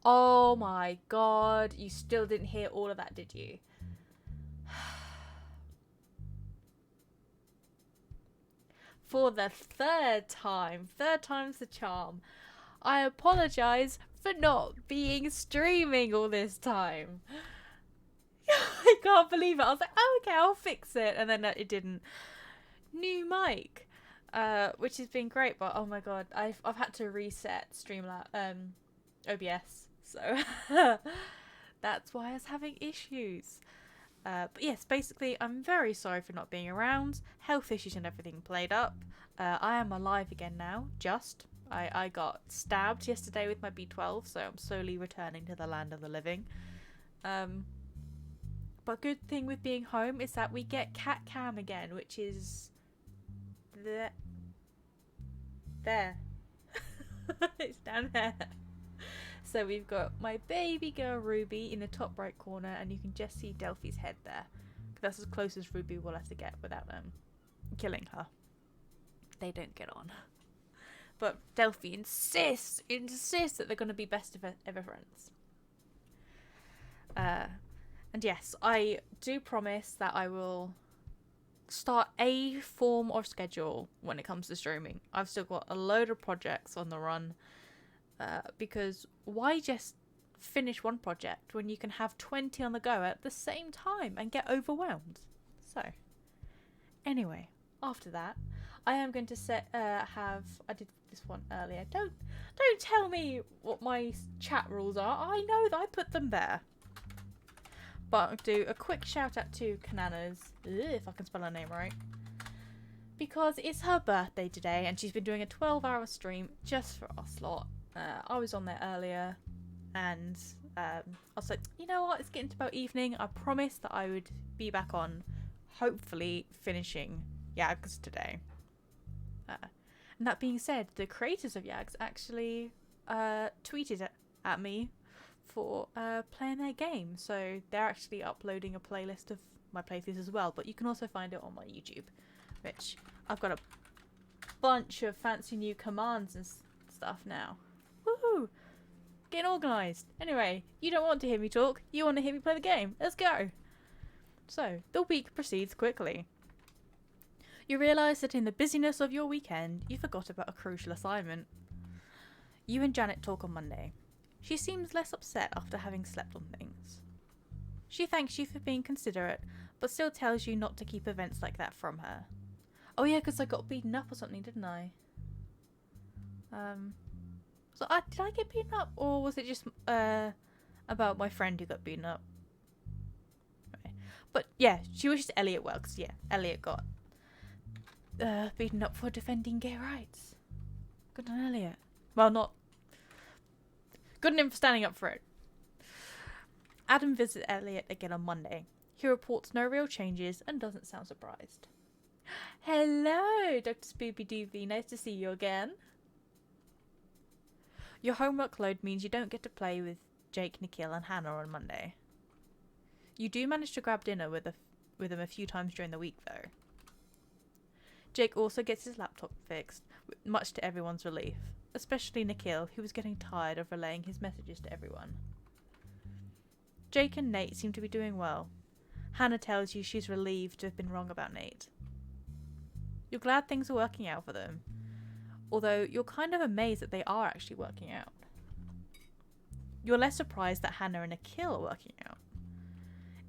Oh my god, you still didn't hear all of that, did you? For the third time's the charm. I apologise for not being streaming all this time. I can't believe it. I was like, oh, okay, I'll fix it. And then it didn't. New mic. Which has been great, but oh my god, I've had to reset Streamlabs, OBS, so that's why I was having issues. But yes, basically, I'm very sorry for not being around. Health issues and everything played up. I am alive again now. I got stabbed yesterday with my B12, so I'm slowly returning to the land of the living. But good thing with being home is that we get cat cam again, which is there. It's down there. So we've got my baby girl Ruby in the top right corner, and you can just see Delphi's head there. That's as close as Ruby will have to get without killing her. They don't get on. But Delphi insists that they're going to be best of ever friends. And yes, I do promise that I will start a form of schedule when it comes to streaming. I've still got a load of projects on the run, because why just finish one project when you can have 20 on the go at the same time and get overwhelmed? So anyway, after that, I am going to I did this one earlier. Don't tell me what my chat rules are. I know that I put them there. But I'll do a quick shout out to Kananas, if I can spell her name right. Because it's her birthday today and she's been doing a 12-hour stream just for our slot. I was on there earlier and I was like, you know what, it's getting to about evening. I promised that I would be back on, hopefully finishing YAGS today. And that being said, the creators of YAGS actually tweeted at me for playing their game. So they're actually uploading a playlist of my playthroughs as well. But you can also find it on my YouTube, which I've got a bunch of fancy new commands and stuff now. Woohoo! Getting organised. Anyway, you don't want to hear me talk. You want to hear me play the game. Let's go. So, the week proceeds quickly. You realise that in the busyness of your weekend, you forgot about a crucial assignment. You and Janet talk on Monday. She seems less upset after having slept on things. She thanks you for being considerate, but still tells you not to keep events like that from her. Oh yeah, because I got beaten up or something, didn't I? Did I get beaten up? Or was it just about my friend who got beaten up? Okay. But yeah, she wishes Elliot well, because yeah, Elliot got beaten up for defending gay rights. Good on Elliot. Well, not... Good on him for standing up for it. Adam visits Elliot again on Monday. He reports no real changes and doesn't sound surprised. Hello, Dr. Spoopy Doobie. Nice to see you again. Your homework load means you don't get to play with Jake, Nikhil and Hannah on Monday. You do manage to grab dinner with them a few times during the week, though. Jake also gets his laptop fixed, much to everyone's relief, especially Nikhil, who was getting tired of relaying his messages to everyone. Jake and Nate seem to be doing well. Hannah tells you she's relieved to have been wrong about Nate. You're glad things are working out for them, although you're kind of amazed that they are actually working out. You're less surprised that Hannah and Nikhil are working out.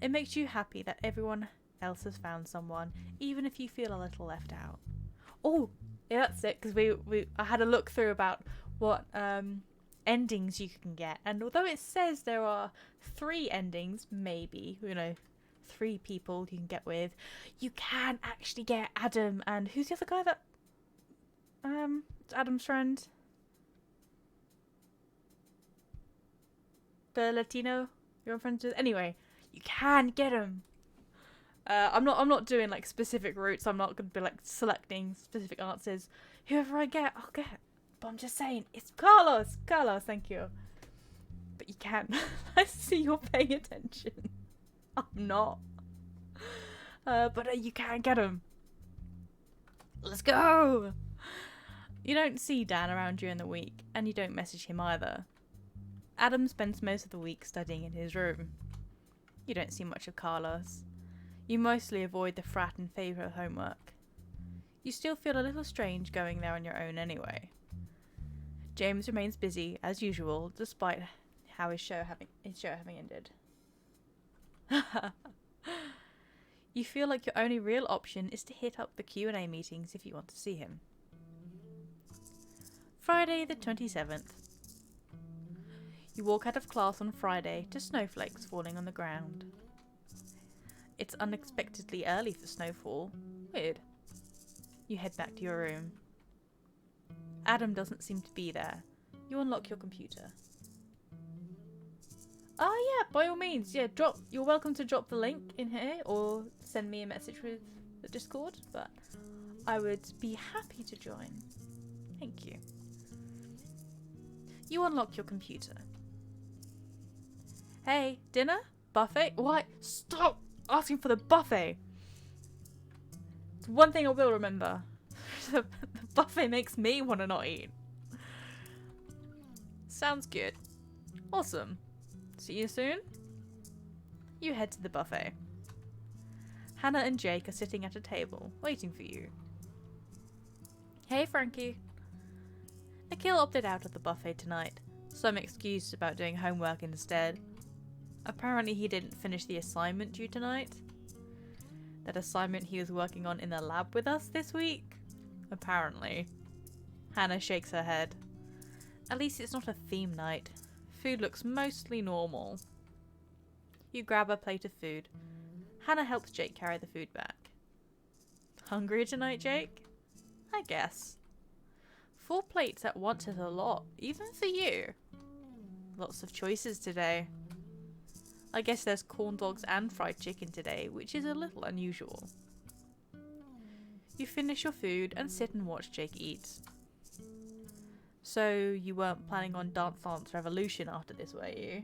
It makes you happy that everyone else has found someone, even if you feel a little left out. Oh, yeah, that's it, because I had a look through about what endings you can get, and although it says there are 3 endings, maybe, 3 people you can get with, you can actually get Adam and who's the other guy that it's Adam's friend, the Latino you're friends with. Anyway, you can get him. I'm not doing like specific routes. I'm not gonna be like selecting specific answers. Whoever I get, I'll get. But I'm just saying, it's Carlos. Carlos, thank you. But you can. I see you're paying attention. I'm not. But you can get him. Let's go. You don't see Dan around during the week, and you don't message him either. Adam spends most of the week studying in his room. You don't see much of Carlos. You mostly avoid the frat in favour of homework. You still feel a little strange going there on your own anyway. James remains busy, as usual, despite how his show having ended. You feel like your only real option is to hit up the Q&A meetings if you want to see him. Friday the 27th. You walk out of class on Friday to snowflakes falling on the ground. It's unexpectedly early for snowfall. Weird. You head back to your room. Adam doesn't seem to be there. You unlock your computer. Oh yeah, by all means, yeah, you're welcome to drop the link in here or send me a message with the Discord, but I would be happy to join. Thank you. You unlock your computer. Hey, dinner? Buffet? Why? Stop asking for the buffet! It's one thing I will remember. The buffet makes me want to not eat. Sounds good. Awesome. See you soon? You head to the buffet. Hannah and Jake are sitting at a table, waiting for you. Hey, Frankie. Nikhil opted out of the buffet tonight. Some excuse about doing homework instead. Apparently he didn't finish the assignment due tonight. That assignment he was working on in the lab with us this week? Apparently. Hannah shakes her head. At least it's not a theme night. Food looks mostly normal. You grab a plate of food. Hannah helps Jake carry the food back. Hungry tonight, Jake? I guess. 4 plates at once is a lot, even for you. Lots of choices today. I guess there's corn dogs and fried chicken today, which is a little unusual. You finish your food and sit and watch Jake eat. So, you weren't planning on Dance Dance Revolution after this, were you?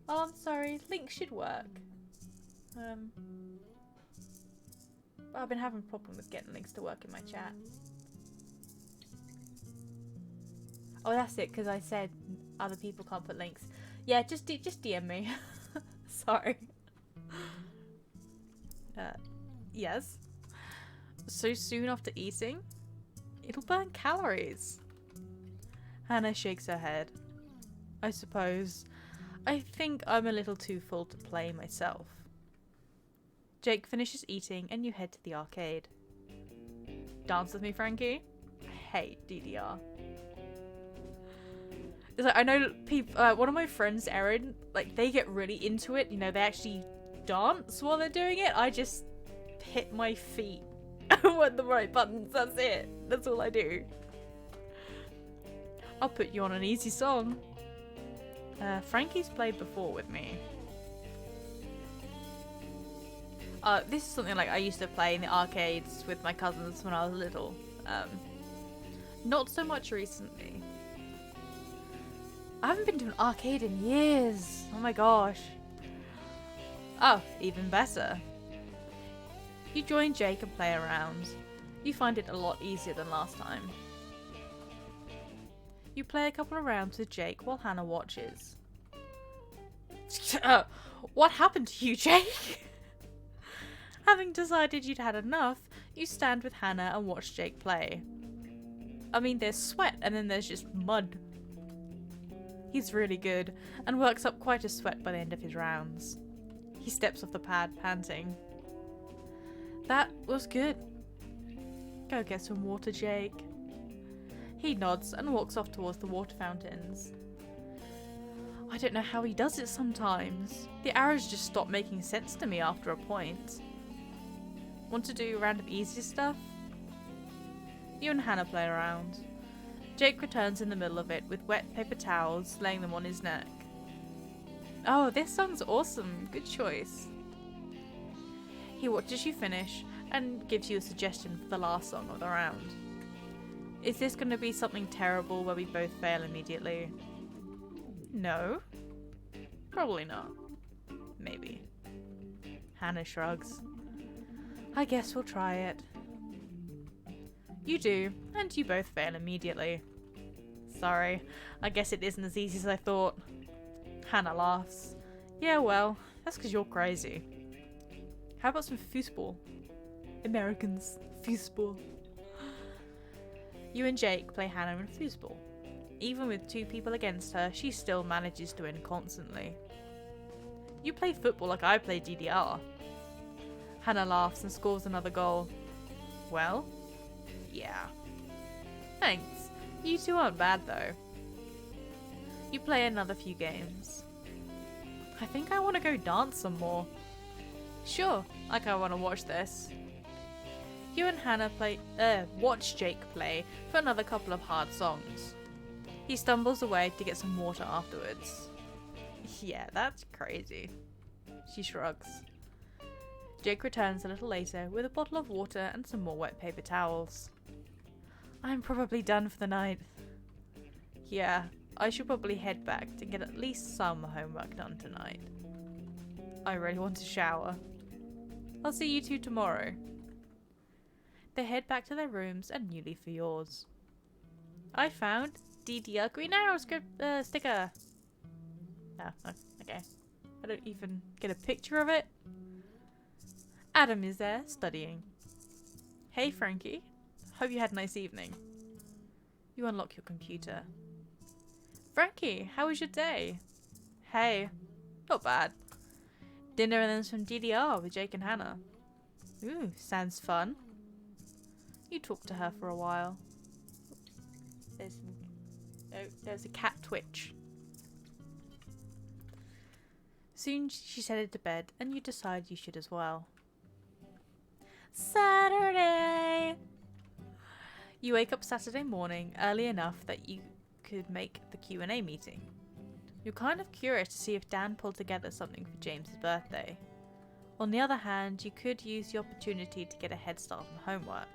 Oh, I'm sorry. Link should work. I've been having a problem with getting links to work in my chat. Oh, that's it, because I said other people can't put links. Yeah, just DM me. Sorry. Yes. So soon after eating? It'll burn calories. Hannah shakes her head. I suppose. I think I'm a little too full to play myself. Jake finishes eating and you head to the arcade. Dance with me, Frankie? I hate DDR. It's like, I know people, one of my friends, Erin, like, they get really into it. You know, they actually dance while they're doing it. I just hit my feet with the right buttons. That's it. That's all I do. I'll put you on an easy song. Frankie's played before with me. This is something like I used to play in the arcades with my cousins when I was little. Not so much recently. I haven't been to an arcade in years. Oh my gosh. Oh, even better. You join Jake and play around. You find it a lot easier than last time. You play a couple of rounds with Jake while Hannah watches. What happened to you, Jake? Having decided you'd had enough, you stand with Hannah and watch Jake play. I mean, there's sweat and then there's just mud. He's really good and works up quite a sweat by the end of his rounds. He steps off the pad, panting. That was good. Go get some water, Jake. He nods and walks off towards the water fountains. I don't know how he does it sometimes. The arrows just stop making sense to me after a point. Want to do a round of easy stuff? You and Hannah play around. Jake returns in the middle of it with wet paper towels, laying them on his neck. Oh, this song's awesome. Good choice. He watches you finish and gives you a suggestion for the last song of the round. Is this going to be something terrible where we both fail immediately? No. Probably not. Maybe. Hannah shrugs. I guess we'll try it. You do, and you both fail immediately. Sorry, I guess it isn't as easy as I thought. Hannah laughs. Yeah, well, that's because you're crazy. How about some foosball? Americans, foosball. You and Jake play Hannah in foosball. Even with 2 people against her, she still manages to win constantly. You play football like I play DDR. Hannah laughs and scores another goal. Well, yeah. Thanks. You 2 aren't bad though. You play another few games. I think I want to go dance some more. Sure, like I want to watch this. You and Hannah watch Jake play for another couple of hard songs. He stumbles away to get some water afterwards. Yeah, that's crazy. She shrugs. Jake returns a little later with a bottle of water and some more wet paper towels. I'm probably done for the night. Yeah, I should probably head back to get at least some homework done tonight. I really want to shower. I'll see you 2 tomorrow. They head back to their rooms and you leave for yours. I found DDR green arrow sticker. Oh, okay. I don't even get a picture of it. Adam is there, studying. Hey, Frankie. Hope you had a nice evening. You unlock your computer. Frankie, how was your day? Hey, not bad. Dinner and then some DDR with Jake and Hannah. Ooh, sounds fun. You talk to her for a while. There's a cat twitch. Soon she's headed to bed, and you decide you should as well. Saturday! You wake up Saturday morning early enough that you could make the Q&A meeting. You're kind of curious to see if Dan pulled together something for James's birthday. On the other hand, you could use the opportunity to get a head start on homework.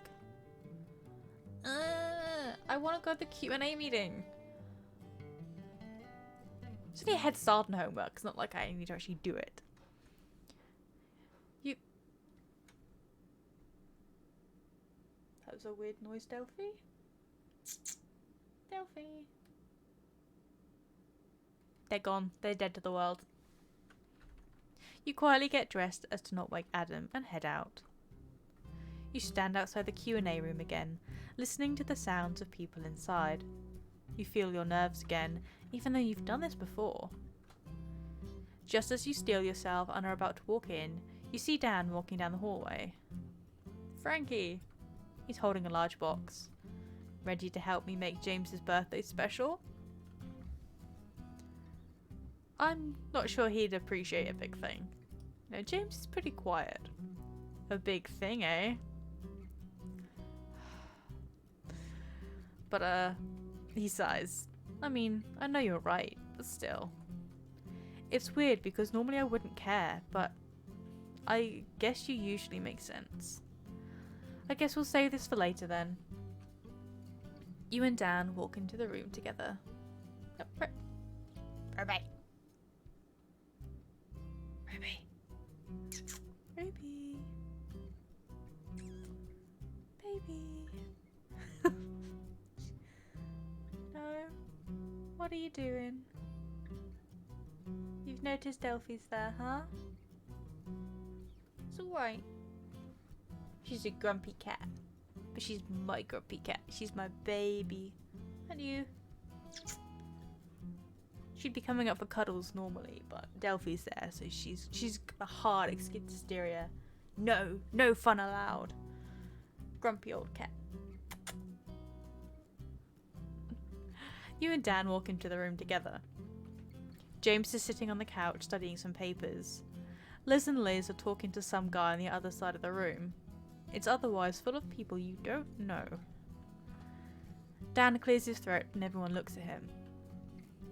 I want to go to the Q&A meeting. Just need a head start on homework. It's not like I need to actually do it. That was a weird noise, Delphi. Delphi. They're gone. They're dead to the world. You quietly get dressed as to not wake Adam and head out. You stand outside the Q&A room again, listening to the sounds of people inside. You feel your nerves again, even though you've done this before. Just as you steel yourself and are about to walk in, you see Dan walking down the hallway. Frankie! He's holding a large box. Ready to help me make James's birthday special? I'm not sure he'd appreciate a big thing. You know, James is pretty quiet. A big thing, eh? But, he sighs. I mean, I know you're right, but still. It's weird because normally I wouldn't care, but I guess you usually make sense. I guess we'll save this for later then. You and Dan walk into the room together. Ruby. Ruby. Ruby. Baby. No. What are you doing? You've noticed Delphi's there, huh? It's alright. She's a grumpy cat. But she's my grumpy cat. She's my baby. And you? She'd be coming up for cuddles normally, but Delphi's there, so she's got a hard hysteria. No fun allowed. Grumpy old cat. You and Dan walk into the room together. James is sitting on the couch studying some papers. Liz and Liz are talking to some guy on the other side of the room. It's otherwise full of people you don't know. Dan clears his throat and everyone looks at him.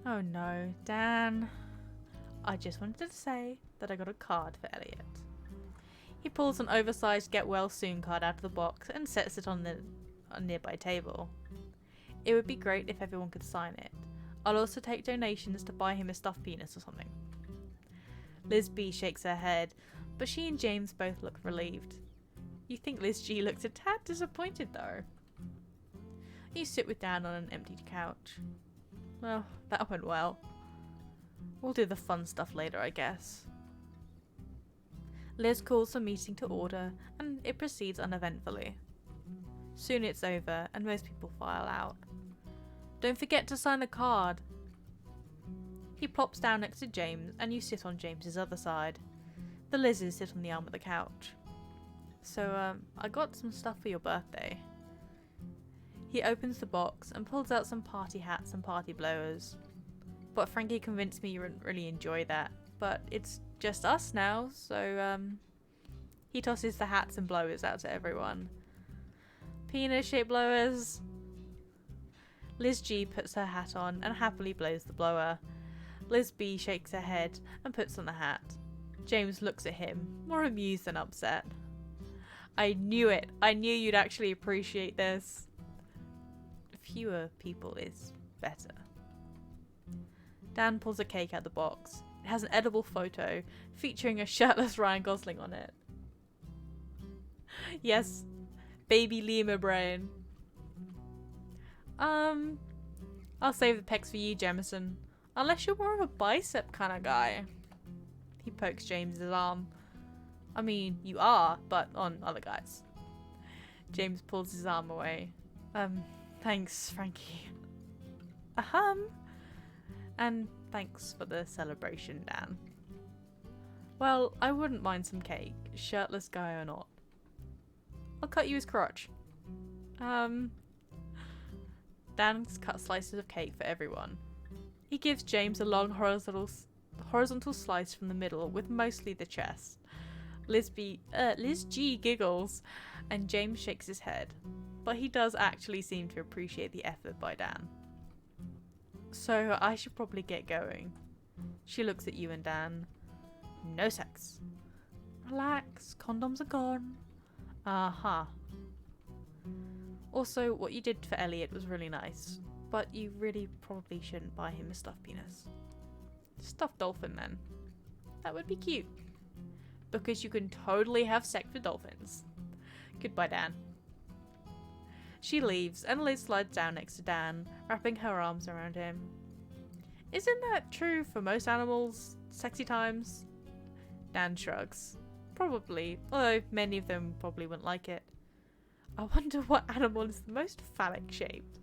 Oh no, Dan. I just wanted to say that I got a card for Elliot. He pulls an oversized get well soon card out of the box and sets it on a nearby table. It would be great if everyone could sign it. I'll also take donations to buy him a stuffed penis or something. Liz B shakes her head, but she and James both look relieved. You think Liz G looks a tad disappointed though. You sit with Dan on an empty couch. Well, that went well. We'll do the fun stuff later, I guess. Liz calls the meeting to order, and it proceeds uneventfully. Soon it's over, and most people file out. Don't forget to sign the card. He plops down next to James, and you sit on James's other side. The Liz's sit on the arm of the couch. So, I got some stuff for your birthday. He opens the box and pulls out some party hats and party blowers. But Frankie convinced me you wouldn't really enjoy that. But it's just us now, so he tosses the hats and blowers out to everyone. Penis-shaped blowers. Liz G puts her hat on and happily blows the blower. Liz B shakes her head and puts on the hat. James looks at him, more amused than upset. I knew it. I knew you'd actually appreciate this. Fewer people is better. Dan pulls a cake out the box. It has an edible photo featuring a shirtless Ryan Gosling on it. Yes, baby lemur brain. I'll save the pecs for you, Jemison. Unless you're more of a bicep kind of guy. He pokes James's arm. I mean, you are, but on other guys. James pulls his arm away. Thanks, Frankie. And thanks for the celebration, Dan. Well, I wouldn't mind some cake, shirtless guy or not. I'll cut you his crotch. Dan's cut slices of cake for everyone. He gives James a long horizontal slice from the middle with mostly the chest. Liz G giggles and James shakes his head, but he does actually seem to appreciate the effort by Dan. So I should probably get going. She looks at you and Dan. No sex. Relax, condoms are gone. Uh-huh. Also, what you did for Elliot was really nice, but you really probably shouldn't buy him a stuffed penis. Stuffed dolphin then. That would be cute. Because you can totally have sex with dolphins. Goodbye, Dan. She leaves and Liz slides down next to Dan, wrapping her arms around him. Isn't that true for most animals? Sexy times? Dan shrugs. Probably, although many of them probably wouldn't like it. I wonder what animal is the most phallic shaped.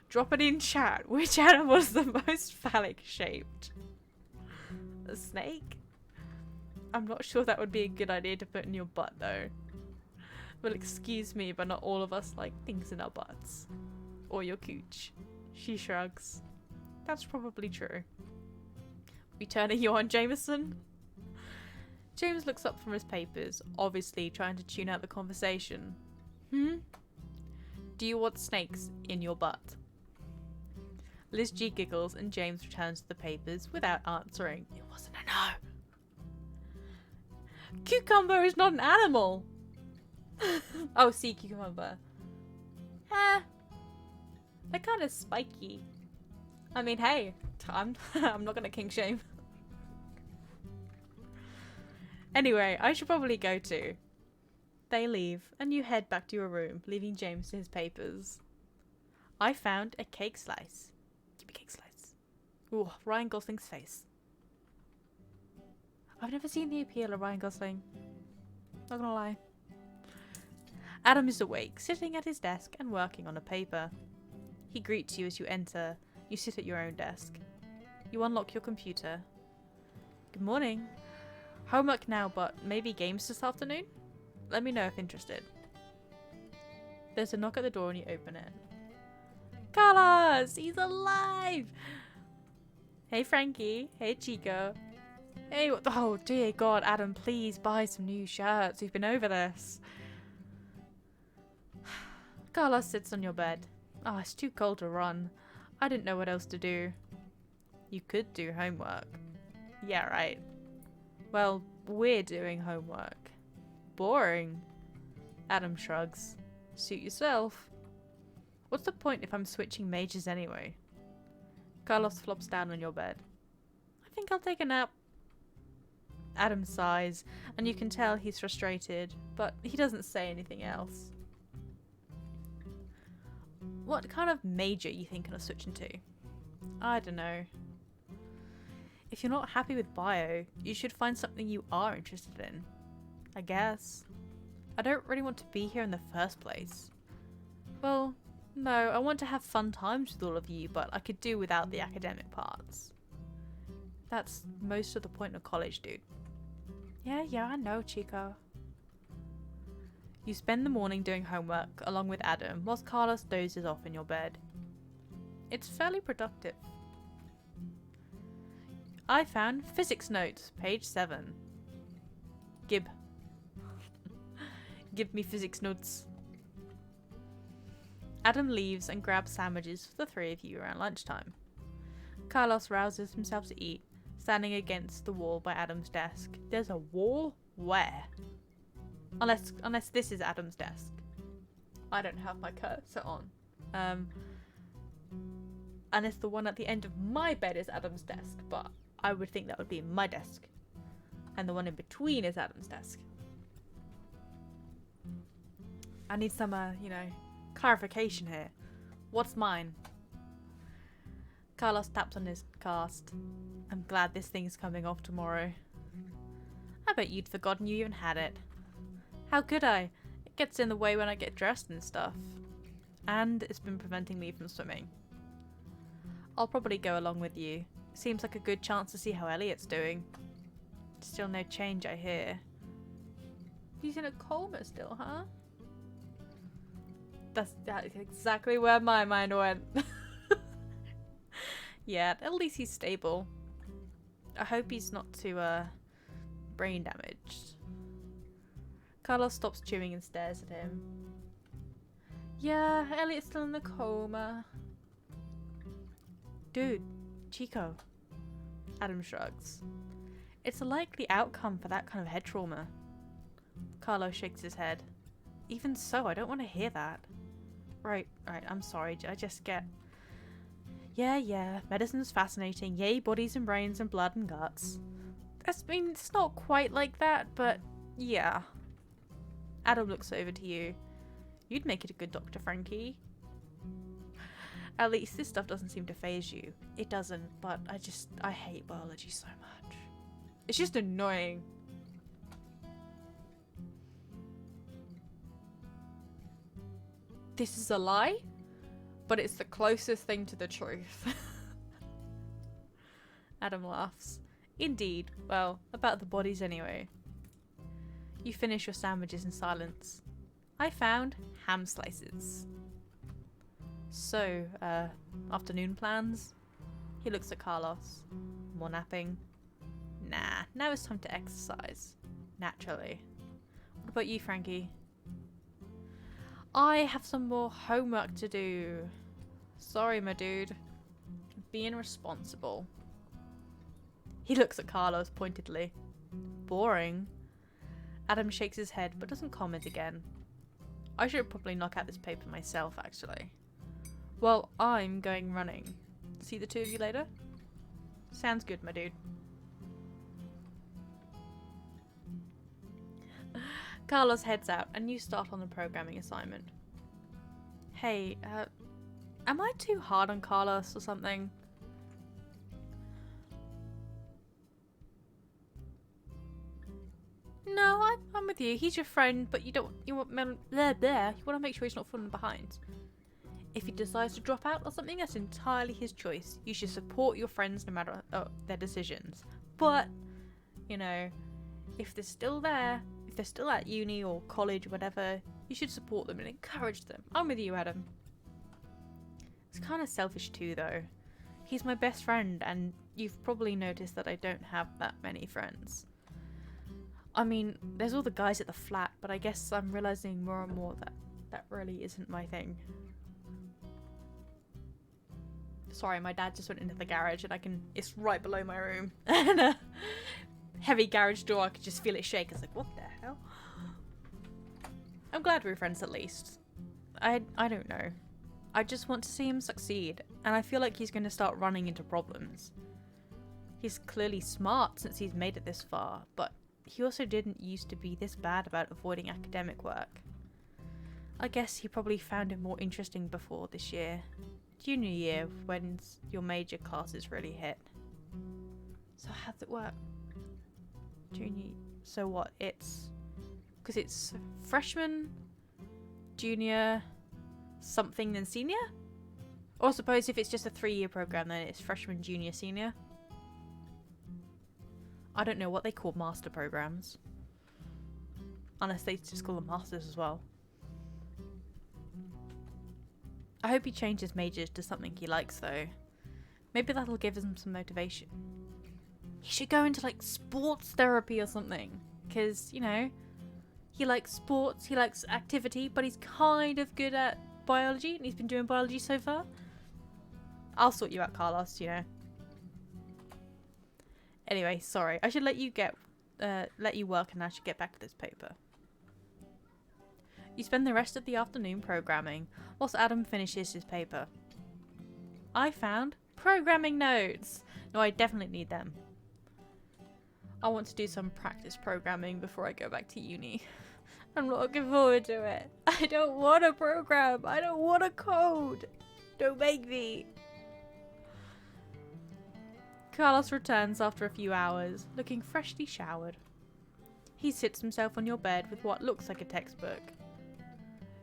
Drop it in chat. Which animal is the most phallic shaped? A snake? I'm not sure that would be a good idea to put in your butt though. Well, excuse me, but not all of us like things in our butts. Or your cooch. She shrugs. That's probably true. We turning you on, Jameson? James looks up from his papers, obviously trying to tune out the conversation. Do you want snakes in your butt? Liz G giggles and James returns to the papers without answering. It wasn't a no. Cucumber is not an animal. Oh, sea cucumber. They're kind of spiky. I mean, hey, I'm not gonna kink shame. Anyway, I should probably go too. They leave, and you head back to your room, leaving James to his papers. I found a cake slice. Give me cake slice. Ooh, Ryan Gosling's face. I've never seen the appeal of Ryan Gosling. Not gonna lie. Adam is awake, sitting at his desk and working on a paper. He greets you as you enter. You sit at your own desk. You unlock your computer. Good morning. Homework now, but maybe games this afternoon? Let me know if interested. There's a knock at the door and you open it. Carlos! He's alive! Hey Frankie. Hey Chico. Hey, what the— oh dear God, Adam, please buy some new shirts. We've been over this. Carlos sits on your bed. Oh, it's too cold to run. I didn't know what else to do. You could do homework. Yeah, right. Well, we're doing homework. Boring. Adam shrugs. Suit yourself. What's the point if I'm switching majors anyway? Carlos flops down on your bed. I think I'll take a nap. Adam sighs, and you can tell he's frustrated, but he doesn't say anything else. What kind of major are you thinking of switching to? I don't know. If you're not happy with bio, you should find something you are interested in. I guess. I don't really want to be here in the first place. Well, no, I want to have fun times with all of you, but I could do without the academic parts. That's most of the point of college, dude. Yeah, I know, Chico. You spend the morning doing homework along with Adam whilst Carlos dozes off in your bed. It's fairly productive. I found physics notes, page 7. Gib. Give me physics notes. Adam leaves and grabs sandwiches for the three of you around lunchtime. Carlos rouses himself to eat, standing against the wall by Adam's desk. There's a wall? Where? Unless this is Adam's desk. I don't have my cursor on. Unless the one at the end of my bed is Adam's desk, but I would think that would be my desk. And the one in between is Adam's desk. I need some, clarification here. What's mine? Carlos taps on his cast. I'm glad this thing's coming off tomorrow. I bet you'd forgotten you even had it. How could I? It gets in the way when I get dressed and stuff. And it's been preventing me from swimming. I'll probably go along with you. Seems like a good chance to see how Elliot's doing. Still no change, I hear. He's in a coma still, huh? That's exactly where my mind went. Yeah, at least he's stable. I hope he's not too brain damaged. Carlos stops chewing and stares at him. Yeah, Elliot's still in the coma. Dude, Chico. Adam shrugs. It's a likely outcome for that kind of head trauma. Carlos shakes his head. Even so, I don't want to hear that. Right, I'm sorry, I just get... Yeah, medicine's fascinating. Yay, bodies and brains and blood and guts. I mean, it's not quite like that, but yeah. Adam looks over to you. You'd make it a good doctor, Frankie. At least this stuff doesn't seem to faze you. It doesn't, but I hate biology so much. It's just annoying. This is a lie, but it's the closest thing to the truth. Adam laughs. Indeed. Well, about the bodies anyway. You finish your sandwiches in silence. I found ham slices. So, afternoon plans? He looks at Carlos. More napping? Nah, now it's time to exercise. Naturally. What about you, Frankie? I have some more homework to do. Sorry, my dude. Being responsible. He looks at Carlos pointedly. Boring. Adam shakes his head but doesn't comment again. I should probably knock out this paper myself, actually. Well, I'm going running. See the two of you later? Sounds good, my dude. Carlos heads out and you start on the programming assignment. Hey, am I too hard on Carlos or something? No, I'm with you. He's your friend, but you want to make sure he's not falling behind. If he decides to drop out or something, that's entirely his choice. You should support your friends no matter their decisions. But, you know, if they're still there, if they're still at uni or college or whatever, you should support them and encourage them. I'm with you, Adam. It's kind of selfish too, though. He's my best friend, and you've probably noticed that I don't have that many friends. I mean, there's all the guys at the flat, but I guess I'm realizing more and more that that really isn't my thing. Sorry, my dad just went into the garage and it's right below my room. And a heavy garage door, I could just feel it shake. I was like, what the hell? I'm glad we're friends at least. I don't know. I just want to see him succeed, and I feel like he's going to start running into problems. He's clearly smart since he's made it this far, but he also didn't used to be this bad about avoiding academic work. I guess he probably found it more interesting before this year. Junior year, when your major classes really hit. So how does it work? Junior... So what? It's... Because it's freshman, junior, something, then senior? Or suppose if it's just a 3-year program, then it's freshman, junior, senior? I don't know what they call master programs. Unless they just call them masters as well. I hope he changes majors to something he likes though. Maybe that'll give him some motivation. He should go into like sports therapy or something. Because, you know, he likes sports, he likes activity, but he's kind of good at biology and he's been doing biology so far. I'll sort you out, Carlos, you know. Anyway, sorry. I should let you work and I should get back to this paper. You spend the rest of the afternoon programming, whilst Adam finishes his paper. I found programming notes. No, I definitely need them. I want to do some practice programming before I go back to uni. I'm not looking forward to it. I don't want to program. I don't want to code. Don't make me. Carlos returns after a few hours, looking freshly showered. He sits himself on your bed with what looks like a textbook.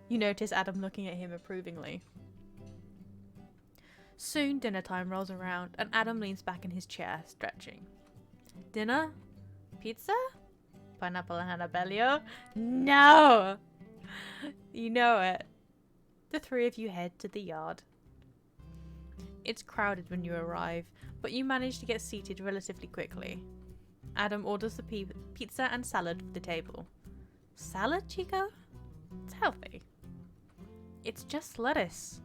You notice Adam looking at him approvingly. Soon dinner time rolls around and Adam leans back in his chair, stretching. Dinner? Pizza? Pineapple and habanero? No! You know it. The three of you head to the yard. It's crowded when you arrive, but you manage to get seated relatively quickly. Adam orders the pizza and salad for the table. Salad, Chico? It's healthy. It's just lettuce.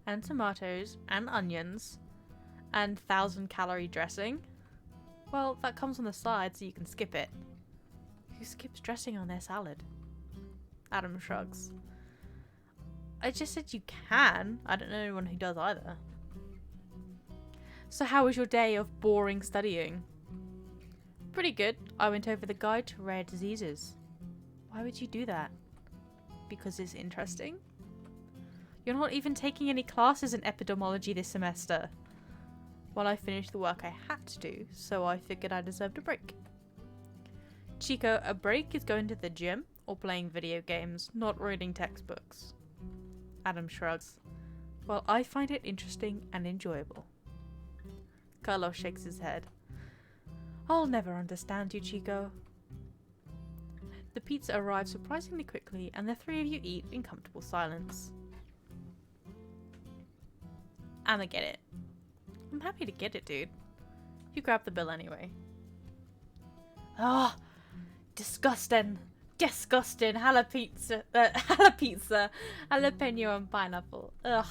And tomatoes and onions. And 1,000-calorie dressing. Well, that comes on the side so you can skip it. Who skips dressing on their salad? Adam shrugs. I just said you can. I don't know anyone who does either. So how was your day of boring studying? Pretty good. I went over the guide to rare diseases. Why would you do that? Because it's interesting? You're not even taking any classes in epidemiology this semester. Well, I finished the work I had to do, so I figured I deserved a break. Chico, a break is going to the gym or playing video games, not reading textbooks. Adam shrugs. Well, I find it interesting and enjoyable. Carlos shakes his head. I'll never understand you, Chico. The pizza arrives surprisingly quickly, and the three of you eat in comfortable silence. I'ma get it. I'm happy to get it, dude. You grab the bill anyway. Ah, disgusting. Disgusting. Jalapeno, jalapeno and pineapple. Ugh.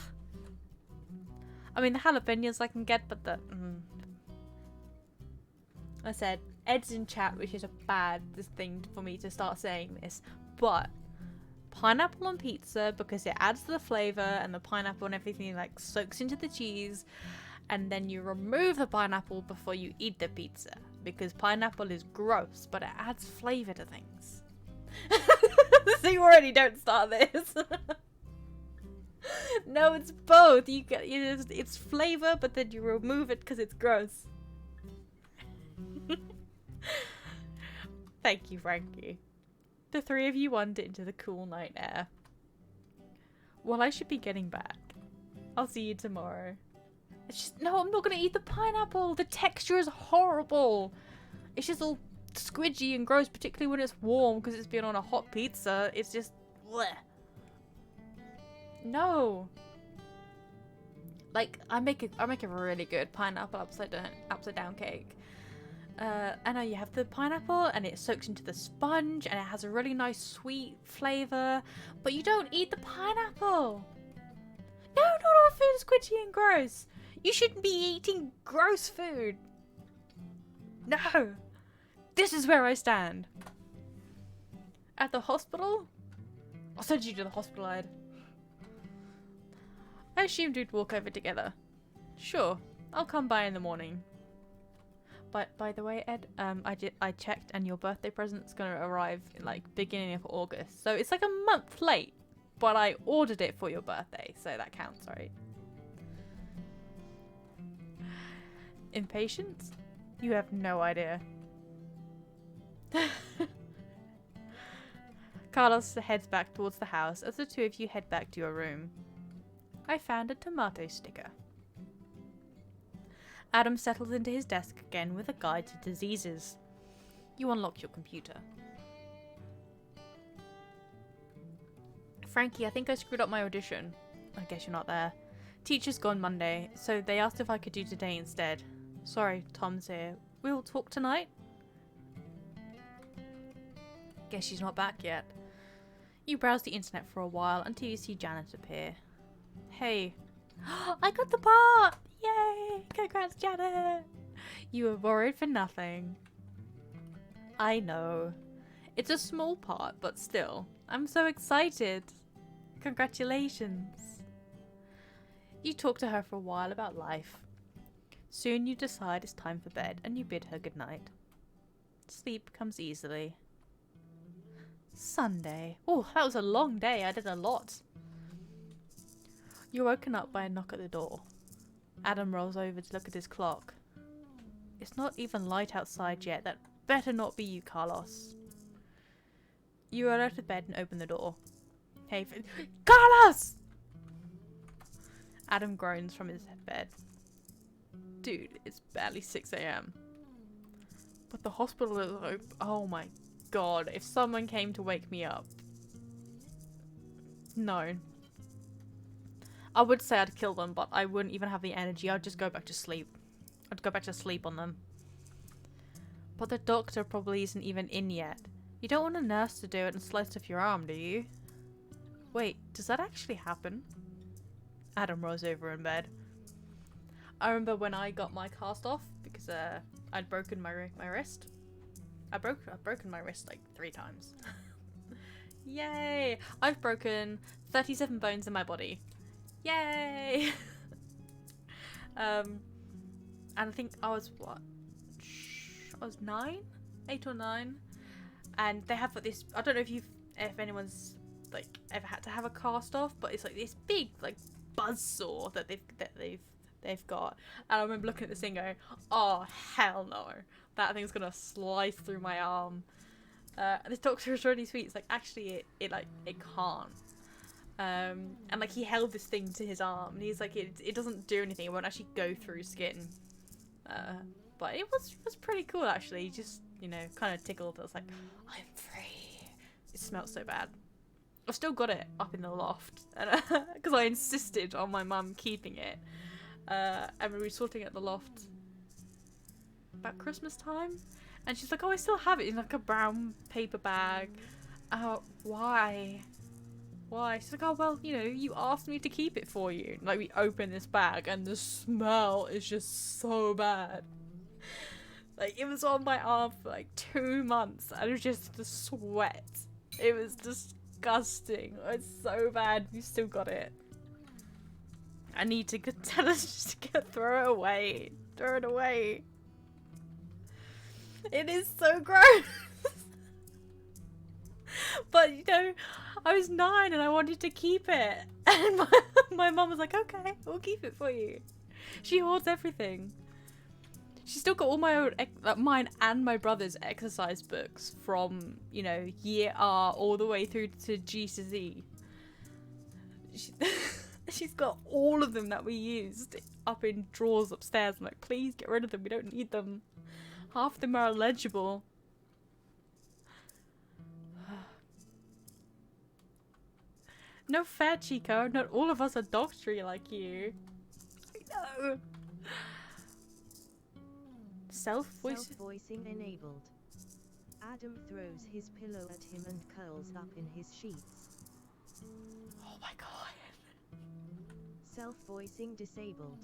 I mean, the jalapenos I can get, but the... I said, Ed's in chat, which is a bad thing for me to start saying this, but pineapple on pizza, because it adds to the flavour, and the pineapple and everything like soaks into the cheese, and then you remove the pineapple before you eat the pizza, because pineapple is gross, but it adds flavour to things. So you already don't start this. No, it's both. It's flavour, but then you remove it because it's gross. Thank you, Frankie. The three of you wander into the cool night air. Well, I should be getting back. I'll see you tomorrow. It's just... No, I'm not going to eat the pineapple. The texture is horrible. It's just all squidgy and gross, particularly when it's warm because it's been on a hot pizza. It's just... bleh. No. Like, I make a really good pineapple upside down cake. I know you have the pineapple and it soaks into the sponge and it has a really nice sweet flavour, but you don't eat the pineapple. No, not all food is squidgy and gross. You shouldn't be eating gross food. No. This is where I stand. At the hospital? I'll send you to the hospital, Ed. I assumed we'd walk over together. Sure, I'll come by in the morning. But by the way, Ed, I checked and your birthday present's gonna arrive in like beginning of August. So it's like a month late, but I ordered it for your birthday, so that counts, right? Impatient? You have no idea. Carlos heads back towards the house as the two of you head back to your room. I found a tomato sticker. Adam settles into his desk again with a guide to diseases. You unlock your computer. Frankie, I think I screwed up my audition. I guess you're not there. Teacher's gone Monday, so they asked if I could do today instead. Sorry, Tom's here. We'll talk tonight? Guess she's not back yet. You browse the internet for a while until you see Janet appear. Hey. I got the part! Yay! Congrats, Janet! You were worried for nothing. I know. It's a small part, but still. I'm so excited. Congratulations. You talk to her for a while about life. Soon you decide it's time for bed and you bid her goodnight. Sleep comes easily. Sunday. Oh, that was a long day. I did a lot. You're woken up by a knock at the door. Adam rolls over to look at his clock. It's not even light outside yet. That better not be you, Carlos. You roll out of bed and open the door. Hey, Carlos! Adam groans from his bed. Dude, it's barely 6 AM. But the hospital is open. Oh my god, if someone came to wake me up. No. I would say I'd kill them, but I wouldn't even have the energy. I'd just go back to sleep. I'd go back to sleep on them. But the doctor probably isn't even in yet. You don't want a nurse to do it and slice off your arm, do you? Wait, does that actually happen? Adam rolls over in bed. I remember when I got my cast off because I'd broken my wrist. I've broken my wrist like 3 times. Yay! I've broken 37 bones in my body. Yay! And I think I was what? I was 9, 8 or 9, and they have like this. I don't know if anyone's like ever had to have a cast off, but it's like this big like buzzsaw that they've got. And I remember looking at this thing going, oh hell no, that thing's gonna slice through my arm. This doctor is really sweet. It's like actually it can't. And like he held this thing to his arm and he's like it doesn't do anything. It won't actually go through skin. But it was pretty cool actually. Just, you know, kind of tickled. I was like, I'm free. It smelled so bad. I've still got it up in the loft because I insisted on my mum keeping it. And we were sorting at the loft about Christmas time, and she's like, "Oh, I still have it in like a brown paper bag." Why? Why? She's like, "Oh, well, you know, you asked me to keep it for you." And, like, we open this bag, and the smell is just so bad. Like, it was on my arm for like 2 months, and it was just the sweat. It was disgusting. It's so bad. We still got it. I need to tell us just to throw it away. Throw it away. It is so gross. But, you know, I was 9 and I wanted to keep it. And my mum was like, okay, we'll keep it for you. She hoards everything. She's still got all my own, mine and my brother's exercise books from, you know, year R all the way through to G to Z. She's got all of them that we used up in drawers upstairs. I'm like, please get rid of them. We don't need them. Half of them are illegible. No fair, Chico. Not all of us are doctory like you. I know. Self-voicing enabled. Adam throws his pillow at him and curls up in his sheets. Oh my god. Self-voicing disabled.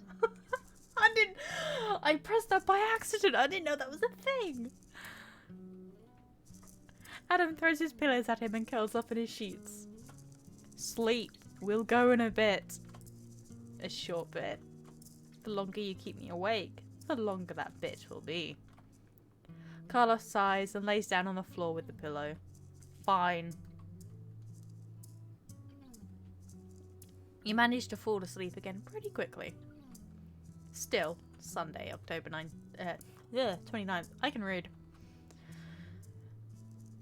I pressed that by accident. I didn't know that was a thing. Adam throws his pillows at him and curls up in his sheets. Sleep. We'll go in a bit. A short bit. The longer you keep me awake, the longer that bit will be. Carlos sighs and lays down on the floor with the pillow. Fine. You manage to fall asleep again pretty quickly. Still, Sunday, October 29th. I can read.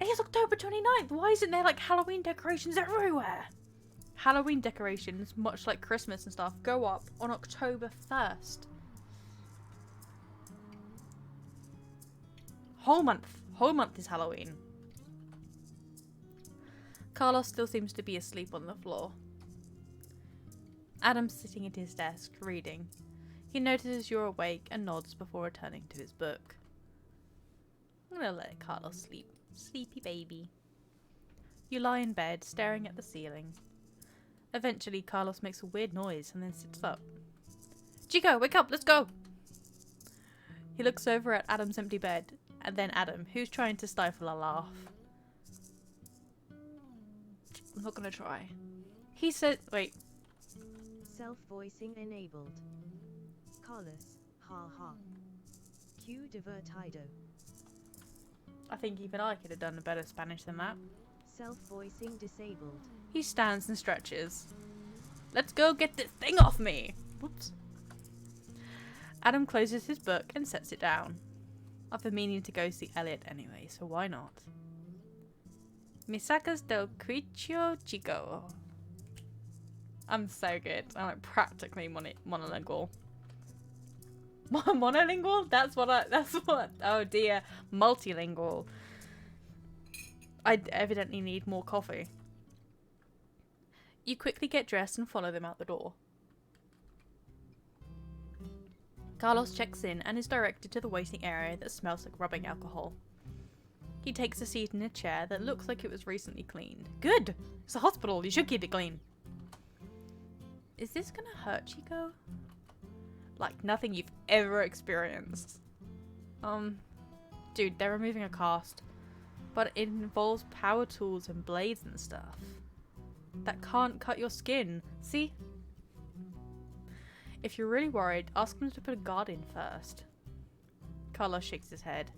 It is October 29th. Why isn't there like Halloween decorations everywhere? Halloween decorations, much like Christmas and stuff, go up on October 1st. Whole month is Halloween. Carlos still seems to be asleep on the floor. Adam's sitting at his desk, reading. He notices you're awake and nods before returning to his book. I'm gonna let Carlos sleep. Sleepy baby. You lie in bed, staring at the ceiling. Eventually, Carlos makes a weird noise and then sits up. Chico, wake up, let's go! He looks over at Adam's empty bed, and then Adam, who's trying to stifle a laugh. I'm not gonna try. He said, wait. Self-voicing enabled. Carlos, ha ha. Q divertido. I think even I could have done a better Spanish than that. Self-voicing disabled. He stands and stretches. Let's go get this thing off me! Whoops. Adam closes his book and sets it down. I've been meaning to go see Elliot anyway, so why not? Me sacas del quicio chico. I'm so good. I'm like practically monolingual. Monolingual? That's what, oh dear. Multilingual. I evidently need more coffee. You quickly get dressed and follow them out the door. Carlos checks in and is directed to the waiting area that smells like rubbing alcohol. He takes a seat in a chair that looks like it was recently cleaned. Good! It's a hospital, you should keep it clean. Is this gonna hurt, Chico? Like nothing you've ever experienced. Dude, they're removing a cast. But it involves power tools and blades and stuff. That can't cut your skin, see? If you're really worried, ask them to put a guard in first. Carlos shakes his head.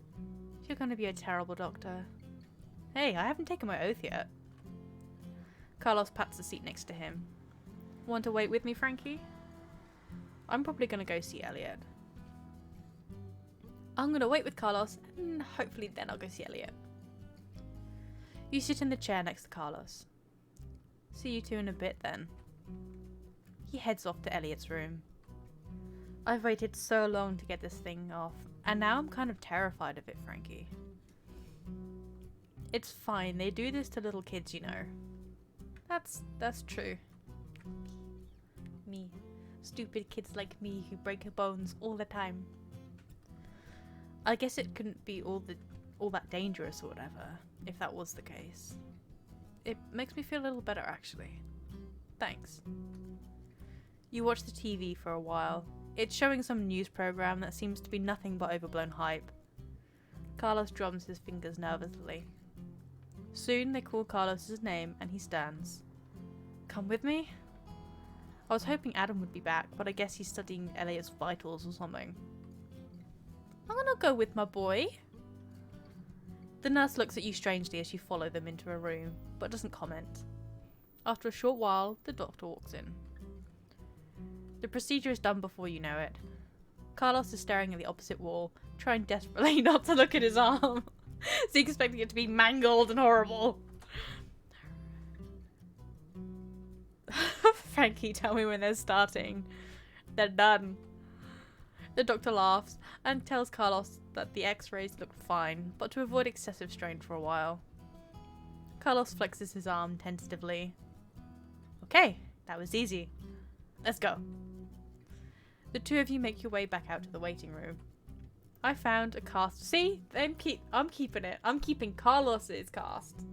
You're gonna be a terrible doctor. Hey, I haven't taken my oath yet. Carlos pats the seat next to him. Want to wait with me, Frankie? I'm probably gonna go see Elliot. I'm gonna wait with Carlos, and hopefully then I'll go see Elliot. You sit in the chair next to Carlos. See you two in a bit then. He heads off to Elliot's room. I've waited so long to get this thing off, and now I'm kind of terrified of it, Frankie. It's fine, they do this to little kids, you know. That's true. Me. Stupid kids like me who break their bones all the time. I guess it couldn't be all that dangerous or whatever, if that was the case. It makes me feel a little better, actually. Thanks. You watch the TV for a while. It's showing some news program that seems to be nothing but overblown hype. Carlos drums his fingers nervously. Soon they call Carlos's name and he stands. Come with me? I was hoping Adam would be back, but I guess he's studying Elliot's vitals or something. I'm gonna go with my boy. The nurse looks at you strangely as you follow them into a room, but doesn't comment. After a short while, the doctor walks in. The procedure is done before you know it. Carlos is staring at the opposite wall, trying desperately not to look at his arm. Is he expecting it to be mangled and horrible? Frankie, tell me when they're starting. They're done. The doctor laughs and tells Carlos that the x-rays look fine, but to avoid excessive strain for a while. Carlos flexes his arm tentatively. Okay, that was easy. Let's go. The two of you make your way back out to the waiting room. I found a cast. See? I'm keeping it. I'm keeping Carlos's cast.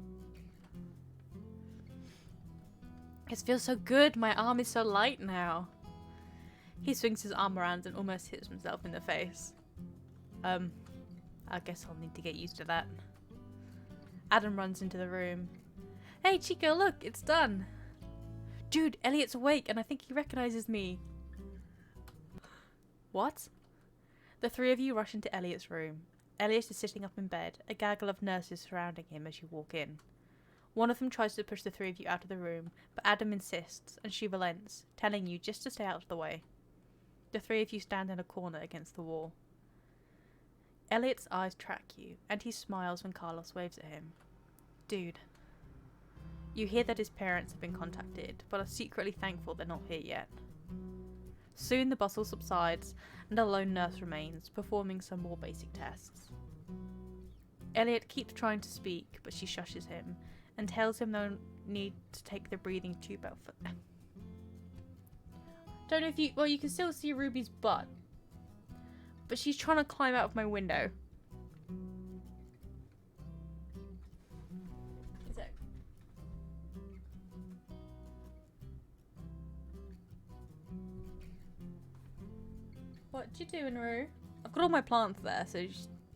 It feels so good. My arm is so light now. He swings his arm around and almost hits himself in the face. I guess I'll need to get used to that. Adam runs into the room. Hey Chico, look, it's done. Dude, Elliot's awake and I think he recognizes me. What? The three of you rush into Elliot's room. Elliot is sitting up in bed, a gaggle of nurses surrounding him as you walk in. One of them tries to push the three of you out of the room, but Adam insists, and she relents, telling you just to stay out of the way. The three of you stand in a corner against the wall. Elliot's eyes track you, and he smiles when Carlos waves at him. Dude. You hear that his parents have been contacted, but are secretly thankful they're not here yet. Soon the bustle subsides, and a lone nurse remains, performing some more basic tests. Elliot keeps trying to speak, but she shushes him, and tells him they'll need to take the breathing tube out for... Don't know if you... Well, you can still see Ruby's butt. But she's trying to climb out of my window. Is it? What you doing, Rue? I've got all my plants there, so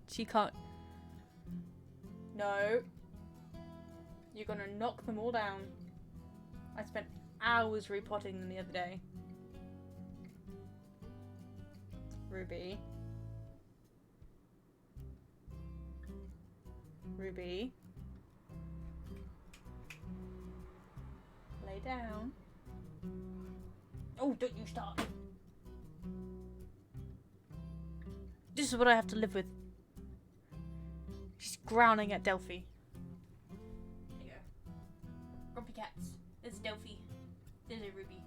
she can't... No. You're gonna knock them all down. I spent hours repotting them the other day. Ruby. Ruby. Lay down. Oh, don't you start. This is what I have to live with. She's growling at Delphi. There you go. Grumpy cats. There's Delphi. There's a Ruby.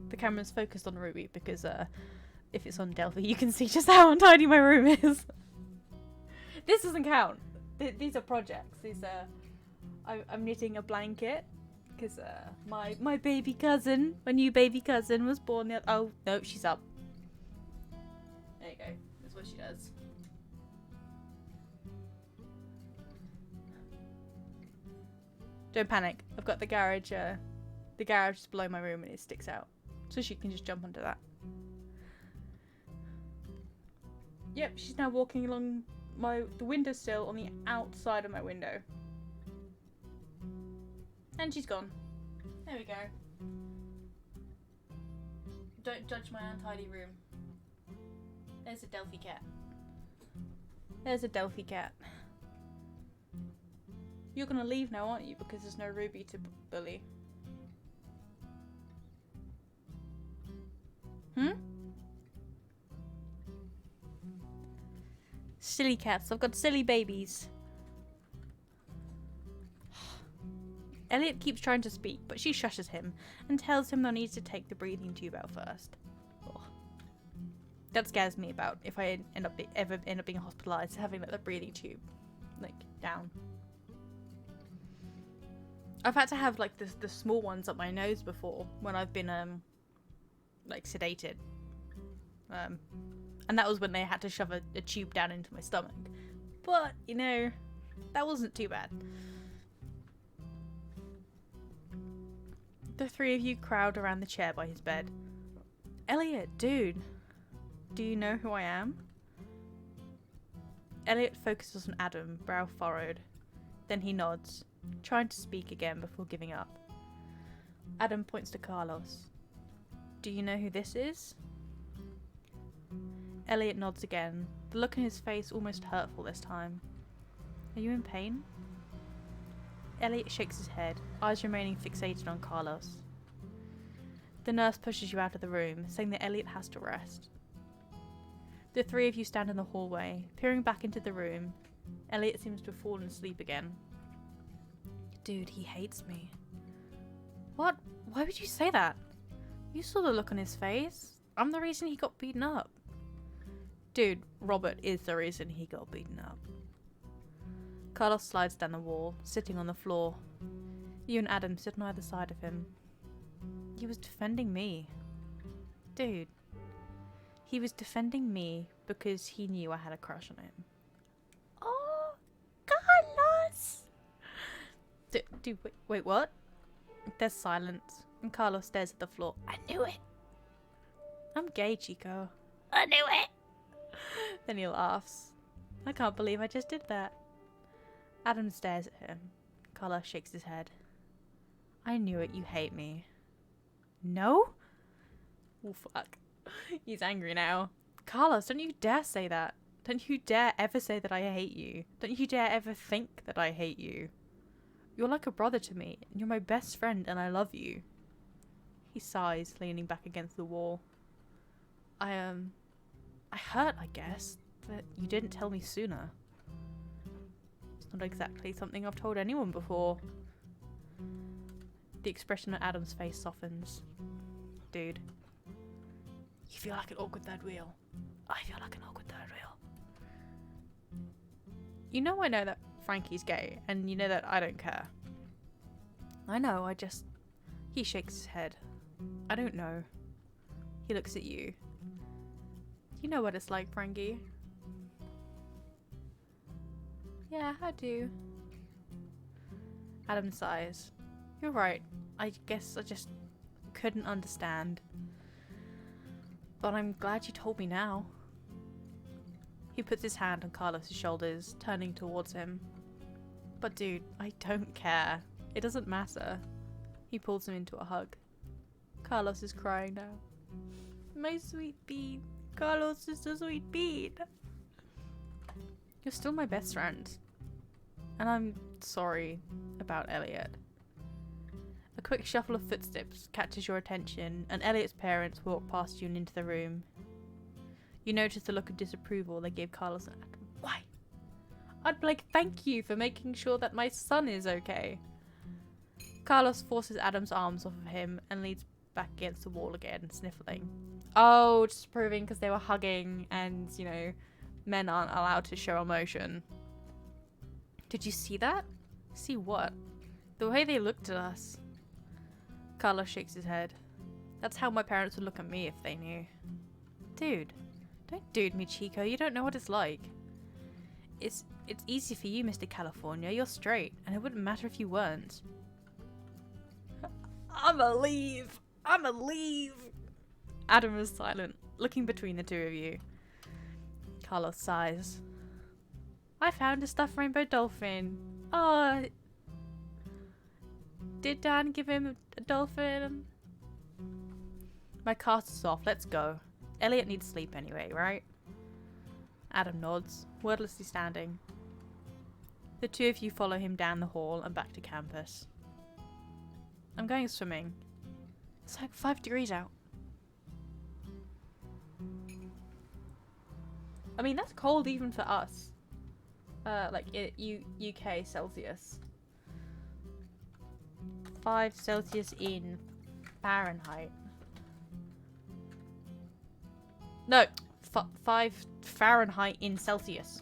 The camera's focused on Ruby because if it's on Delphi you can see just how untidy my room is. This doesn't count. These are projects. These are... I'm knitting a blanket because my baby cousin, my new baby cousin, was born the other. Oh no, she's up. There you go. That's what she does. Don't panic. I've got the garage. The garage is below my room and it sticks out, so she can just jump onto that. Yep, she's now walking along the windowsill on the outside of my window. And she's gone. There we go. Don't judge my untidy room. There's a Delphi cat. There's a Delphi cat. You're gonna leave now, aren't you? Because there's no Ruby to bully. Silly cats. I've got silly babies. Elliot keeps trying to speak, but she shushes him and tells him they'll need to take the breathing tube out first. Ugh. That scares me about if I ever end up being hospitalized, having like, the breathing tube like down. I've had to have like the small ones up my nose before when I've been like sedated. And that was when they had to shove a tube down into my stomach. But, you know, that wasn't too bad. The three of you crowd around the chair by his bed. Elliot, dude, do you know who I am? Elliot focuses on Adam, brow furrowed. Then he nods, trying to speak again before giving up. Adam points to Carlos. Do you know who this is? Elliot nods again, the look in his face almost hurtful this time. Are you in pain? Elliot shakes his head, eyes remaining fixated on Carlos. The nurse pushes you out of the room, saying that Elliot has to rest. The three of you stand in the hallway, peering back into the room. Elliot seems to have fallen asleep again. Dude, he hates me. What? Why would you say that? You saw the look on his face. I'm the reason he got beaten up. Dude, Robert is the reason he got beaten up. Carlos slides down the wall, sitting on the floor. You and Adam sit on either side of him. He was defending me. Dude. He was defending me because he knew I had a crush on him. Oh, Carlos! Dude, wait, what? There's silence, and Carlos stares at the floor. I knew it! I'm gay, Chico. I knew it! Then he laughs. I can't believe I just did that. Adam stares at him. Carlos shakes his head. I knew it, you hate me. No? Oh, fuck. He's angry now. Carlos, don't you dare say that. Don't you dare ever say that I hate you. Don't you dare ever think that I hate you. You're like a brother to me, and you're my best friend, and I love you. He sighs, leaning back against the wall. I hurt, I guess, but you didn't tell me sooner. It's not exactly something I've told anyone before. The expression on Adam's face softens. Dude. You feel like an awkward third wheel. I feel like an awkward third wheel. You know I know that Frankie's gay, and you know that I don't care. I know, He shakes his head. I don't know. He looks at you. You know what it's like, Frankie. Yeah, I do. Adam sighs. You're right. I guess I just couldn't understand. But I'm glad you told me now. He puts his hand on Carlos's shoulders, turning towards him. But dude, I don't care. It doesn't matter. He pulls him into a hug. Carlos is crying now. My sweet bean. Carlos is a sweet bean. You're still my best friend. And I'm sorry about Elliot. A quick shuffle of footsteps catches your attention, and Elliot's parents walk past you and into the room. You notice the look of disapproval they gave Carlos and Adam. Why? I'd be like, thank you for making sure that my son is okay. Carlos forces Adam's arms off of him and leans back against the wall again, sniffling. Oh, just proving because they were hugging and, you know, men aren't allowed to show emotion. Did you see that? See what? The way they looked at us. Carlos shakes his head. That's how my parents would look at me if they knew. Dude, don't dude me, Chico. You don't know what it's like. It's easy for you, Mr. California. You're straight, and it wouldn't matter if you weren't. I'ma leave. I'ma leave. Adam is silent, looking between the two of you. Carlos sighs. I found a stuffed rainbow dolphin. Oh, did Dan give him a dolphin? My cast is off. Let's go. Elliot needs sleep anyway, right? Adam nods, wordlessly standing. The two of you follow him down the hall and back to campus. I'm going swimming. It's like 5 degrees out. I mean, that's cold even for us. Like UK Celsius. 5 Celsius in Fahrenheit. No, 5 Fahrenheit in Celsius.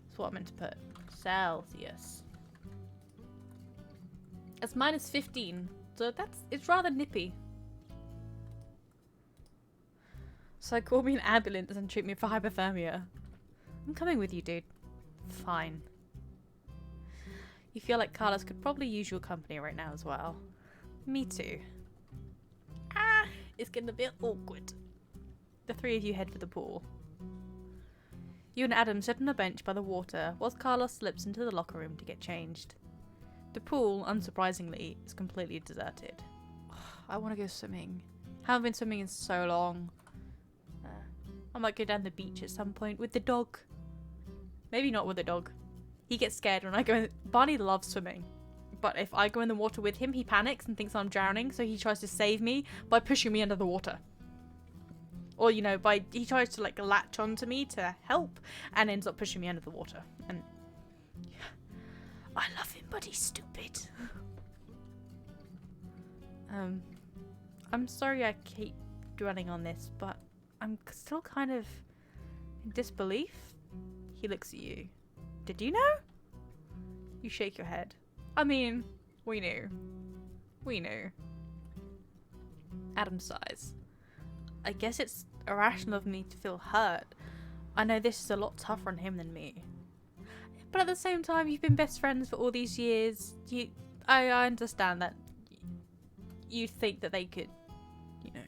That's what I meant to put. Celsius. It's -15, so it's rather nippy. So call me an ambulance and treat me for hypothermia. I'm coming with you, dude. Fine. You feel like Carlos could probably use your company right now as well. Me too. Ah, it's getting a bit awkward. The three of you head for the pool. You and Adam sit on a bench by the water whilst Carlos slips into the locker room to get changed. The pool, unsurprisingly, is completely deserted. I want to go swimming. Haven't been swimming in so long. I might go down the beach at some point with the dog. Maybe not with the dog. He gets scared when I go. Barney loves swimming. But if I go in the water with him, he panics and thinks I'm drowning, so he tries to save me by pushing me under the water. Or, you know, he tries to, like, latch onto me to help and ends up pushing me under the water. And yeah, I love him, but he's stupid. I'm sorry I keep dwelling on this, but I'm still kind of in disbelief. He looks at you. Did you know? You shake your head. I mean, we knew. We knew. Adam sighs. I guess it's irrational of me to feel hurt. I know this is a lot tougher on him than me. But at the same time, you've been best friends for all these years. I understand that you think that they could, you know,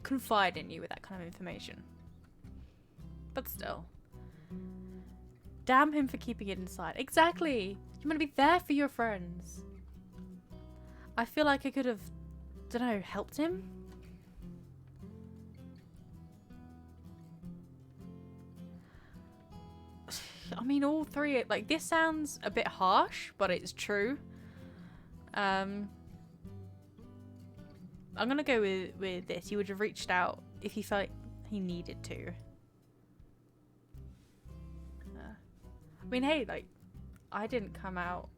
confide in you with that kind of information. But still. Damn him for keeping it inside. Exactly! You want to be there for your friends. I feel like I could have, don't know, helped him? I mean, all three, like, this sounds a bit harsh, but it's true. I'm gonna go with this. He would have reached out if he felt he needed to. I mean, hey, like, I didn't come out,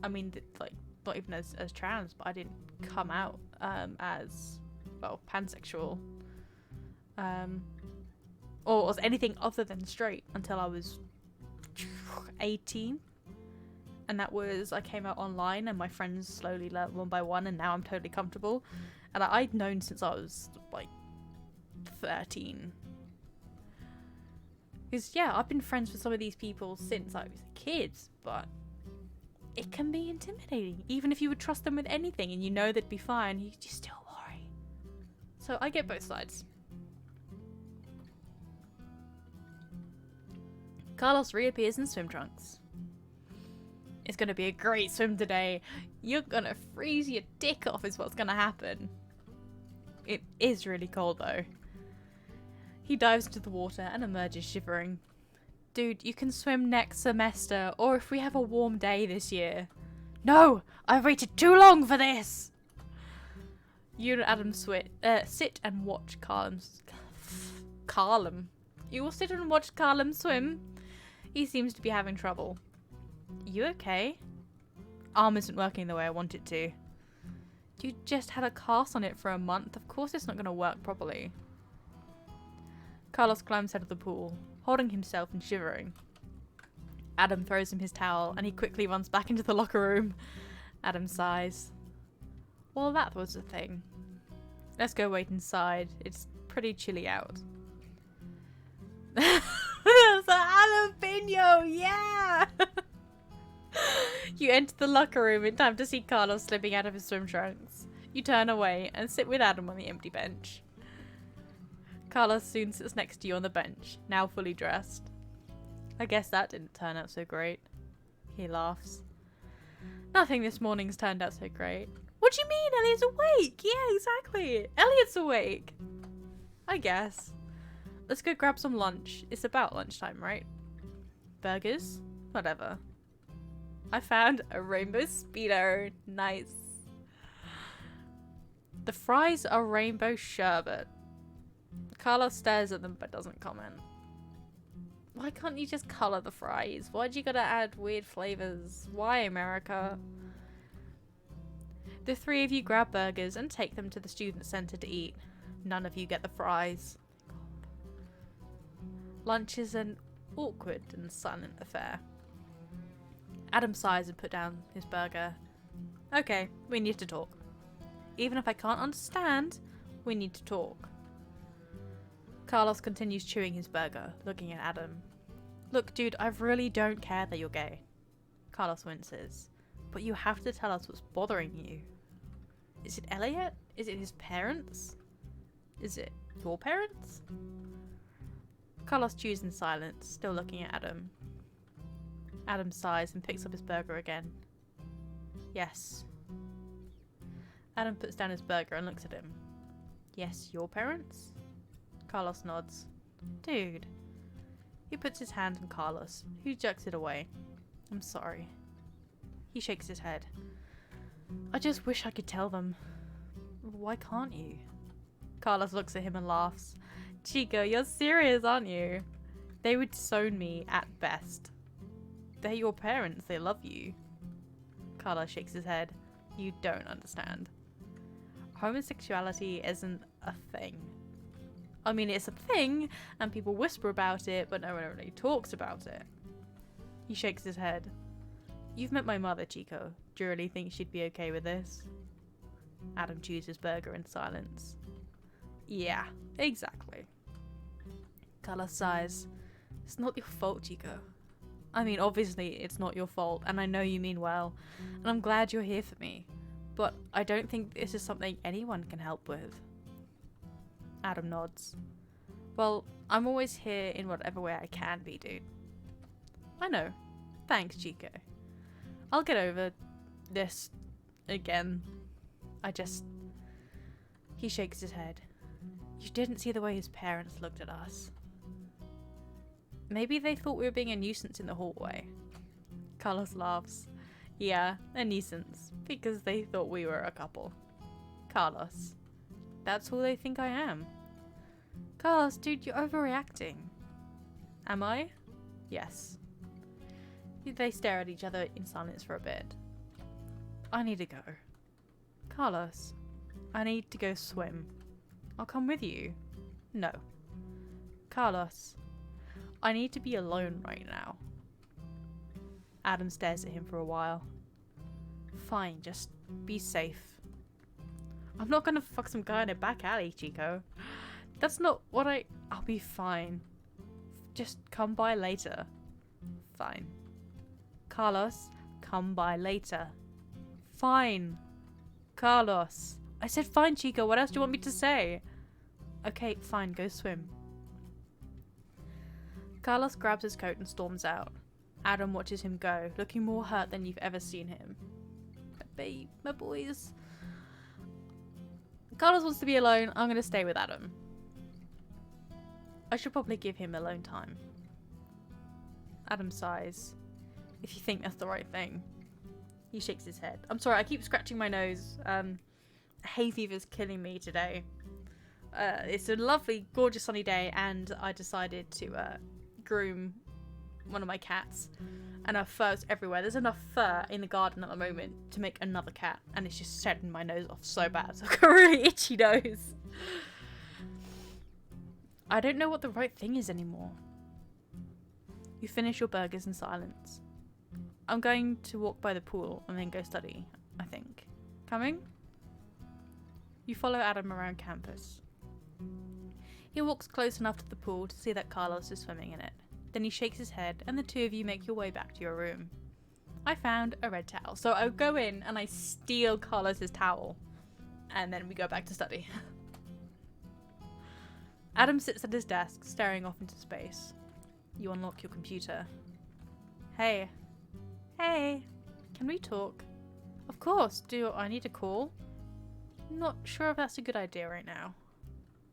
I mean, like, not even as trans, but I didn't come out as, well, pansexual. Or as anything other than straight until I was 18. And that was, I came out online and my friends slowly learnt one by one, and now I'm totally comfortable. And I'd known since I was, like, 13. Because, yeah, I've been friends with some of these people since I was a kid, but it can be intimidating. Even if you would trust them with anything and you know they'd be fine, you still worry. So I get both sides. Carlos reappears in swim trunks. It's going to be a great swim today. You're going to freeze your dick off is what's going to happen. It is really cold though. He dives into the water and emerges shivering. Dude, you can swim next semester, or if we have a warm day this year. No! I've waited too long for this! You and Adam sit and watch Carlem. You will sit and watch Carlem swim. He seems to be having trouble. You okay? Arm isn't working the way I want it to. You just had a cast on it for a month. Of course it's not going to work properly. Carlos climbs out of the pool, holding himself and shivering. Adam throws him his towel and he quickly runs back into the locker room. Adam sighs. Well, that was the thing. Let's go wait inside. It's pretty chilly out. There's a jalapeno, yeah! You enter the locker room in time to see Carlos slipping out of his swim trunks. You turn away and sit with Adam on the empty bench. Carlos soon sits next to you on the bench, now fully dressed. I guess that didn't turn out so great. He laughs. Nothing this morning's turned out so great. What do you mean? Elliot's awake! Yeah, exactly. Elliot's awake. I guess. Let's go grab some lunch. It's about lunchtime, right? Burgers? Whatever. I found a rainbow speedo. Nice. The fries are rainbow sherbet. Carlos stares at them but doesn't comment. Why can't you just colour the fries? Why'd you gotta add weird flavours? Why, America? The three of you grab burgers and take them to the student centre to eat. None of you get the fries. Lunch is an awkward and silent affair. Adam sighs and put down his burger. Okay, we need to talk. Even if I can't understand, we need to talk. Carlos continues chewing his burger, looking at Adam. Look, dude, I really don't care that you're gay. Carlos winces. But you have to tell us what's bothering you. Is it Elliot? Is it his parents? Is it your parents? Carlos chews in silence, still looking at Adam. Adam sighs and picks up his burger again. Yes. Adam puts down his burger and looks at him. Yes, your parents? Carlos nods. Dude. He puts his hand on Carlos, who jerks it away. I'm sorry. He shakes his head. I just wish I could tell them. Why can't you? Carlos looks at him and laughs. Chico, you're serious, aren't you? They would disown me at best. They're your parents, they love you. Carlos shakes his head. You don't understand. Homosexuality isn't a thing. I mean, it's a thing, and people whisper about it, but no one really talks about it. He shakes his head. You've met my mother, Chico. Do you really think she'd be okay with this? Adam chews his burger in silence. Yeah, exactly. Carlos sighs. It's not your fault, Chico. I mean, obviously, it's not your fault, and I know you mean well, and I'm glad you're here for me. But I don't think this is something anyone can help with. Adam nods. Well, I'm always here in whatever way I can be, dude. I know. Thanks, Chico. I'll get over this again. He shakes his head. You didn't see the way his parents looked at us. Maybe they thought we were being a nuisance in the hallway. Carlos laughs. Yeah, a nuisance. Because they thought we were a couple. Carlos. That's all they think I am. Carlos, dude, you're overreacting. Am I? Yes. They stare at each other in silence for a bit. I need to go. Carlos, I need to go swim. I'll come with you. No. Carlos, I need to be alone right now. Adam stares at him for a while. Fine, just be safe. I'm not gonna fuck some guy in a back alley, Chico. That's not what I'll be fine. Just come by later. Fine. Carlos, come by later. Fine. Carlos. I said fine, Chico. What else do you want me to say? Okay, fine. Go swim. Carlos grabs his coat and storms out. Adam watches him go, looking more hurt than you've ever seen him. Babe, my boys. Carlos wants to be alone. I'm going to stay with Adam. I should probably give him alone time. Adam sighs. If you think that's the right thing. He shakes his head. I'm sorry, I keep scratching my nose. Hay fever's killing me today. It's a lovely, gorgeous sunny day, and I decided to groom one of my cats. And her fur's everywhere. There's enough fur in the garden at the moment to make another cat, and it's just shedding my nose off so bad. So I've got a really itchy nose. I don't know what the right thing is anymore. You finish your burgers in silence. I'm going to walk by the pool and then go study. I think. Coming? You follow Adam around campus. He walks close enough to the pool to see that Carlos is swimming in it. Then he shakes his head and the two of you make your way back to your room. I found a red towel. So I go in and I steal Carlos's towel. And then we go back to study. Adam sits at his desk, staring off into space. You unlock your computer. Hey. Hey. Can we talk? Of course. Do I need to call? Not sure if that's a good idea right now.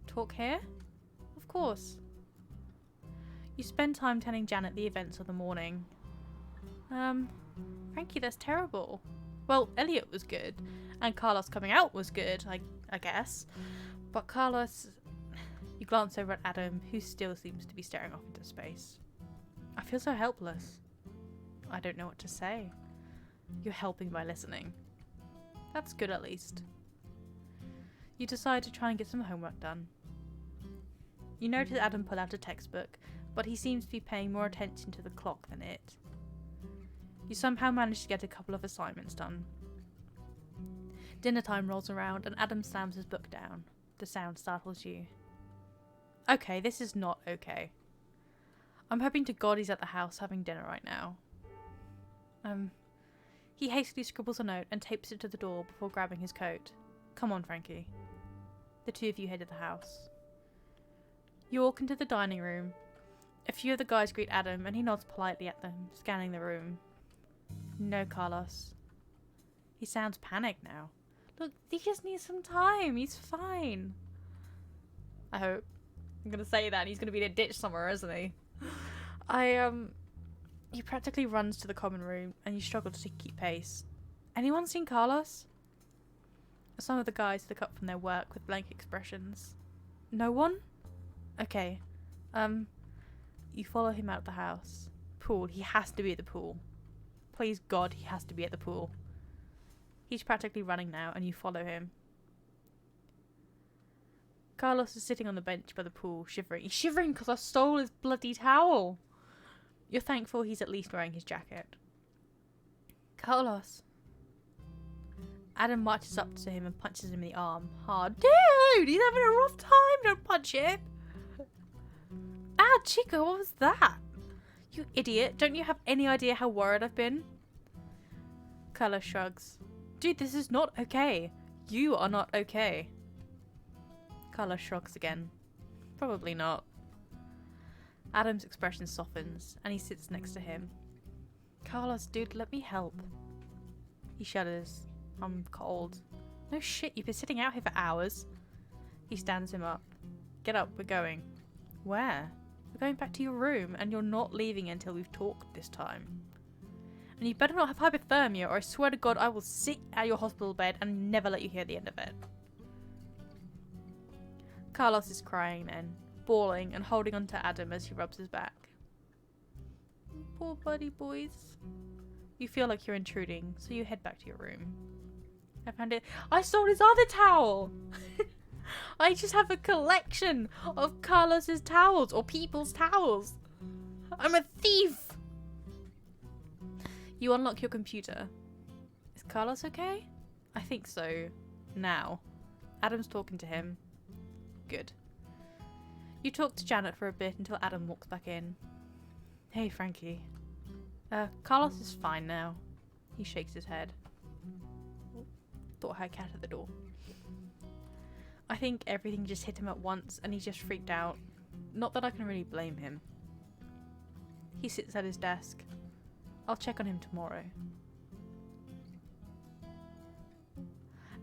Talk here? Of course. You spend time telling Janet the events of the morning. Frankie, that's terrible. Well, Elliot was good, and Carlos coming out was good, I guess. But Carlos... You glance over at Adam, who still seems to be staring off into space. I feel so helpless. I don't know what to say. You're helping by listening. That's good at least. You decide to try and get some homework done. You notice Adam pull out a textbook, but he seems to be paying more attention to the clock than it. You somehow manage to get a couple of assignments done. Dinner time rolls around and Adam slams his book down. The sound startles you. Okay, this is not okay. I'm hoping to God he's at the house having dinner right now. He hastily scribbles a note and tapes it to the door before grabbing his coat. Come on, Frankie. The two of you head to the house. You walk into the dining room. A few of the guys greet Adam and he nods politely at them, scanning the room. No, Carlos. He sounds panicked now. Look, he just needs some time. He's fine. I hope. I'm gonna say that and he's gonna be in a ditch somewhere, isn't he? He practically runs to the common room and you struggle to keep pace. Anyone seen Carlos? Some of the guys look up from their work with blank expressions. No one? Okay. You follow him out of the house. Pool. He has to be at the pool. Please God, he has to be at the pool. He's practically running now and you follow him. Carlos is sitting on the bench by the pool, shivering. He's shivering because I stole his bloody towel. You're thankful he's at least wearing his jacket. Carlos. Adam marches up to him and punches him in the arm. Hard. Dude, he's having a rough time. Don't punch him. Ah, Chico, what was that? You idiot. Don't you have any idea how worried I've been? Carlos shrugs. Dude, this is not okay. You are not okay. Carlos shrugs again. Probably not. Adam's expression softens, and he sits next to him. Carlos, dude, let me help. He shudders. I'm cold. No shit, you've been sitting out here for hours. He stands him up. Get up, we're going. Where? We're going back to your room, and you're not leaving until we've talked this time. And you better not have hypothermia, or I swear to God I will sit at your hospital bed and never let you hear the end of it. Carlos is crying then, bawling and holding on to Adam as he rubs his back. Poor buddy boys. You feel like you're intruding, so you head back to your room. I found it. I stole his other towel! I just have a collection of Carlos's towels, or people's towels. I'm a thief! You unlock your computer. Is Carlos okay? I think so. Now. Adam's talking to him. Good. You talk to Janet for a bit until Adam walks back in. Hey, Frankie. Carlos is fine now. He shakes his head. Thought I had a cat at the door. I think everything just hit him at once and he just freaked out. Not that I can really blame him. He sits at his desk. I'll check on him tomorrow.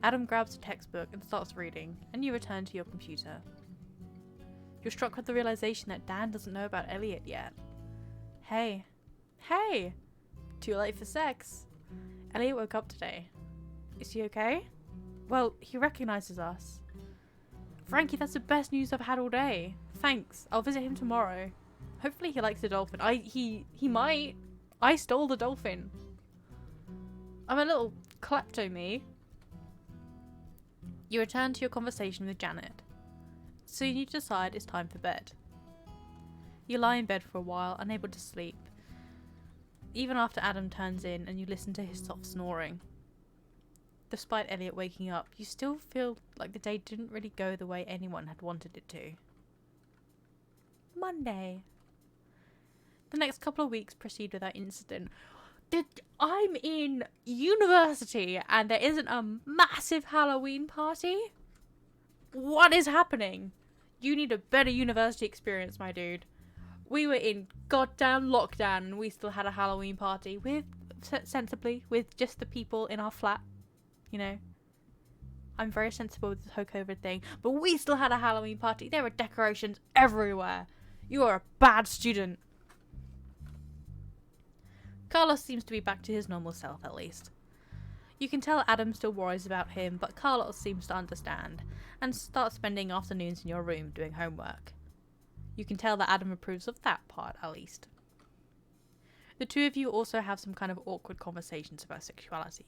Adam grabs a textbook and starts reading, and you return to your computer. You're struck with the realization that Dan doesn't know about Elliot yet. Hey. Hey! Too late for sex. Elliot woke up today. Is he okay? Well, he recognizes us. Frankie, that's the best news I've had all day. Thanks. I'll visit him tomorrow. Hopefully he likes the dolphin. He might. I stole the dolphin. I'm a little klepto me. You return to your conversation with Janet. Soon you decide it's time for bed. You lie in bed for a while, unable to sleep. Even after Adam turns in and you listen to his soft snoring. Despite Elliot waking up, you still feel like the day didn't really go the way anyone had wanted it to. Monday. The next couple of weeks proceed without incident. I'm in university and there isn't a massive Halloween party? What is happening? You need a better university experience, my dude. We were in goddamn lockdown and we still had a Halloween party sensibly with just the people in our flat. You know, I'm very sensible with the whole COVID thing, but we still had a Halloween party. There were decorations everywhere. You are a bad student. Carlos seems to be back to his normal self, at least. You can tell Adam still worries about him, but Carlos seems to understand, and starts spending afternoons in your room doing homework. You can tell that Adam approves of that part, at least. The two of you also have some kind of awkward conversations about sexuality.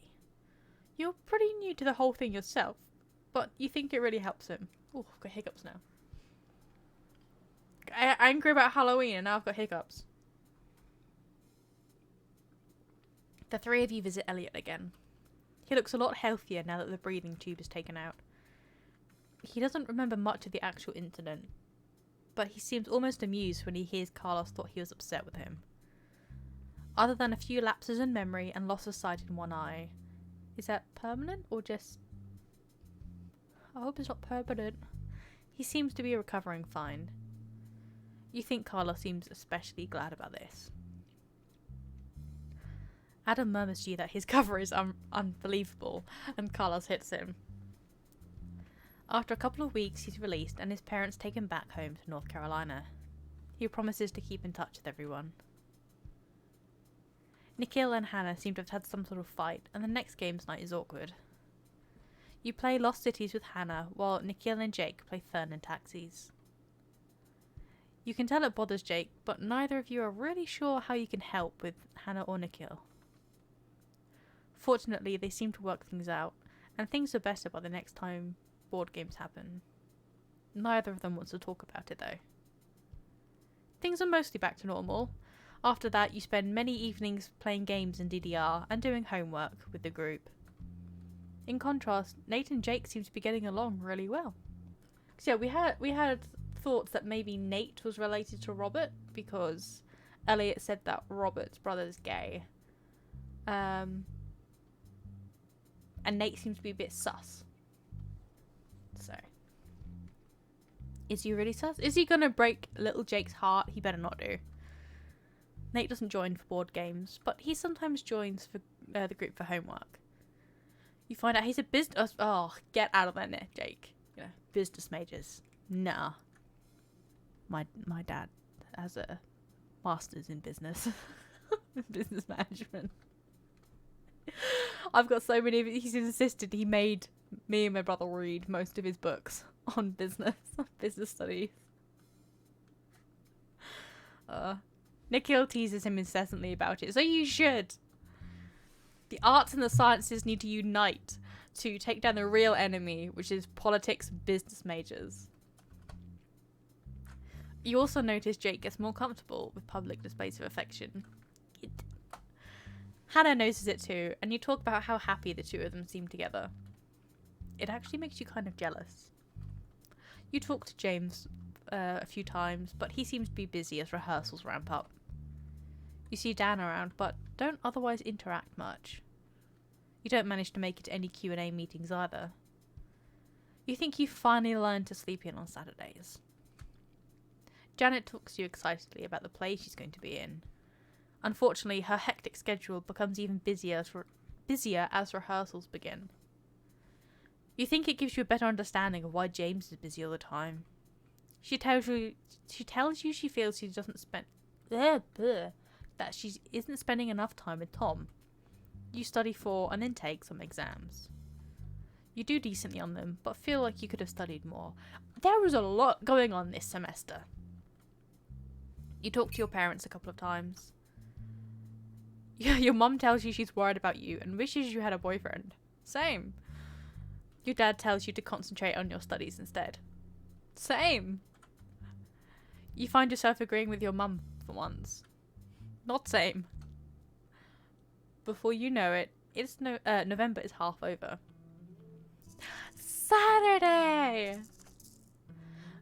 You're pretty new to the whole thing yourself, but you think it really helps him. Oh, I've got hiccups now. I'm angry about Halloween and now I've got hiccups. The three of you visit Elliot again. He looks a lot healthier now that the breathing tube is taken out. He doesn't remember much of the actual incident, but he seems almost amused when he hears Carlos thought he was upset with him. Other than a few lapses in memory and loss of sight in one eye. Is that permanent or just... I hope it's not permanent. He seems to be recovering fine. You think Carlos seems especially glad about this. Adam murmurs to you that his cover is unbelievable, and Carlos hits him. After a couple of weeks, he's released and his parents take him back home to North Carolina. He promises to keep in touch with everyone. Nikhil and Hannah seem to have had some sort of fight, and the next games night is awkward. You play Lost Cities with Hannah, while Nikhil and Jake play Fern and Taxis. You can tell it bothers Jake, but neither of you are really sure how you can help with Hannah or Nikhil. Fortunately, they seem to work things out, and things are better by the next time board games happen. Neither of them wants to talk about it, though. Things are mostly back to normal. After that, you spend many evenings playing games in DDR and doing homework with the group. In contrast, Nate and Jake seem to be getting along really well. So yeah, we had thoughts that maybe Nate was related to Robert because Elliot said that Robert's brother's gay. And Nate seems to be a bit sus. So, is he really sus? Is he gonna break little Jake's heart? He better not do. Nate doesn't join for board games, but he sometimes joins for the group for homework. You find out he's a business... Oh, get out of there, Jake. You know, business majors. Nah. My dad has a master's in business. Business management. I've got so many of it. He's insisted he made me and my brother read most of his books on business studies. Nikhil teases him incessantly about it, so you should. The arts and the sciences need to unite to take down the real enemy, which is politics business majors. You also notice Jake gets more comfortable with public displays of affection. Hannah notices it too, and you talk about how happy the two of them seem together. It actually makes you kind of jealous. You talk to James a few times, but he seems to be busy as rehearsals ramp up. You see Dan around, but don't otherwise interact much. You don't manage to make it to any Q&A meetings either. You think you've finally learned to sleep in on Saturdays. Janet talks to you excitedly about the play she's going to be in. Unfortunately, her hectic schedule becomes even busier as rehearsals begin. You think it gives you a better understanding of why James is busy all the time. She tells you she feels she doesn't spend that she isn't spending enough time with Tom. You study for and then take some exams. You do decently on them, but feel like you could have studied more. There was a lot going on this semester. You talk to your parents a couple of times. Your mum tells you she's worried about you and wishes you had a boyfriend. Same. Your dad tells you to concentrate on your studies instead. Same. You find yourself agreeing with your mum for once. Not same. Before you know it, November is half over. Saturday!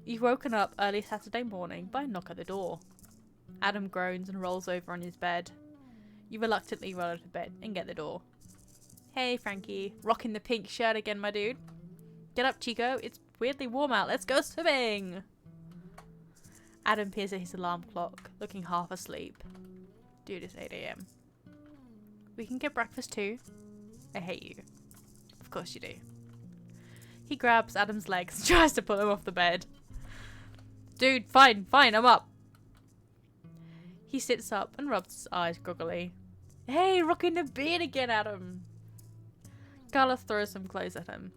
You've woken up early Saturday morning by a knock at the door. Adam groans and rolls over on his bed. You reluctantly roll out of bed and get the door. Hey, Frankie. Rocking the pink shirt again, my dude. Get up, Chico. It's weirdly warm out. Let's go swimming. Adam peers at his alarm clock, looking half asleep. Dude, it's 8 AM. We can get breakfast too. I hate you. Of course you do. He grabs Adam's legs and tries to pull him off the bed. Dude, fine, I'm up. He sits up and rubs his eyes groggily. Hey, rocking the beard again, Adam. Carlos throws some clothes at him.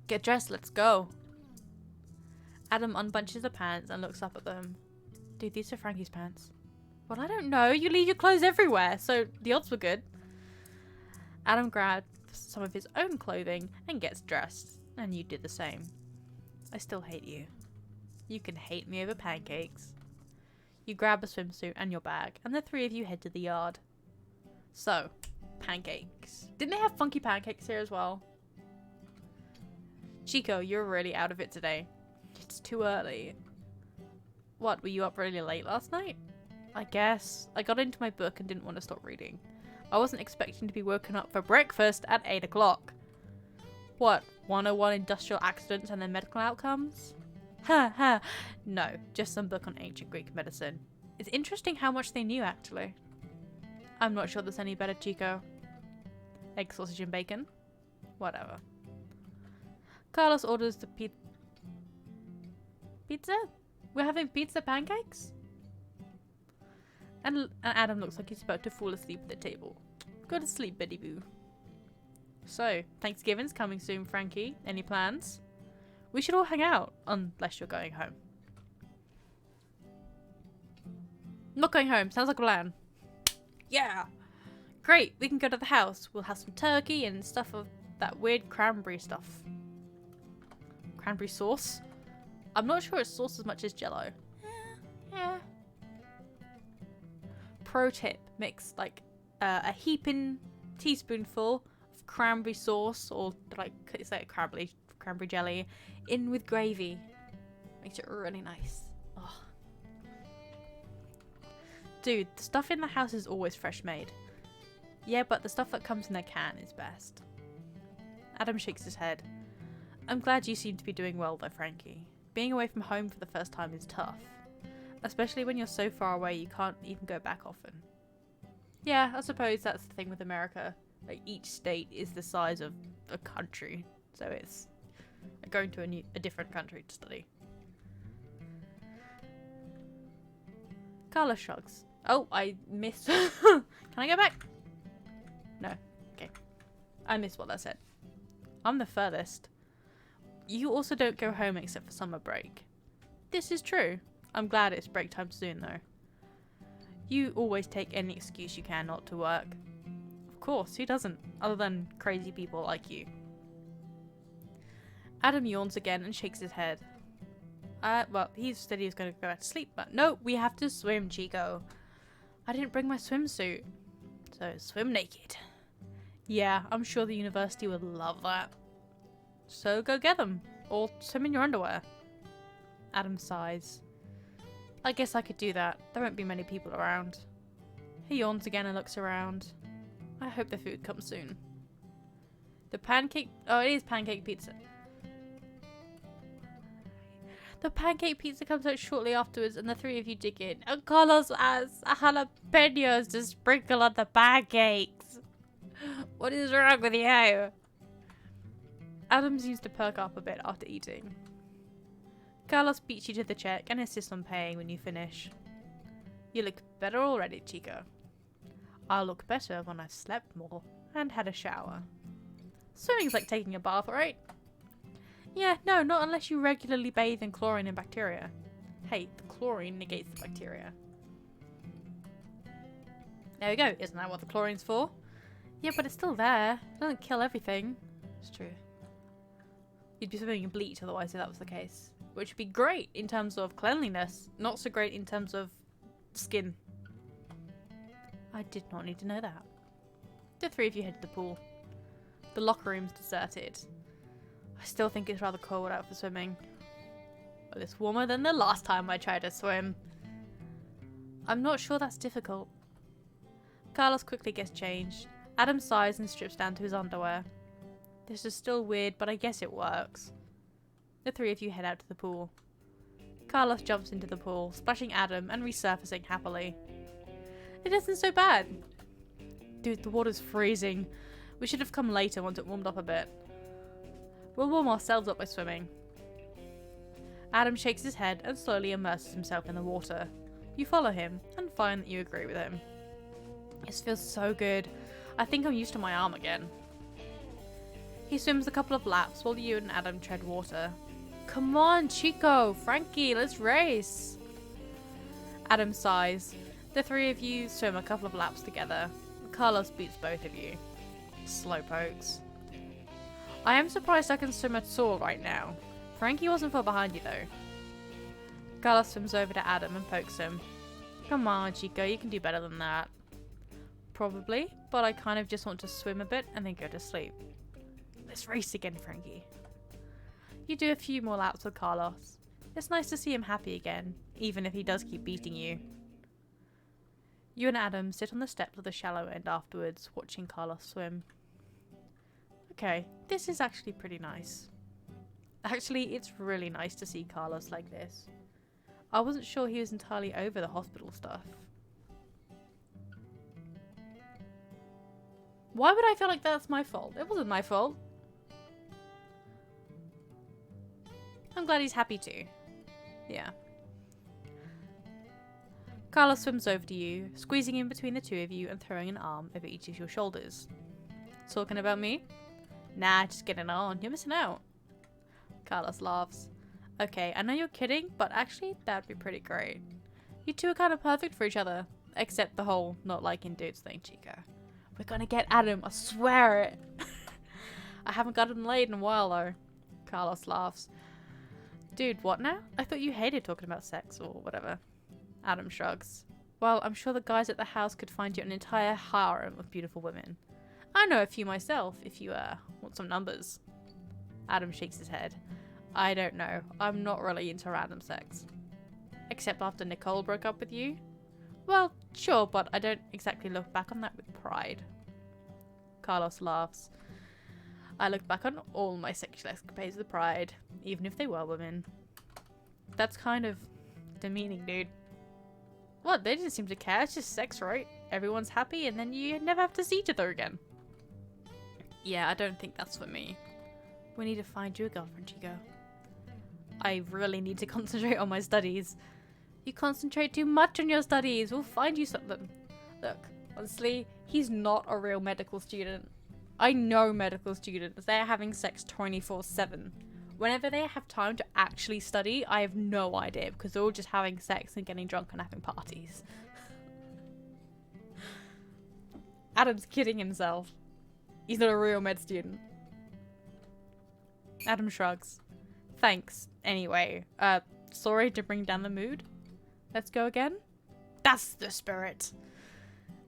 Get dressed, let's go. Adam unbunches the pants and looks up at them. Dude, these are Frankie's pants. Well, I don't know. You leave your clothes everywhere, so the odds were good. Adam grabs some of his own clothing and gets dressed, and you did the same. I still hate you. You can hate me over pancakes. You grab a swimsuit and your bag, and the three of you head to the yard. So, pancakes. Didn't they have funky pancakes here as well? Chico, you're really out of it today. It's too early. What, were you up really late last night? I guess. I got into my book and didn't want to stop reading. I wasn't expecting to be woken up for breakfast at 8 o'clock. What, 101 industrial accidents and their medical outcomes? Ha ha. No, just some book on ancient Greek medicine. It's interesting how much they knew, actually. I'm not sure there's any better, Chico. Egg, sausage and bacon? Whatever. Carlos orders the pizza? We're having pizza pancakes? And Adam looks like he's about to fall asleep at the table. Go to sleep, Betty Boo. So, Thanksgiving's coming soon, Frankie. Any plans? We should all hang out, unless you're going home. Not going home. Sounds like a plan. Yeah! Great, we can go to the house. We'll have some turkey and stuff of that weird cranberry stuff. Cranberry sauce? I'm not sure it's sauce as much as Jello. Yeah. Pro tip, mix like a heaping teaspoonful of cranberry sauce, or like it's like cranberry jelly, in with gravy. Makes it really nice. Oh. Dude, the stuff in the house is always fresh made. Yeah, but the stuff that comes in a can is best. Adam shakes his head. I'm glad you seem to be doing well though, Frankie. Being away from home for the first time is tough. Especially when you're so far away you can't even go back often. Yeah, I suppose that's the thing with America. Like, each state is the size of a country. So it's going to a different country to study. Carla shrugs. Oh, I missed. Can I go back? No. Okay. I missed what that said. I'm the furthest. You also don't go home except for summer break. This is true. I'm glad it's break time soon though. You always take any excuse you can not to work. Of course, who doesn't? Other than crazy people like you. Adam yawns again and shakes his head. Well, he said he was going to go back to sleep, but no, we have to swim, Chico. I didn't bring my swimsuit. So, swim naked. Yeah, I'm sure the university would love that. So go get them, or swim in your underwear. Adam sighs. I guess I could do that. There won't be many people around. He yawns again and looks around. I hope the food comes soon. The pancake... Oh, it is pancake pizza. The pancake pizza comes out shortly afterwards and the three of you dig in. And Carlos has jalapenos to sprinkle on the pancakes. What is wrong with you? Adam seems to perk up a bit after eating. Carlos beats you to the check and insists on paying when you finish. You look better already, Chico. I'll look better when I've slept more and had a shower. Swimming's like taking a bath, right? Yeah, no, not unless you regularly bathe in chlorine and bacteria. Hey, the chlorine negates the bacteria. There we go. Isn't that what the chlorine's for? Yeah, but it's still there. It doesn't kill everything. It's true. You'd be swimming in bleach otherwise if that was the case. Which would be great in terms of cleanliness. Not so great in terms of skin. I did not need to know that. The three of you head to the pool. The locker room's deserted. I still think it's rather cold out for swimming. But it's warmer than the last time I tried to swim. I'm not sure that's difficult. Carlos quickly gets changed. Adam sighs and strips down to his underwear. This is still weird, but I guess it works. The three of you head out to the pool. Carlos jumps into the pool, splashing Adam and resurfacing happily. It isn't so bad. Dude, the water's freezing. We should have come later once it warmed up a bit. We'll warm ourselves up by swimming. Adam shakes his head and slowly immerses himself in the water. You follow him and find that you agree with him. This feels so good. I think I'm used to my arm again. He swims a couple of laps while you and Adam tread water. Come on, Chico, Frankie, let's race. Adam sighs. The three of you swim a couple of laps together. Carlos beats both of you. Slowpokes. I am surprised I can swim at all right now. Frankie wasn't far behind you though. Carlos swims over to Adam and pokes him. Come on, Chico, you can do better than that. Probably, but I kind of just want to swim a bit and then go to sleep. Let's race again, Frankie. You do a few more laps with Carlos. It's nice to see him happy again, even if he does keep beating you. You and Adam sit on the steps of the shallow end afterwards, watching Carlos swim. Okay, this is actually pretty nice. Actually, it's really nice to see Carlos like this. I wasn't sure he was entirely over the hospital stuff. Why would I feel like that's my fault? It wasn't my fault. I'm glad he's happy too. Yeah. Carlos swims over to you, squeezing in between the two of you and throwing an arm over each of your shoulders. Talking about me? Nah, just getting on. You're missing out. Carlos laughs. Okay, I know you're kidding, but actually that'd be pretty great. You two are kind of perfect for each other. Except the whole not liking dudes thing, Chico. We're gonna get Adam, I swear it. I haven't gotten laid in a while though. Carlos laughs. Dude, what now? I thought you hated talking about sex or whatever. Adam shrugs. Well, I'm sure the guys at the house could find you an entire harem of beautiful women. I know a few myself, if you want some numbers. Adam shakes his head. I don't know. I'm not really into random sex. Except after Nicole broke up with you? Well, sure, but I don't exactly look back on that with pride. Carlos laughs. I look back on all my sexual escapades with pride, even if they were women. That's kind of demeaning, dude. What? They didn't seem to care. It's just sex, right? Everyone's happy and then you never have to see each other again. Yeah, I don't think that's for me. We need to find you a girlfriend, Chico. I really need to concentrate on my studies. You concentrate too much on your studies. We'll find you something. Look, honestly, he's not a real medical student. I know medical students. They're having sex 24/7. Whenever they have time to actually study, I have no idea because they're all just having sex and getting drunk and having parties. Adam's kidding himself. He's not a real med student. Adam shrugs. Thanks. Anyway, sorry to bring down the mood. Let's go again. That's the spirit.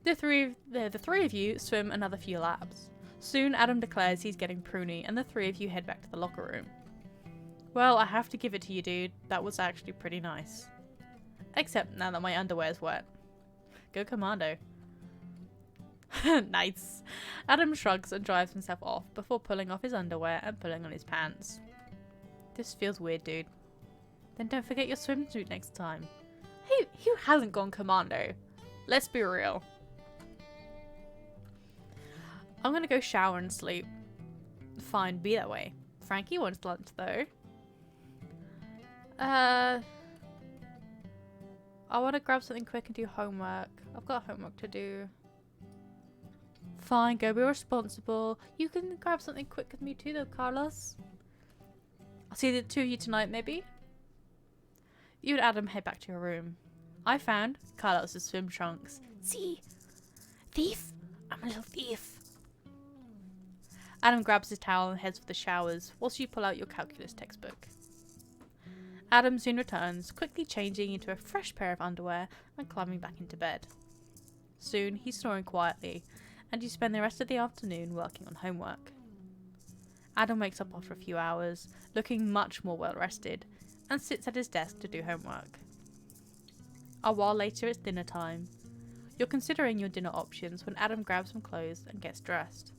The three of you swim another few laps. Soon Adam declares he's getting pruny and the three of you head back to the locker room. Well, I have to give it to you, dude. That was actually pretty nice. Except now that my underwear's wet. Go commando. Nice. Adam shrugs and drives himself off before pulling off his underwear and pulling on his pants. This feels weird, dude. Then don't forget your swimsuit next time. Hey, who hasn't gone commando? Let's be real. I'm gonna go shower and sleep. Fine, be that way. Frankie wants lunch though. I want to grab something quick and do homework. I've got homework to do. Fine, go be responsible. You can grab something quick with me too though, Carlos. I'll see the two of you tonight, maybe? You and Adam head back to your room. I found Carlos's swim trunks. See? Thief? I'm a little thief. Adam grabs his towel and heads for the showers, whilst you pull out your calculus textbook. Adam soon returns, quickly changing into a fresh pair of underwear and climbing back into bed. Soon, he's snoring quietly, and you spend the rest of the afternoon working on homework. Adam wakes up after a few hours, looking much more well rested, and sits at his desk to do homework. A while later, it's dinner time. You're considering your dinner options when Adam grabs some clothes and gets dressed.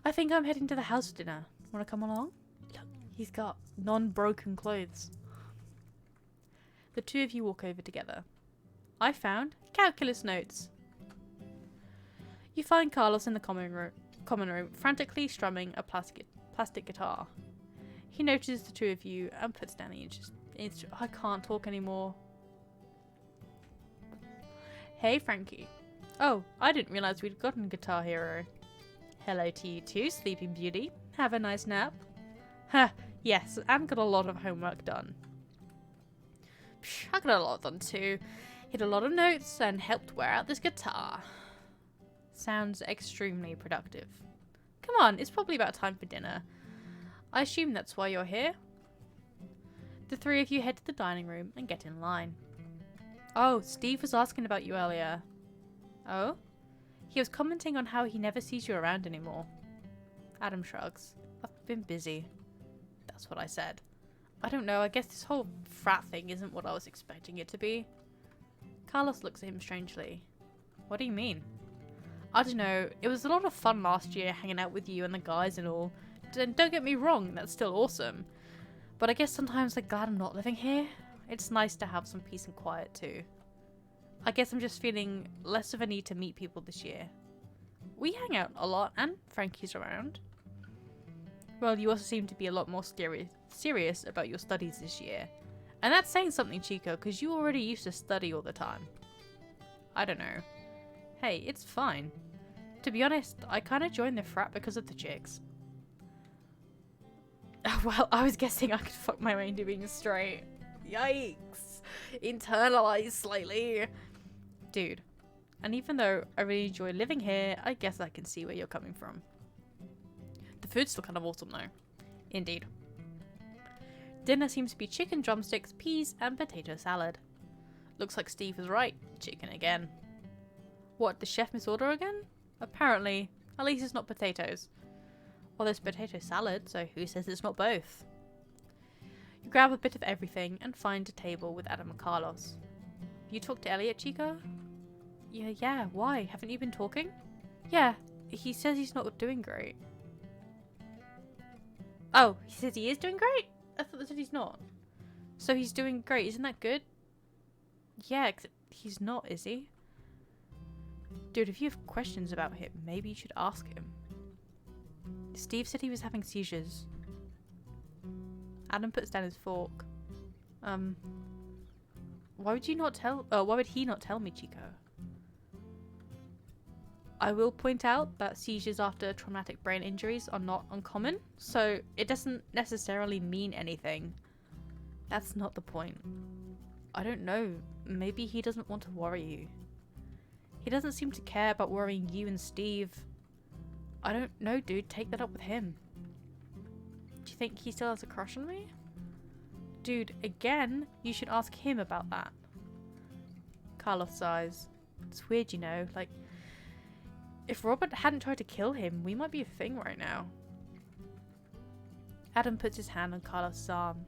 I think I'm heading to the house for dinner. Want to come along? Look, he's got non-broken clothes. The two of you walk over together. I found calculus notes. You find Carlos in the common room, frantically strumming a plastic guitar. He notices the two of you and puts down the instrument. I can't talk anymore. Hey, Frankie. Oh, I didn't realize we'd gotten Guitar Hero. Hello to you too, Sleeping Beauty. Have a nice nap. Ha, yes, I've got a lot of homework done. Psh, I got a lot done too. Hit a lot of notes and helped wear out this guitar. Sounds extremely productive. Come on, it's probably about time for dinner. I assume that's why you're here? The three of you head to the dining room and get in line. Oh, Steve was asking about you earlier. Oh? He was commenting on how he never sees you around anymore. Adam shrugs. I've been busy. That's what I said. I don't know, I guess this whole frat thing isn't what I was expecting it to be. Carlos looks at him strangely. What do you mean? I don't know, it was a lot of fun last year hanging out with you and the guys and all. And don't get me wrong, that's still awesome. But I guess sometimes I'm glad I'm not living here. It's nice to have some peace and quiet too. I guess I'm just feeling less of a need to meet people this year. We hang out a lot and Frankie's around. Well, you also seem to be a lot more serious about your studies this year. And that's saying something, Chico, because you already used to study all the time. I don't know. Hey, it's fine. To be honest, I kind of joined the frat because of the chicks. Well, I was guessing I could fuck my way into being straight. Yikes. Internalized slightly. Dude. And even though I really enjoy living here, I guess I can see where you're coming from. The food's still kind of awesome though. Indeed. Dinner seems to be chicken drumsticks, peas, and potato salad. Looks like Steve was right. Chicken again. What, the chef misorder again? Apparently. At least it's not potatoes. Well, there's potato salad, so who says it's not both? You grab a bit of everything and find a table with Adam and Carlos. You talk to Elliot, Chico? Yeah, why? Haven't you been talking? Yeah, he says he's not doing great. Oh, he says he is doing great? I thought they said he's not. So he's doing great, isn't that good? Yeah, except he's not, is he? Dude, if you have questions about him, maybe you should ask him. Steve said he was having seizures. Adam puts down his fork. Why would he not tell me, Chico? I will point out that seizures after traumatic brain injuries are not uncommon, so it doesn't necessarily mean anything. That's not the point. I don't know, maybe he doesn't want to worry you. He doesn't seem to care about worrying you and Steve. I don't know, dude, take that up with him. Do you think he still has a crush on me? Dude, again, you should ask him about that. Carlos sighs. It's weird, you know, like, if Robert hadn't tried to kill him, we might be a thing right now. Adam puts his hand on Carlos' arm.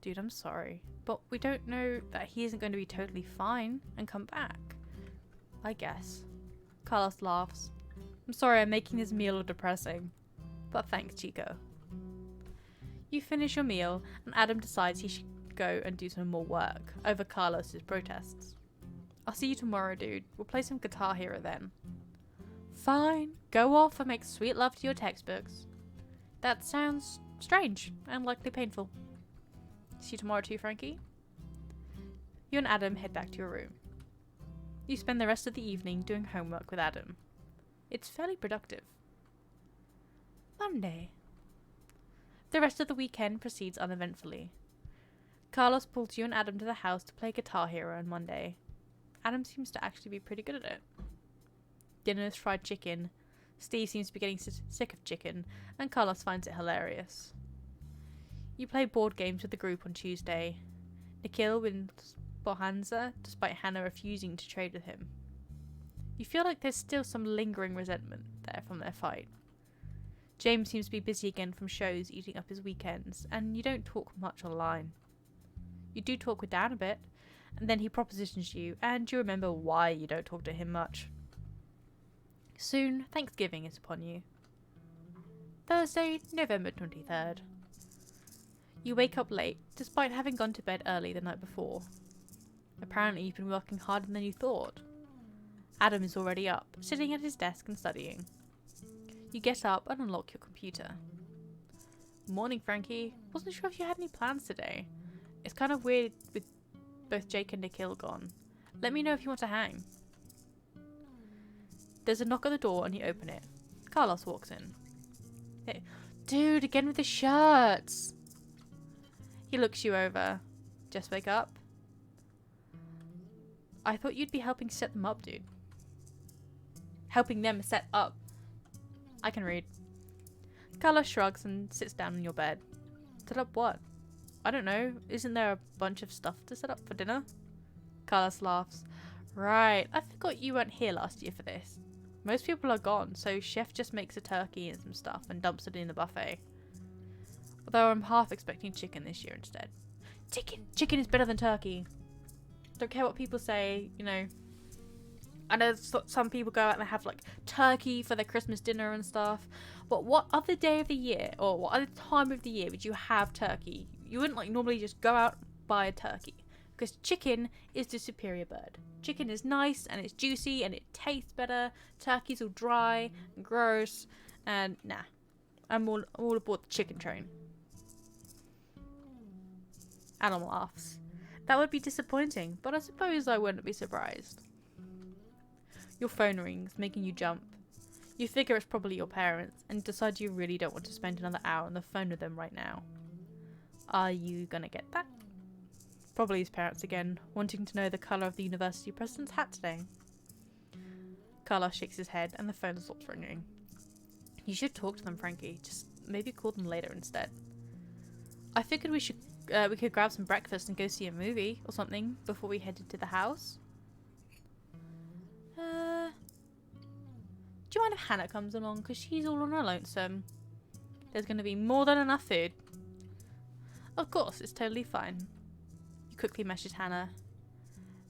Dude, I'm sorry, but we don't know that he isn't going to be totally fine and come back. I guess. Carlos laughs. I'm sorry I'm making this meal all depressing, but thanks, Chico. You finish your meal, and Adam decides he should go and do some more work over Carlos's protests. I'll see you tomorrow, dude. We'll play some Guitar Hero then. Fine. Go off and make sweet love to your textbooks. That sounds strange and likely painful. See you tomorrow too, Frankie. You and Adam head back to your room. You spend the rest of the evening doing homework with Adam. It's fairly productive. Monday. The rest of the weekend proceeds uneventfully. Carlos pulls you and Adam to the house to play Guitar Hero on Monday. Adam seems to actually be pretty good at it. Dinner is fried chicken. Steve seems to be getting sick of chicken, and Carlos finds it hilarious. You play board games with the group on Tuesday. Nikhil wins Bohanza, despite Hannah refusing to trade with him. You feel like there's still some lingering resentment there from their fight. James seems to be busy again from shows eating up his weekends, and you don't talk much online. You do talk with Dan a bit, and then he propositions you, and you remember why you don't talk to him much. Soon, Thanksgiving is upon you. Thursday, November 23rd. You wake up late, despite having gone to bed early the night before. Apparently you've been working harder than you thought. Adam is already up, sitting at his desk and studying. You get up and unlock your computer. Morning, Frankie. Wasn't sure if you had any plans today. It's kind of weird with both Jake and Nikhil gone. Let me know if you want to hang. There's a knock at the door and you open it. Carlos walks in. Hey, dude, again with the shirts. He looks you over. Just wake up? I thought you'd be helping set them up, dude. Helping them set up. I can read. Carlos shrugs and sits down on your bed. Set up what? I don't know. Isn't there a bunch of stuff to set up for dinner? Carlos laughs. Right. I forgot you weren't here last year for this. Most people are gone, so chef just makes a turkey and some stuff and dumps it in the buffet. Although I'm half expecting chicken this year instead. Chicken is better than turkey. Don't care what people say, you know. I know some people go out and they have like turkey for their Christmas dinner and stuff. But what other day of the year or what other time of the year would you have turkey? You wouldn't like normally just go out and buy a turkey. Because chicken is the superior bird. Chicken is nice and it's juicy and it tastes better. Turkey's all dry and gross. And nah. I'm all aboard the chicken train. Adam laughs. That would be disappointing, but I suppose I wouldn't be surprised. Your phone rings, making you jump. You figure it's probably your parents, and decide you really don't want to spend another hour on the phone with them right now. Are you gonna get that? Probably his parents again, wanting to know the colour of the university president's hat today. Carlos shakes his head, and the phone stops ringing. You should talk to them, Frankie. Just maybe call them later instead. I figured we could grab some breakfast and go see a movie or something before we headed to the house. Do you mind if Hannah comes along? Because she's all on her lonesome. There's going to be more than enough food. Of course, it's totally fine. You quickly message Hannah.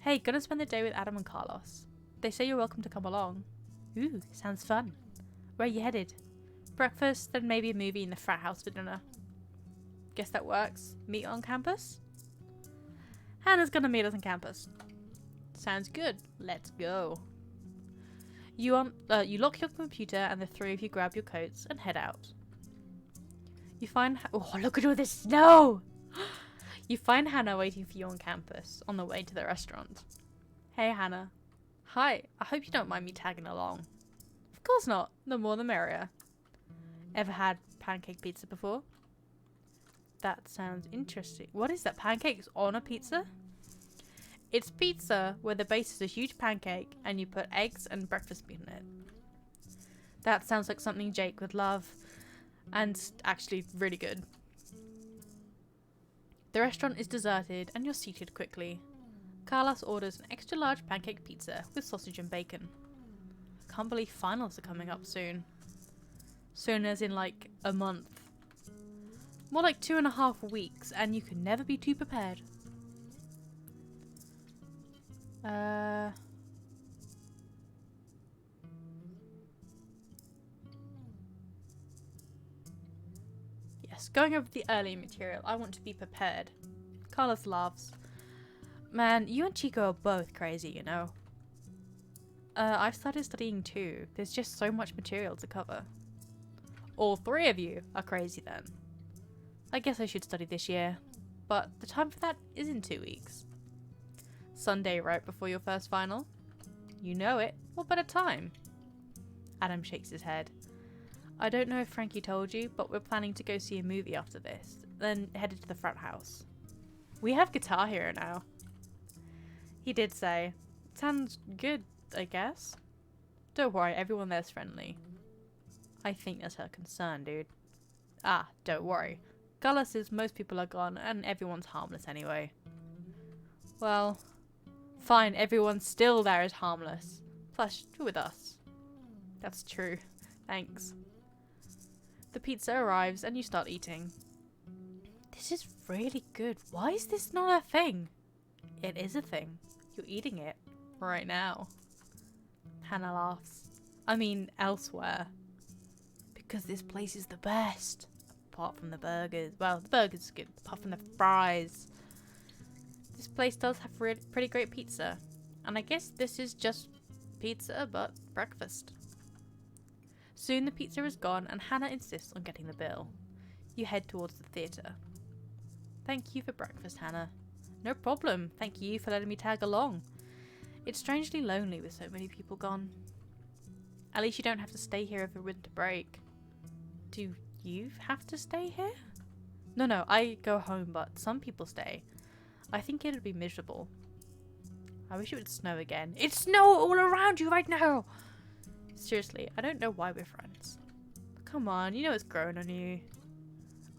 Hey, gonna spend the day with Adam and Carlos. They say you're welcome to come along. Ooh, sounds fun. Where are you headed? Breakfast, then maybe a movie in the frat house for dinner. Guess that works. Meet on campus? Hannah's gonna meet us on campus. Sounds good. Let's go. You lock your computer and the three of you grab your coats and head out. You find... Oh, look at all this snow! You find Hannah waiting for you on campus on the way to the restaurant. Hey, Hannah. Hi, I hope you don't mind me tagging along. Of course not. The more the merrier. Ever had pancake pizza before? That sounds interesting. What is that? Pancakes on a pizza? It's pizza where the base is a huge pancake and you put eggs and breakfast meat in it. That sounds like something Jake would love. And actually really good. The restaurant is deserted and you're seated quickly. Carlos orders an extra large pancake pizza with sausage and bacon. I can't believe finals are coming up soon. Soon as in like a month. More like 2.5 weeks, and you can never be too prepared. Yes, going over the early material, I want to be prepared. Carlos laughs. Man, you and Chico are both crazy, you know. I've started studying too. There's just so much material to cover. All three of you are crazy then. I guess I should study this year, but the time for that is in 2 weeks. Sunday right before your first final? You know it. What better time? Adam shakes his head. I don't know if Frankie told you, but we're planning to go see a movie after this, then headed to the frat house. We have Guitar Hero now. He did say. Sounds good, I guess. Don't worry, everyone there's friendly. I think that's her concern, dude. Ah, don't worry. Gala says most people are gone and everyone's harmless anyway. Well, fine, everyone still there is harmless. Plus, you're with us. That's true. Thanks. The pizza arrives and you start eating. This is really good. Why is this not a thing? It is a thing. You're eating it right now. Hannah laughs. I mean, elsewhere. Because this place is the best. Apart from the burgers. Well, the burgers are good. Apart from the fries. This place does have pretty great pizza. And I guess this is just pizza, but breakfast. Soon the pizza is gone and Hannah insists on getting the bill. You head towards the theatre. Thank you for breakfast, Hannah. No problem. Thank you for letting me tag along. It's strangely lonely with so many people gone. At least you don't have to stay here over winter break. Do you have to stay here? No, I go home, but some people stay. I think it'd be miserable. I wish it would snow again. It's snow all around you right now! Seriously, I don't know why we're friends. Come on, you know it's growing on you.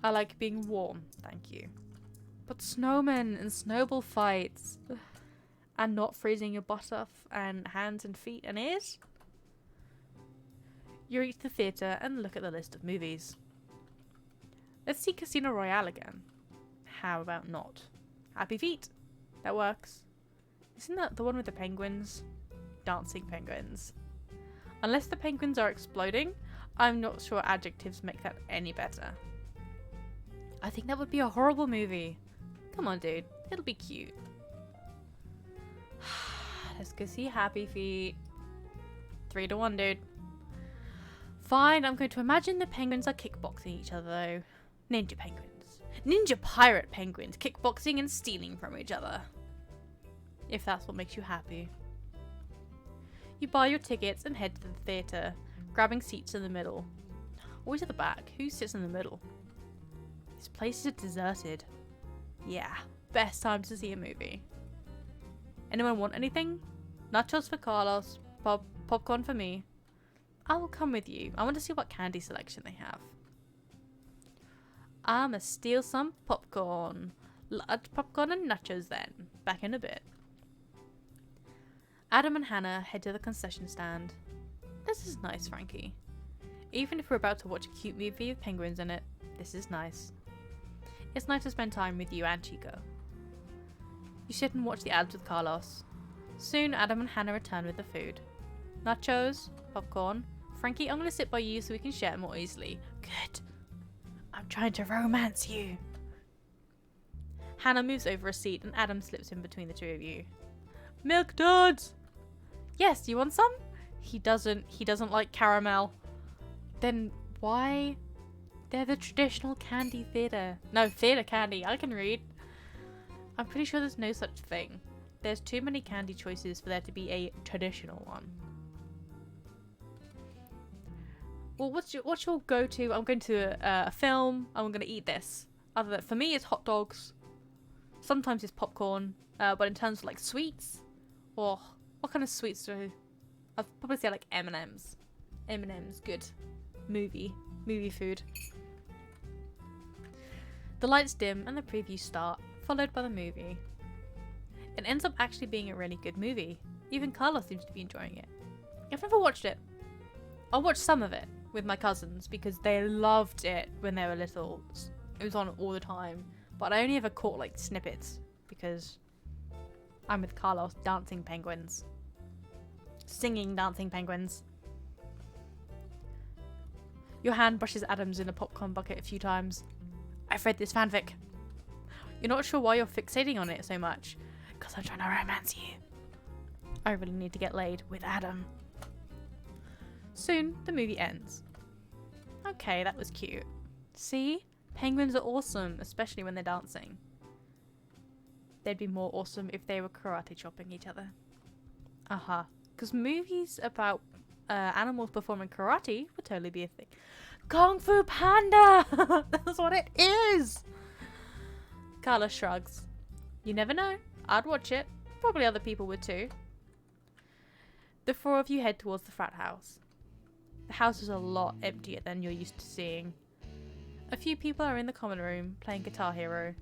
I like being warm, thank you. But snowmen and snowball fights and not freezing your butt off and hands and feet and ears? You reach the theatre and look at the list of movies. Let's see Casino Royale again. How about not? Happy Feet. That works. Isn't that the one with the penguins? Dancing penguins. Unless the penguins are exploding, I'm not sure adjectives make that any better. I think that would be a horrible movie. Come on, dude. It'll be cute. Let's go see Happy Feet. 3-1, dude. Fine, I'm going to imagine the penguins are kickboxing each other, though. Ninja penguins. Ninja pirate penguins kickboxing and stealing from each other. If that's what makes you happy. You buy your tickets and head to the theatre, grabbing seats in the middle. Always at the back. Who sits in the middle? This place is deserted. Yeah, best time to see a movie. Anyone want anything? Nachos for Carlos, popcorn for me. I will come with you. I want to see what candy selection they have. I'ma steal some popcorn. Large popcorn and nachos then. Back in a bit. Adam and Hannah head to the concession stand. This is nice, Frankie. Even if we're about to watch a cute movie with penguins in it, this is nice. It's nice to spend time with you and Chico. You sit and watch the ads with Carlos. Soon, Adam and Hannah return with the food. Nachos, popcorn. Frankie, I'm going to sit by you so we can share more easily. Good. I'm trying to romance you. Hannah moves over a seat and Adam slips in between the two of you. Milk duds! Yes, you want some? He doesn't like caramel. Then why? They're the traditional candy theatre. No, theatre candy. I can read. I'm pretty sure there's no such thing. There's too many candy choices for there to be a traditional one. Well, what's your go-to? I'm going to a film. I'm going to eat this. Other than, for me, it's hot dogs. Sometimes it's popcorn. But in terms of like sweets, or what kind of sweets do I'd probably say like M&Ms. M&Ms, good. Movie food. The lights dim and the previews start, followed by the movie. It ends up actually being a really good movie. Even Carlos seems to be enjoying it. I've never watched it. I watched some of it with my cousins because they loved it when they were little. It was on all the time. But I only ever caught like snippets because I'm with Carlos dancing penguins. Singing dancing penguins. Your hand brushes Adam's in a popcorn bucket a few times. I've read this fanfic. You're not sure why you're fixating on it so much. Because I'm trying to romance you. I really need to get laid with Adam. Soon, the movie ends. Okay, that was cute. See? Penguins are awesome, especially when they're dancing. They'd be more awesome if they were karate chopping each other. Because movies about animals performing karate would totally be a thing. Kung Fu Panda! That's what it is! Carla shrugs. You never know. I'd watch it. Probably other people would too. The four of you head towards the frat house. The house is a lot emptier than you're used to seeing. A few people are in the common room playing Guitar Hero.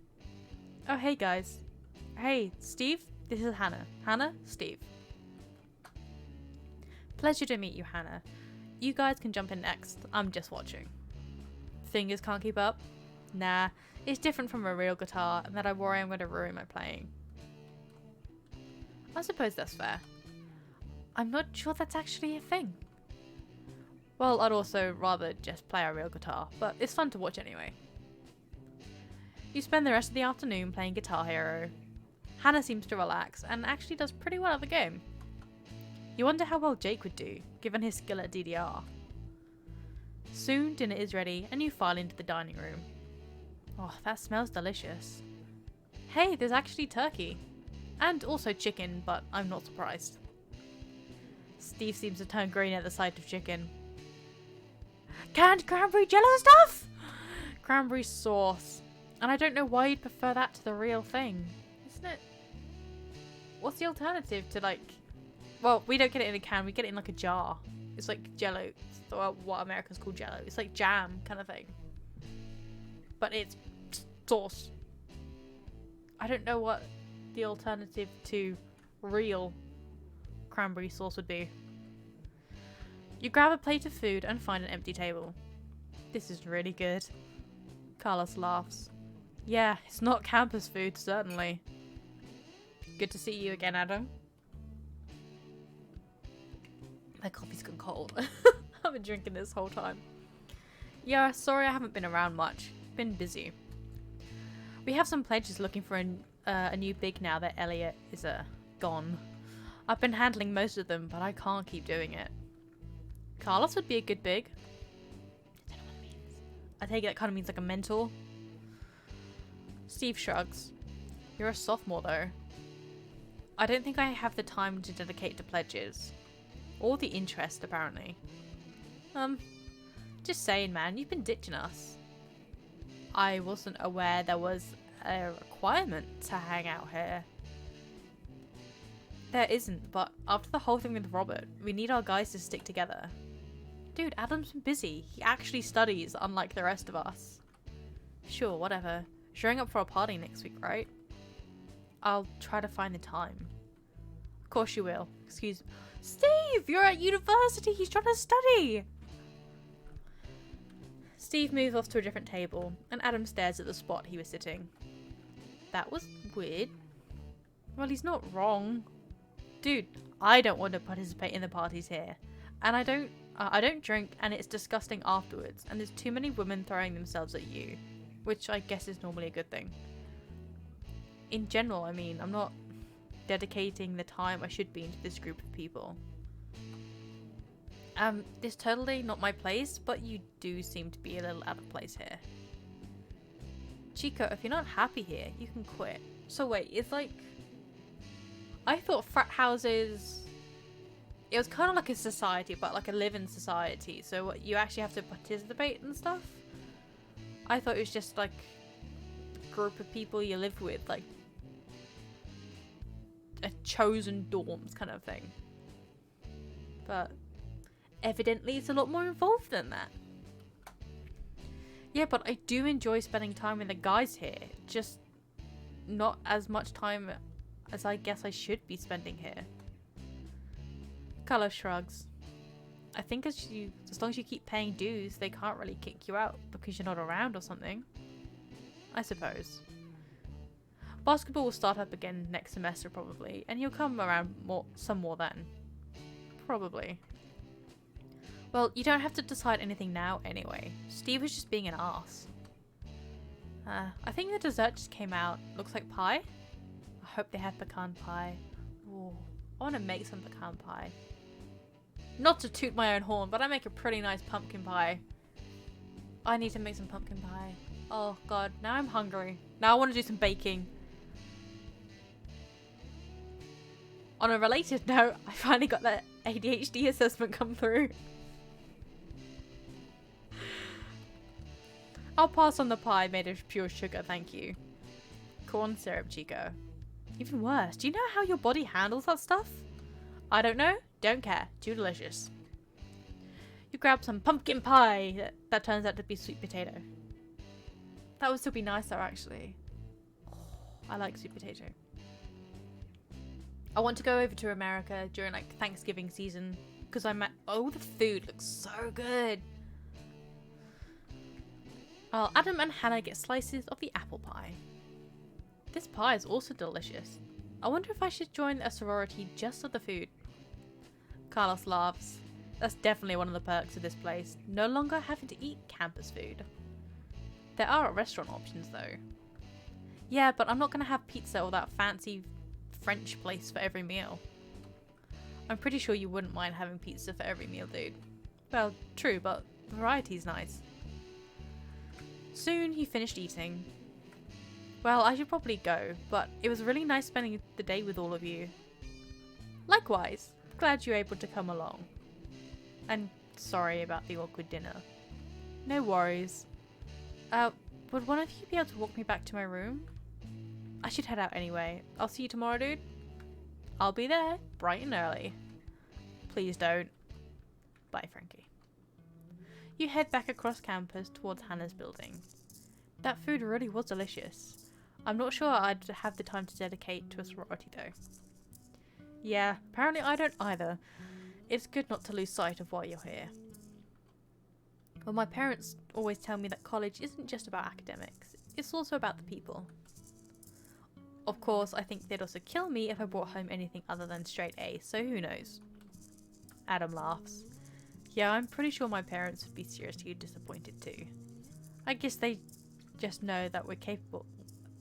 Oh, hey guys. Hey, Steve, this is Hannah. Hannah, Steve. Pleasure to meet you, Hannah. You guys can jump in next. I'm just watching. fingers can't keep up. Nah, it's different from a real guitar, and that I worry I'm going to ruin my playing. I suppose that's fair. I'm not sure that's actually a thing. Well, I'd also rather just play a real guitar, but it's fun to watch anyway. You spend the rest of the afternoon playing Guitar Hero. Hannah seems to relax, and actually does pretty well at the game. You wonder how well Jake would do, given his skill at DDR. Soon, dinner is ready, and you file into the dining room. Oh, that smells delicious. Hey, there's actually turkey. And also chicken, but I'm not surprised. Steve seems to turn green at the sight of chicken. Canned cranberry jello stuff? Cranberry sauce. And I don't know why you'd prefer that to the real thing. Isn't it? What's the alternative to like... Well, we don't get it in a can, we get it in like a jar. It's like jello. Or what Americans call jello. It's like jam kind of thing. But it's sauce. I don't know what the alternative to real cranberry sauce would be. You grab a plate of food and find an empty table. This is really good. Carlos laughs. Yeah, it's not campus food, certainly. Good to see you again, Adam. My coffee's gone cold. I've been drinking this whole time. Yeah, sorry I haven't been around much. Been busy. We have some pledges looking for a new big now that Elliot is gone. I've been handling most of them, but I can't keep doing it. Carlos would be a good big. I don't know what it means. I take it that kind of means like a mentor. Steve shrugs. You're a sophomore though. I don't think I have the time to dedicate to pledges. Or the interest, apparently. Just saying, man, you've been ditching us. I wasn't aware there was a requirement to hang out here. There isn't, but after the whole thing with Robert, we need our guys to stick together. Dude, Adam's been busy. He actually studies, unlike the rest of us. Sure, whatever. Showing up for a party next week, right? I'll try to find the time. Of course you will. Excuse me. Steve, you're at university. He's trying to study. Steve moves off to a different table, and Adam stares at the spot he was sitting. That was weird. Well, he's not wrong. Dude, I don't want to participate in the parties here. And I don't drink, and it's disgusting afterwards, and there's too many women throwing themselves at you. Which I guess is normally a good thing. In general, I mean, I'm not dedicating the time I should be into this group of people. It's totally not my place, but you do seem to be a little out of place here. Chico, if you're not happy here, you can quit. So wait, it's like... I thought frat houses... It was kind of like a society, but like a live-in society. So what, you actually have to participate and stuff? I thought it was just like a group of people you live with, like a chosen dorms kind of thing. But evidently it's a lot more involved than that. Yeah, but I do enjoy spending time with the guys here. Just not as much time as I guess I should be spending here. Carlos shrugs. I think as long as you keep paying dues, they can't really kick you out because you're not around or something. I suppose. Basketball will start up again next semester probably, and you'll come around some more then. Probably. Well, you don't have to decide anything now anyway. Steve was just being an arse. I think the dessert just came out. Looks like pie? I hope they have pecan pie. Ooh, I want to make some pecan pie. Not to toot my own horn, but I make a pretty nice pumpkin pie. I need to make some pumpkin pie. Oh god, now I'm hungry. Now I want to do some baking. On a related note, I finally got that ADHD assessment come through. I'll pass on the pie made of pure sugar, thank you. Corn syrup, Chico. Even worse, do you know how your body handles that stuff? I don't know, don't care, too delicious. You grab some pumpkin pie that turns out to be sweet potato. That would still be nicer, actually. Oh, I like sweet potato. I want to go over to America during like Thanksgiving season because the food looks so good. while Adam and Hannah get slices of the apple pie. This pie is also delicious. I wonder if I should join a sorority just for the food. Carlos laughs. That's definitely one of the perks of this place. No longer having to eat campus food. There are restaurant options though. Yeah, but I'm not going to have pizza or that fancy French place for every meal. I'm pretty sure you wouldn't mind having pizza for every meal, dude. Well, true, but variety's nice. Soon he finished eating. Well, I should probably go, but it was really nice spending the day with all of you. Likewise, glad you were able to come along. And sorry about the awkward dinner. No worries. Would one of you be able to walk me back to my room? I should head out anyway. I'll see you tomorrow, dude. I'll be there, bright and early. Please don't. Bye, Frankie. You head back across campus towards Hannah's building. That food really was delicious. I'm not sure I'd have the time to dedicate to a sorority though. Yeah, apparently I don't either. It's good not to lose sight of why you're here. Well, my parents always tell me that college isn't just about academics. It's also about the people. Of course, I think they'd also kill me if I brought home anything other than straight A's, so who knows? Adam laughs. Yeah, I'm pretty sure my parents would be seriously disappointed too. I guess they just know that we're capable.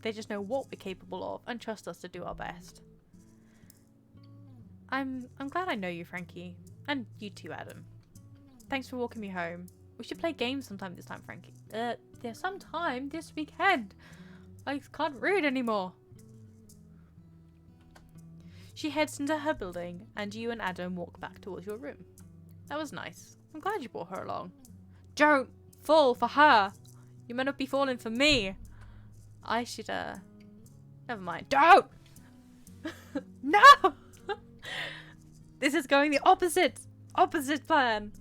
They just know what we're capable of and trust us to do our best. I'm glad I know you, Frankie. And you too, Adam. Thanks for walking me home. We should play games sometime this time, Frankie. Yeah, sometime this weekend. I can't read anymore. She heads into her building, and you and Adam walk back towards your room. That was nice. I'm glad you brought her along. Don't fall for her. You may not be falling for me. I should, never mind. Don't! No! This is going the opposite plan.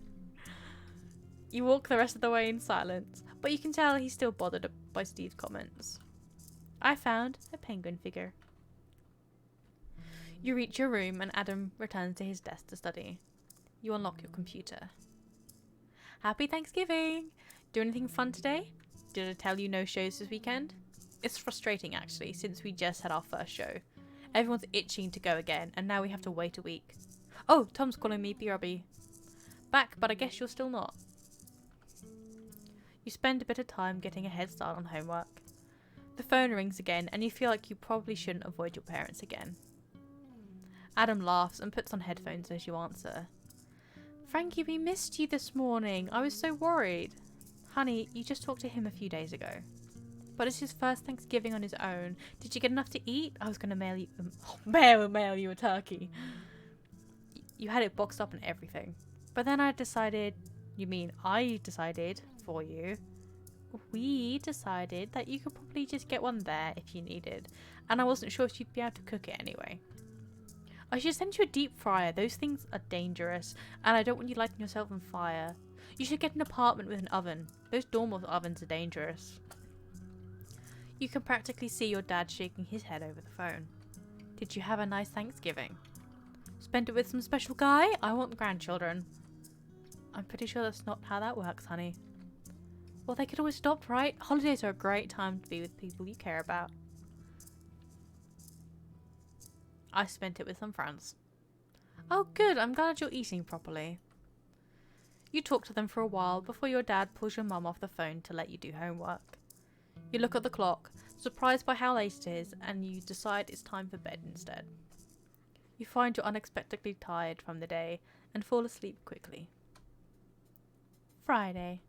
You walk the rest of the way in silence, but you can tell he's still bothered by Steve's comments. I found a penguin figure. You reach your room and Adam returns to his desk to study. You unlock your computer. Happy Thanksgiving! Do anything fun today? Did I tell you no shows this weekend? It's frustrating actually, since we just had our first show. Everyone's itching to go again, and now we have to wait a week. Oh, Tom's calling me BRB. Back, but I guess you're still not. You spend a bit of time getting a head start on homework. The phone rings again, and you feel like you probably shouldn't avoid your parents again. Adam laughs and puts on headphones as you answer. Frankie, we missed you this morning. I was so worried. Honey, you just talked to him a few days ago. But it's his first Thanksgiving on his own. Did you get enough to eat? I was going to mail you a turkey. You had it boxed up and everything. But then I decided for you. We decided that you could probably just get one there if you needed. And I wasn't sure if you'd be able to cook it anyway. I should send you a deep fryer. Those things are dangerous. And I don't want you lighting yourself on fire. You should get an apartment with an oven. Those dormer ovens are dangerous. You can practically see your dad shaking his head over the phone. Did you have a nice Thanksgiving? Spent it with some special guy? I want grandchildren. I'm pretty sure that's not how that works, honey. Well, they could always stop, right? Holidays are a great time to be with people you care about. I spent it with some friends. Oh, good. I'm glad you're eating properly. You talk to them for a while before your dad pulls your mum off the phone to let you do homework. You look at the clock, surprised by how late it is, and you decide it's time for bed instead. You find you're unexpectedly tired from the day and fall asleep quickly. Friday.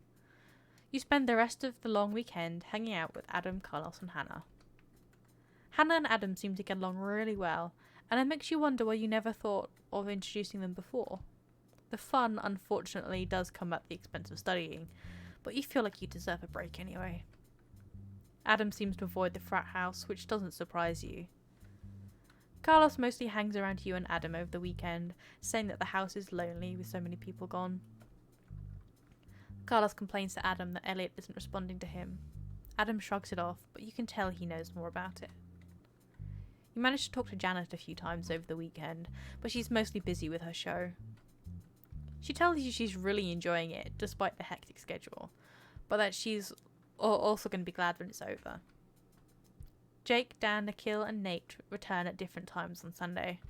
You spend the rest of the long weekend hanging out with Adam, Carlos, and Hannah. Hannah and Adam seem to get along really well, and it makes you wonder why you never thought of introducing them before. The fun, unfortunately, does come at the expense of studying, but you feel like you deserve a break anyway. Adam seems to avoid the frat house, which doesn't surprise you. Carlos mostly hangs around you and Adam over the weekend, saying that the house is lonely with so many people gone. Carlos complains to Adam that Elliot isn't responding to him. Adam shrugs it off, but you can tell he knows more about it. You manage to talk to Janet a few times over the weekend, but she's mostly busy with her show. She tells you she's really enjoying it, despite the hectic schedule, but that she's also going to be glad when it's over. Jake, Dan, Nikhil and Nate return at different times on Sunday.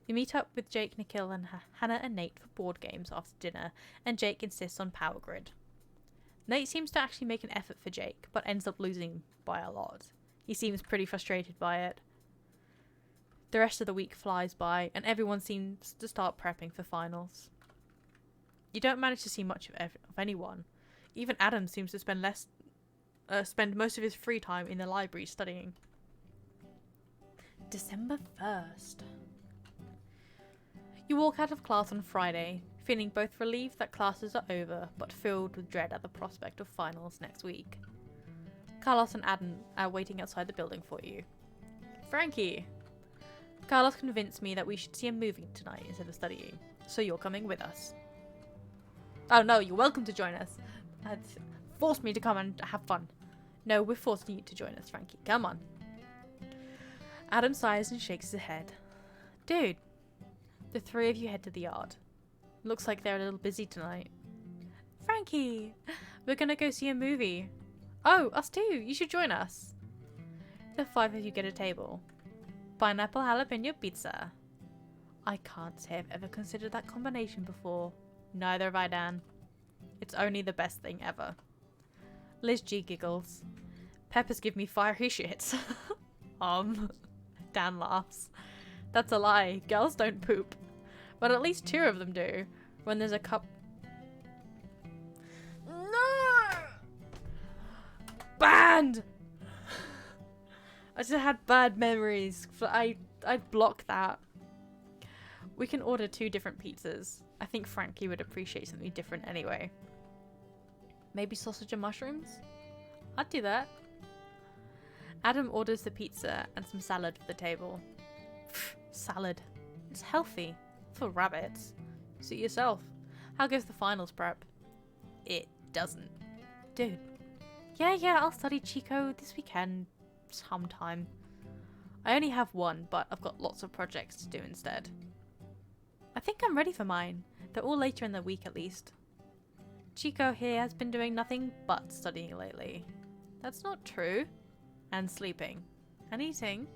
You meet up with Jake, Nikhil and Hannah and Nate for board games after dinner, and Jake insists on Power Grid. Nate seems to actually make an effort for Jake, but ends up losing by a lot. He seems pretty frustrated by it. The rest of the week flies by, and everyone seems to start prepping for finals. You don't manage to see much of anyone. Even Adam seems to spend most of his free time in the library studying. December 1st. You walk out of class on Friday, feeling both relieved that classes are over, but filled with dread at the prospect of finals next week. Carlos and Adam are waiting outside the building for you. Frankie! Carlos convinced me that we should see a movie tonight instead of studying, so you're coming with us. Oh no, you're welcome to join us. Forced me to come and have fun. No, we're forcing you to join us, Frankie. Come on. Adam sighs and shakes his head. Dude. The three of you head to the yard. Looks like they're a little busy tonight. Frankie! We're gonna go see a movie. Oh, us too. You should join us. The five of you get a table. Pineapple jalapeno pizza. I can't say I've ever considered that combination before. Neither have I, Dan. It's only the best thing ever. Liz G giggles. Peppers give me fiery shits. Dan laughs. That's a lie. Girls don't poop. But at least two of them do. When there's a cup... No! Banned! I just had bad memories. I blocked that. We can order 2 different pizzas. I think Frankie would appreciate something different anyway. Maybe sausage and mushrooms? I'd do that. Adam orders the pizza and some salad for the table. Pfft, salad. It's healthy. For rabbits. Suit yourself. How goes the finals prep? It doesn't. Dude. Yeah, I'll study Chico this weekend. Sometime. I only have one, but I've got lots of projects to do instead. I think I'm ready for mine. They're all later in the week at least. Chico here has been doing nothing but studying lately. That's not true. And sleeping. And eating.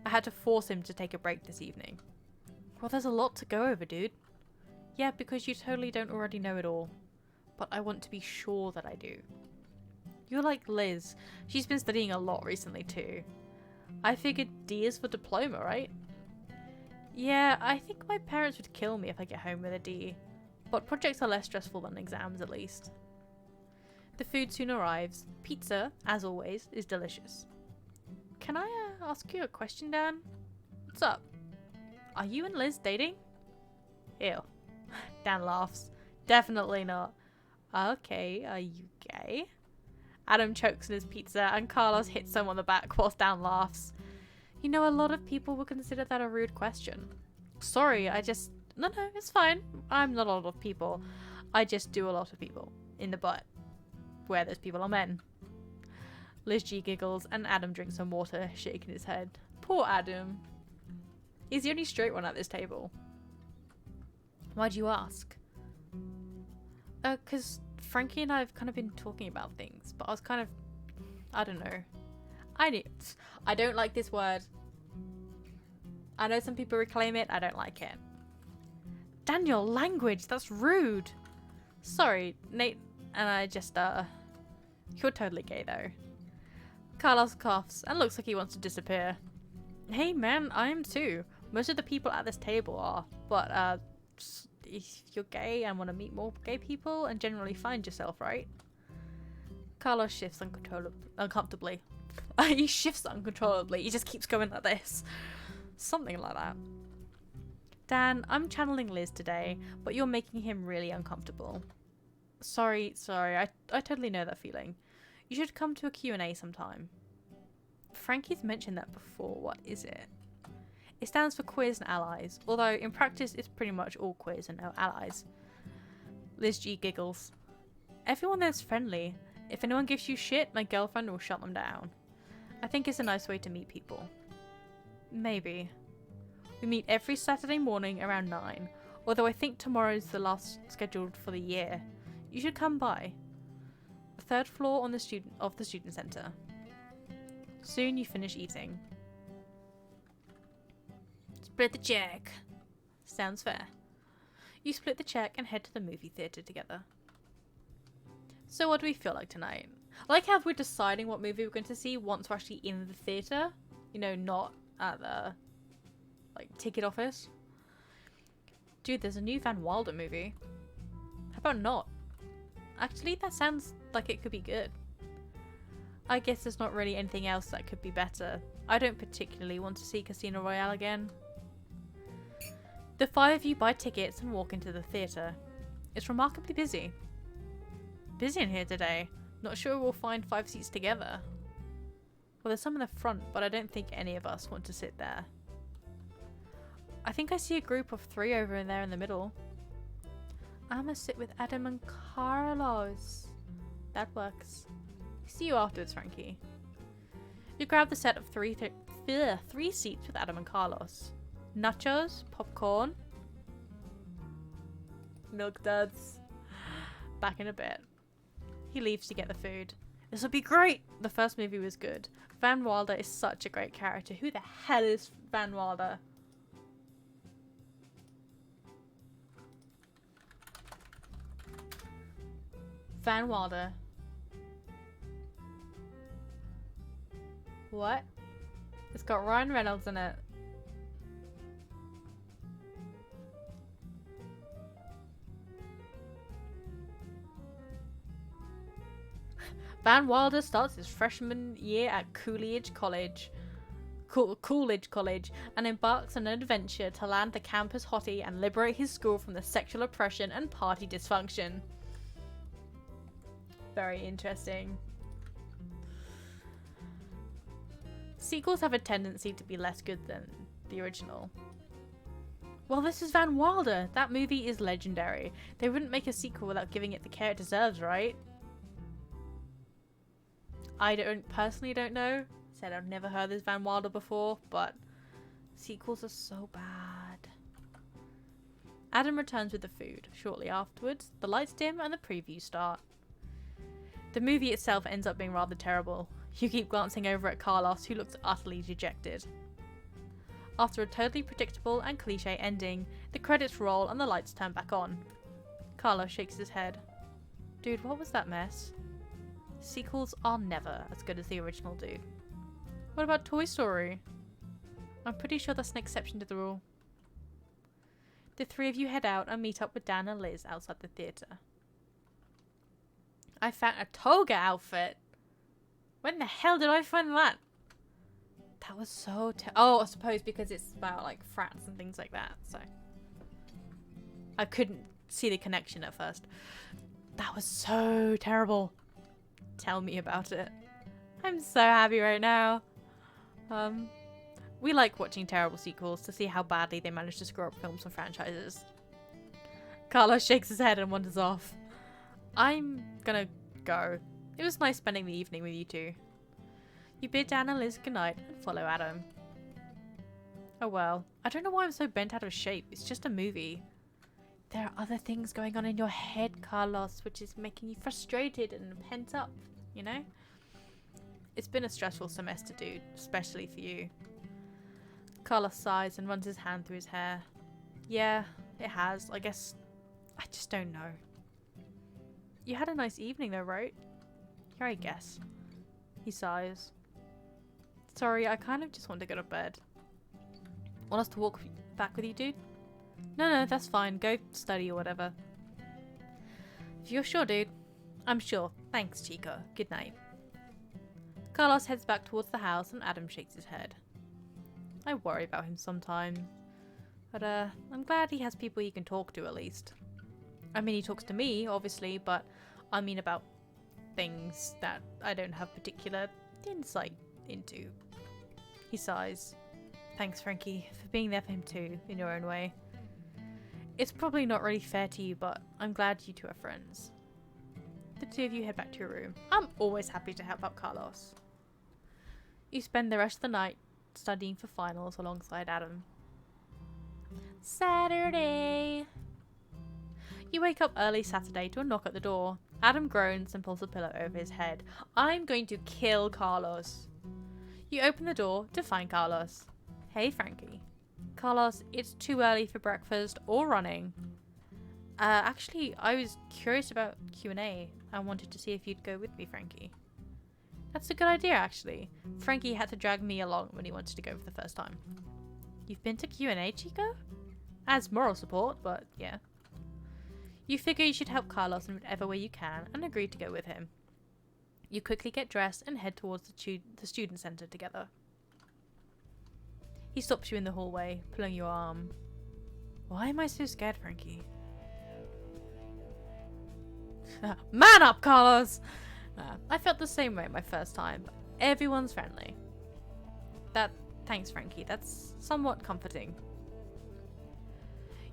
I had to force him to take a break this evening. Well, there's a lot to go over, dude. Yeah, because you totally don't already know it all. But I want to be sure that I do. You're like Liz. She's been studying a lot recently too. I figured D is for diploma, right? Yeah, I think my parents would kill me if I get home with a D. But projects are less stressful than exams at least. The food soon arrives. Pizza, as always, is delicious. Can I ask you a question, Dan? What's up? Are you and Liz dating? Ew. Dan laughs. Definitely not. Okay, are you gay? Adam chokes on his pizza and Carlos hits him on the back whilst Dan laughs. You know, a lot of people would consider that a rude question. Sorry, No, it's fine. I'm not a lot of people. I just do a lot of people. In the butt. Where those people are men. Liz G giggles and Adam drinks some water, shaking his head. Poor Adam. He's the only straight one at this table. Why do you ask? 'Cause Frankie and I have kind of been talking about things, but I was kind of... I don't know. I don't like this word. I know some people reclaim it. I don't like it. Daniel, language. That's rude. Sorry, Nate and I just, You're totally gay, though. Carlos coughs and looks like he wants to disappear. Hey, man, I am too. Most of the people at this table are, but, if you're gay and want to meet more gay people and generally find yourself, right? Carlos shifts uncomfortably. He shifts uncontrollably. He just keeps going like this. Something like that. Dan, I'm channeling Liz today, but you're making him really uncomfortable. Sorry. I totally know that feeling. You should come to a Q&A sometime. Frankie's mentioned that before. What is it? It stands for queers and allies, although in practice it's pretty much all queers and no allies. Liz G giggles. Everyone there's friendly. If anyone gives you shit, my girlfriend will shut them down. I think it's a nice way to meet people. Maybe. We meet every Saturday morning around 9, although I think tomorrow's the last scheduled for the year. You should come by. third floor on the student center. Soon you finish eating. Split the check. Sounds fair. You split the check and head to the movie theater together. So what do we feel like tonight? I like how we're deciding what movie we're going to see once we're actually in the theater. You know, not at the ticket office. Dude, there's a new Van Wilder movie. How about not? Actually, that sounds like it could be good. I guess there's not really anything else that could be better. I don't particularly want to see Casino Royale again. The 5 of you buy tickets and walk into the theatre. It's remarkably busy. Busy in here today. Not sure we'll find 5 seats together. Well, there's some in the front, but I don't think any of us want to sit there. I think I see a group of 3 over there in the middle. I'm gonna sit with Adam and Carlos. That works. See you afterwards, Frankie. You grab the set of three seats with Adam and Carlos. Nachos, popcorn, milk duds. Back in a bit. He leaves to get the food. This will be great! The first movie was good. Van Wilder is such a great character. Who the hell is Van Wilder? Van Wilder. What? It's got Ryan Reynolds in it. Van Wilder starts his freshman year at Coolidge College and embarks on an adventure to land the campus hottie and liberate his school from the sexual oppression and party dysfunction. Very interesting. Sequels have a tendency to be less good than the original. Well, this is Van Wilder. That movie is legendary. They wouldn't make a sequel without giving it the care it deserves, right? I personally don't know. Said I've never heard this Van Wilder before, but sequels are so bad. Adam returns with the food. Shortly afterwards, the lights dim and the previews start. The movie itself ends up being rather terrible. You keep glancing over at Carlos, who looks utterly dejected. After a totally predictable and cliche ending, the credits roll and the lights turn back on. Carlos shakes his head. Dude, what was that mess? Sequels are never as good as the original, dude. What about Toy Story? I'm pretty sure that's an exception to the rule. The 3 of you head out and meet up with Dan and Liz outside the theatre. I found a toga outfit. When the hell did I find that? That was so oh, I suppose because it's about like frats and things like that, so I couldn't see the connection at first. That was so terrible. Tell me about it. I'm so happy right now. We like watching terrible sequels to see how badly they manage to screw up films and franchises. Carlos shakes his head and wanders off. I'm gonna go. It was nice spending the evening with you two. You bid Dan and Liz goodnight and follow Adam. Oh well, I don't know why I'm so bent out of shape. It's just a movie. There are other things going on in your head, Carlos, which is making you frustrated and pent up, you know? It's been a stressful semester, dude, especially for you. Carlos sighs and runs his hand through his hair. Yeah, it has. I guess I just don't know. You had a nice evening though, right? Yeah, I guess. He sighs. Sorry, I kind of just want to go to bed. Want us to walk back with you, dude? No, that's fine. Go study or whatever. If you're sure, dude. I'm sure. Thanks, Chico. Good night. Carlos heads back towards the house and Adam shakes his head. I worry about him sometimes. But, I'm glad he has people he can talk to at least. I mean, he talks to me, obviously, but I mean about things that I don't have particular insight into. He sighs. Thanks, Frankie, for being there for him too, in your own way. It's probably not really fair to you, but I'm glad you two are friends. The 2 of you head back to your room. I'm always happy to help out Carlos. You spend the rest of the night studying for finals alongside Adam. Saturday. You wake up early Saturday to a knock at the door. Adam groans and pulls a pillow over his head. I'm going to kill Carlos. You open the door to find Carlos. Hey, Frankie. Carlos, it's too early for breakfast or running. Actually, I was curious about Q&A. I wanted to see if you'd go with me, Frankie. That's a good idea, actually. Frankie had to drag me along when he wanted to go for the first time. You've been to Q&A, Chico? As moral support, but yeah. You figure you should help Carlos in whatever way you can and agree to go with him. You quickly get dressed and head towards the student centre together. He stops you in the hallway, pulling your arm. Why am I so scared, Frankie? Man up, Carlos! I felt the same way my first time. But everyone's friendly. Thanks, Frankie. That's somewhat comforting.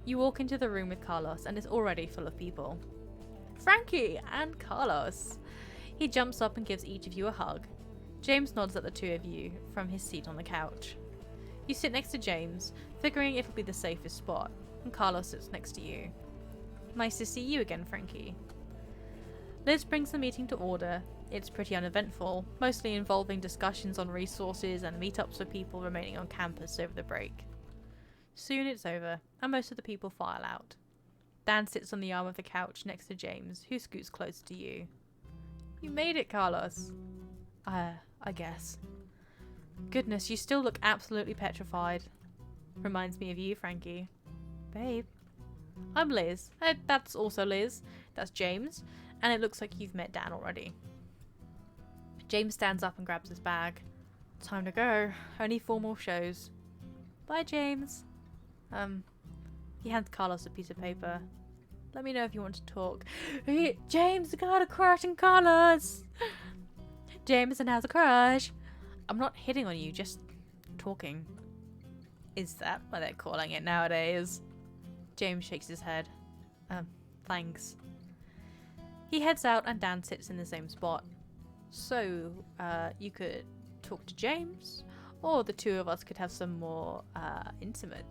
You walk into the room with Carlos and it's already full of people. Frankie and Carlos. He jumps up and gives each of you a hug. James nods at the two of you from his seat on the couch. You sit next to James, figuring it'll be the safest spot, and Carlos sits next to you. Nice to see you again, Frankie. Liz brings the meeting to order. It's pretty uneventful, mostly involving discussions on resources and meetups with people remaining on campus over the break. Soon it's over, and most of the people file out. Dan sits on the arm of the couch next to James, who scoots closer to you. You made it, Carlos. I guess. Goodness, you still look absolutely petrified. Reminds me of you, Frankie. Babe. I'm Liz. That's also Liz. That's James. And it looks like you've met Dan already. James stands up and grabs his bag. Time to go. Only 4 more shows. Bye, James. He hands Carlos a piece of paper. Let me know if you want to talk. James got a crush on Carlos. Jameson has a crush. I'm not hitting on you, just talking. Is that what they're calling it nowadays? James shakes his head. Thanks. He heads out and Dan sits in the same spot. So, you could talk to James, or the two of us could have some more, intimate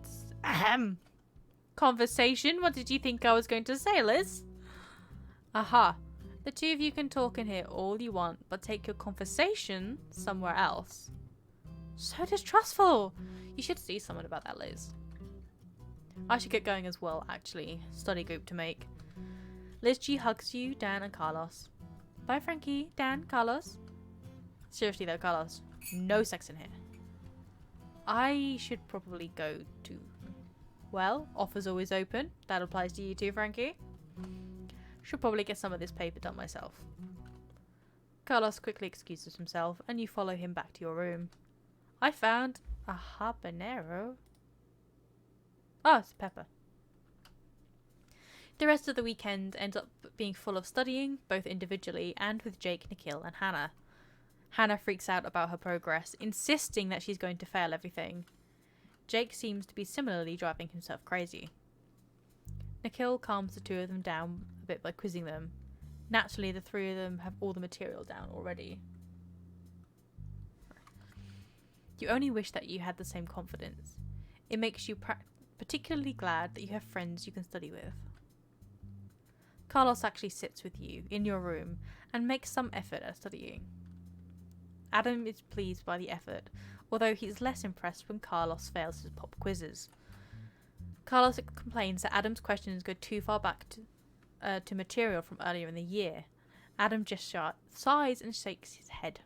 conversation. What did you think I was going to say, Liz? Aha. The two of you can talk in here all you want, but take your conversation somewhere else. So distrustful. You should see someone about that, Liz. I should get going as well, actually. Study group to make. Liz G hugs you, Dan, and Carlos. Bye, Frankie, Dan, Carlos. Seriously though, Carlos, no sex in here. I should probably go too. Well, offer's always open. That applies to you too, Frankie. Should probably get some of this paper done myself. Carlos quickly excuses himself, and you follow him back to your room. I found a habanero. Oh, it's pepper. The rest of the weekend ends up being full of studying, both individually and with Jake, Nikhil, and Hannah. Hannah freaks out about her progress, insisting that she's going to fail everything. Jake seems to be similarly driving himself crazy. Nikhil calms the two of them down a bit by quizzing them. Naturally, the 3 of them have all the material down already. You only wish that you had the same confidence. It makes you particularly glad that you have friends you can study with. Carlos actually sits with you in your room and makes some effort at studying. Adam is pleased by the effort, although he's less impressed when Carlos fails his pop quizzes. Carlos complains that Adam's questions go too far back to material from earlier in the year. Adam just sighs and shakes his head.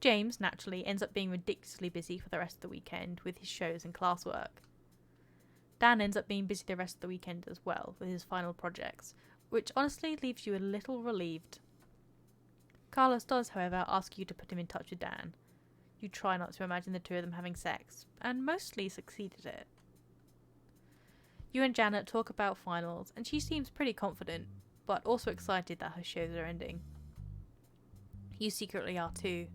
James, naturally, ends up being ridiculously busy for the rest of the weekend with his shows and classwork. Dan ends up being busy the rest of the weekend as well with his final projects, which honestly leaves you a little relieved. Carlos does, however, ask you to put him in touch with Dan. You try not to imagine the two of them having sex, and mostly succeed at it. You and Janet talk about finals, and she seems pretty confident, but also excited that her shows are ending. You secretly are too.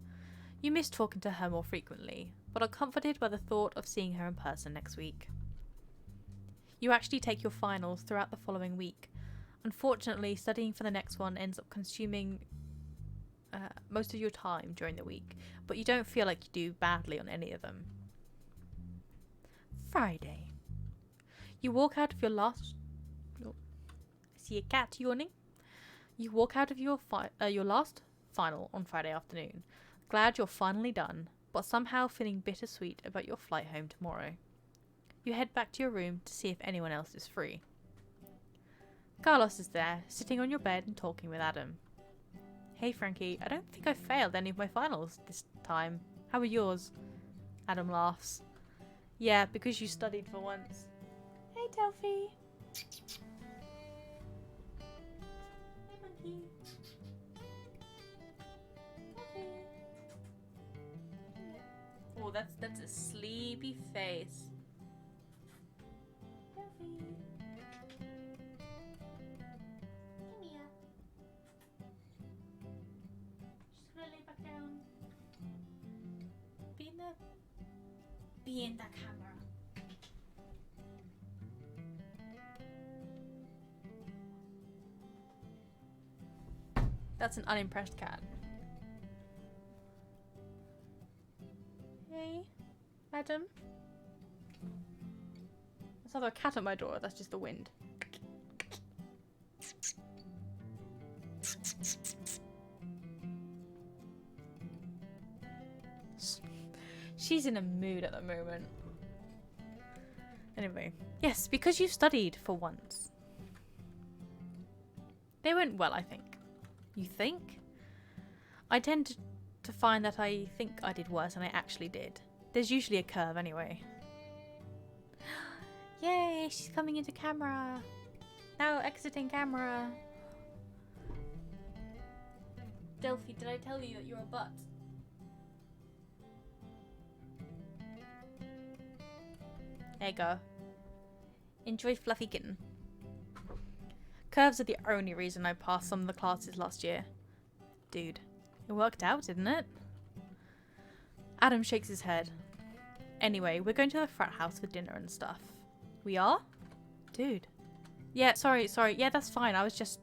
You miss talking to her more frequently, but are comforted by the thought of seeing her in person next week. You actually take your finals throughout the following week. Unfortunately, studying for the next one ends up consuming most of your time during the week, but you don't feel like you do badly on any of them. Friday. You walk out of your last... Oh, I see a cat yawning. You walk out of your last final on Friday afternoon, glad you're finally done, but somehow feeling bittersweet about your flight home tomorrow. You head back to your room to see if anyone else is free. Carlos is there, sitting on your bed and talking with Adam. Hey Frankie, I don't think I failed any of my finals this time. How are yours? Adam laughs. Yeah, because you studied for once. Hey Delphi. Hey monkey. Oh, that's a sleepy face. Delphi. Come here. Just gonna lay back down. Be in the camera. That's an unimpressed cat. Hey, Adam. There's another cat at my door. That's just the wind. She's in a mood at the moment. Anyway, yes, because you studied for once. They went well, I think. You think? I tend to find that I think I did worse than I actually did. There's usually a curve anyway. Yay, she's coming into camera. Now exiting camera. Delphi, did I tell you that you're a butt? There you go. Enjoy Fluffy Kitten. Curves are the only reason I passed some of the classes last year. Dude, it worked out, didn't it? Adam shakes his head. Anyway, we're going to the frat house for dinner and stuff. We are? Dude. Yeah, sorry. Yeah, that's fine. I was just...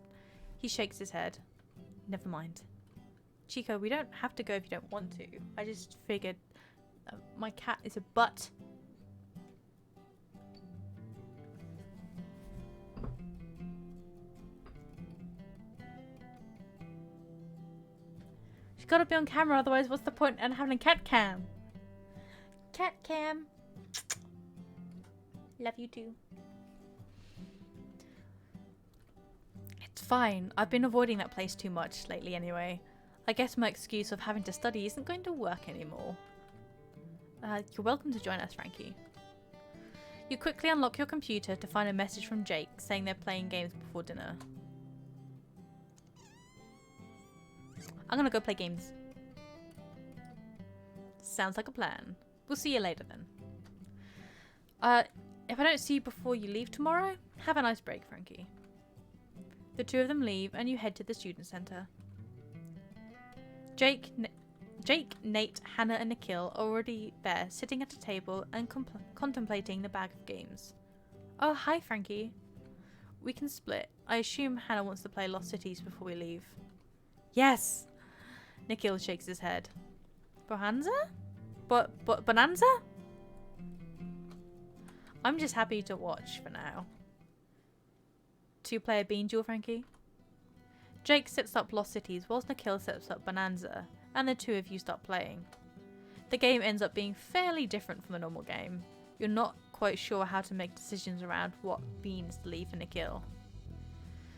He shakes his head. Never mind. Chico, we don't have to go if you don't want to. I just figured my cat is a butt. She's gotta be on camera, otherwise what's the point in having a cat cam? Cat cam. Love you too. It's fine. I've been avoiding that place too much lately anyway. I guess my excuse of having to study isn't going to work anymore. You're welcome to join us, Frankie. You quickly unlock your computer to find a message from Jake saying they're playing games before dinner. I'm gonna go play games. Sounds like a plan. We'll see you later then. If I don't see you before you leave tomorrow, have a nice break, Frankie. The two of them leave and you head to the student centre. Jake, Nate, Hannah and Nikhil are already there, sitting at a table and contemplating the bag of games. Oh, hi Frankie. We can split. I assume Hannah wants to play Lost Cities before we leave. Yes! Nikhil shakes his head. Bonanza? Bonanza? I'm just happy to watch for now. Two-player bean duel, Frankie? Jake sets up Lost Cities whilst Nikhil sets up Bonanza, and the two of you start playing. The game ends up being fairly different from a normal game. You're not quite sure how to make decisions around what beans to leave for Nikhil.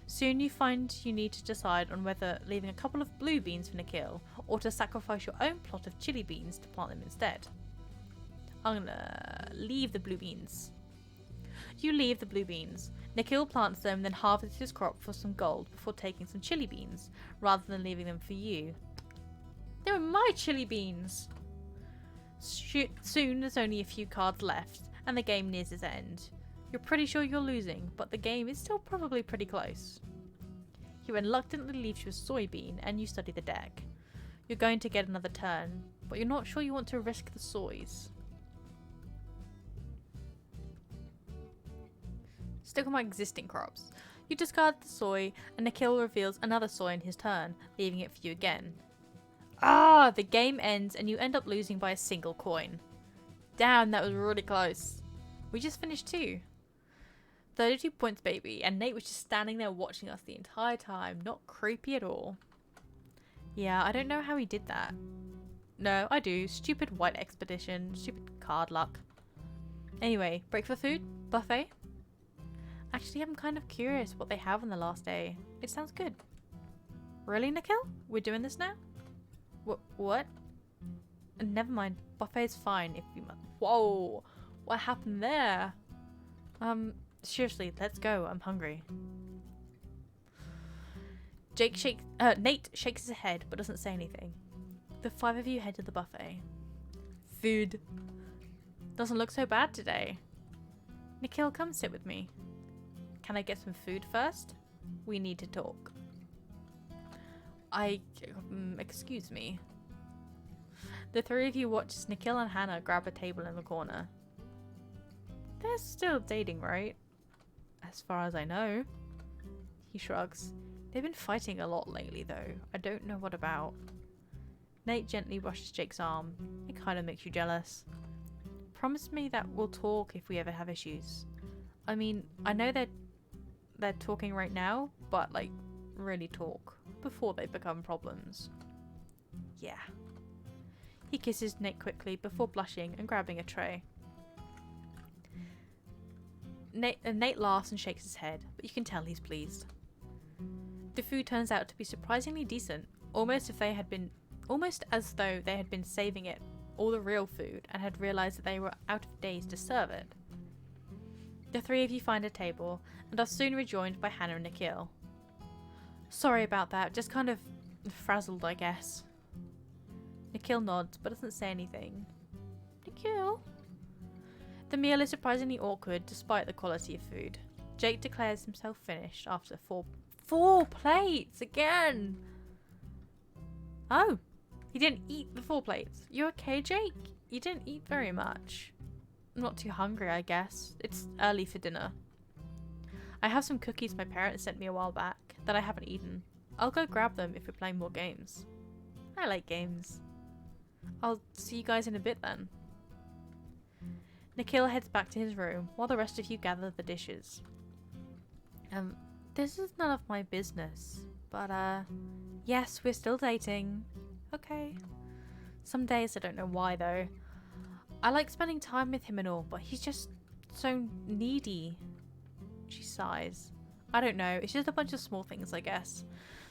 Soon you find you need to decide on whether leaving a couple of blue beans for Nikhil or to sacrifice your own plot of chili beans to plant them instead. I'm gonna leave the blue beans. You leave the blue beans. Nikhil plants them, then harvests his crop for some gold before taking some chili beans, rather than leaving them for you. They were my chili beans! Soon there's only a few cards left, and the game nears its end. You're pretty sure you're losing, but the game is still probably pretty close. He reluctantly leaves you a soybean, and you study the deck. You're going to get another turn, but you're not sure you want to risk the soys. Stick with my existing crops. You discard the soy, and Nikhil reveals another soy in his turn, leaving it for you again. Ah! The game ends, and you end up losing by a single coin. Damn, that was really close. We just finished too. 32 points, baby. And Nate was just standing there watching us the entire time. Not creepy at all. Yeah, I don't know how he did that. No, I do. Stupid white expedition. Stupid card luck. Anyway, break for food? Buffet? Actually, I'm kind of curious what they have on the last day. It sounds good. Really, Nikhil? We're doing this now? What? Never mind. Buffet's fine if you... Whoa! What happened there? Seriously, let's go. I'm hungry. Nate shakes his head but doesn't say anything. The 5 of you head to the buffet. Food. Doesn't look so bad today. Nikhil, come sit with me. Can I get some food first? We need to talk. Excuse me. The 3 of you watch as Nikhil and Hannah grab a table in the corner. They're still dating, right? As far as I know. He shrugs. They've been fighting a lot lately, though. I don't know what about. Nate gently brushes Jake's arm. It kind of makes you jealous. Promise me that we'll talk if we ever have issues. I mean, I know they're talking right now, but like, really talk before they become problems. Yeah. He kisses Nate quickly before blushing and grabbing a tray. Nate laughs and shakes his head, but you can tell he's pleased. The food turns out to be surprisingly decent, almost as though they had been saving it, all the real food, and had realised that they were out of days to serve it. The 3 of you find a table, and are soon rejoined by Hannah and Nikhil. Sorry about that, just kind of frazzled, I guess. Nikhil nods, but doesn't say anything. Nikhil? The meal is surprisingly awkward, despite the quality of food. Jake declares himself finished after 4 plates again! Oh, he didn't eat the 4 plates. You okay, Jake? You didn't eat very much. I'm not too hungry, I guess. It's early for dinner. I have some cookies my parents sent me a while back that I haven't eaten. I'll go grab them if we're playing more games. I like games. I'll see you guys in a bit then. Nikhil heads back to his room while the rest of you gather the dishes. This is none of my business, but yes, we're still dating. Okay. Some days I don't know why though. I like spending time with him and all, but he's just so needy. She sighs. I don't know, it's just a bunch of small things, I guess.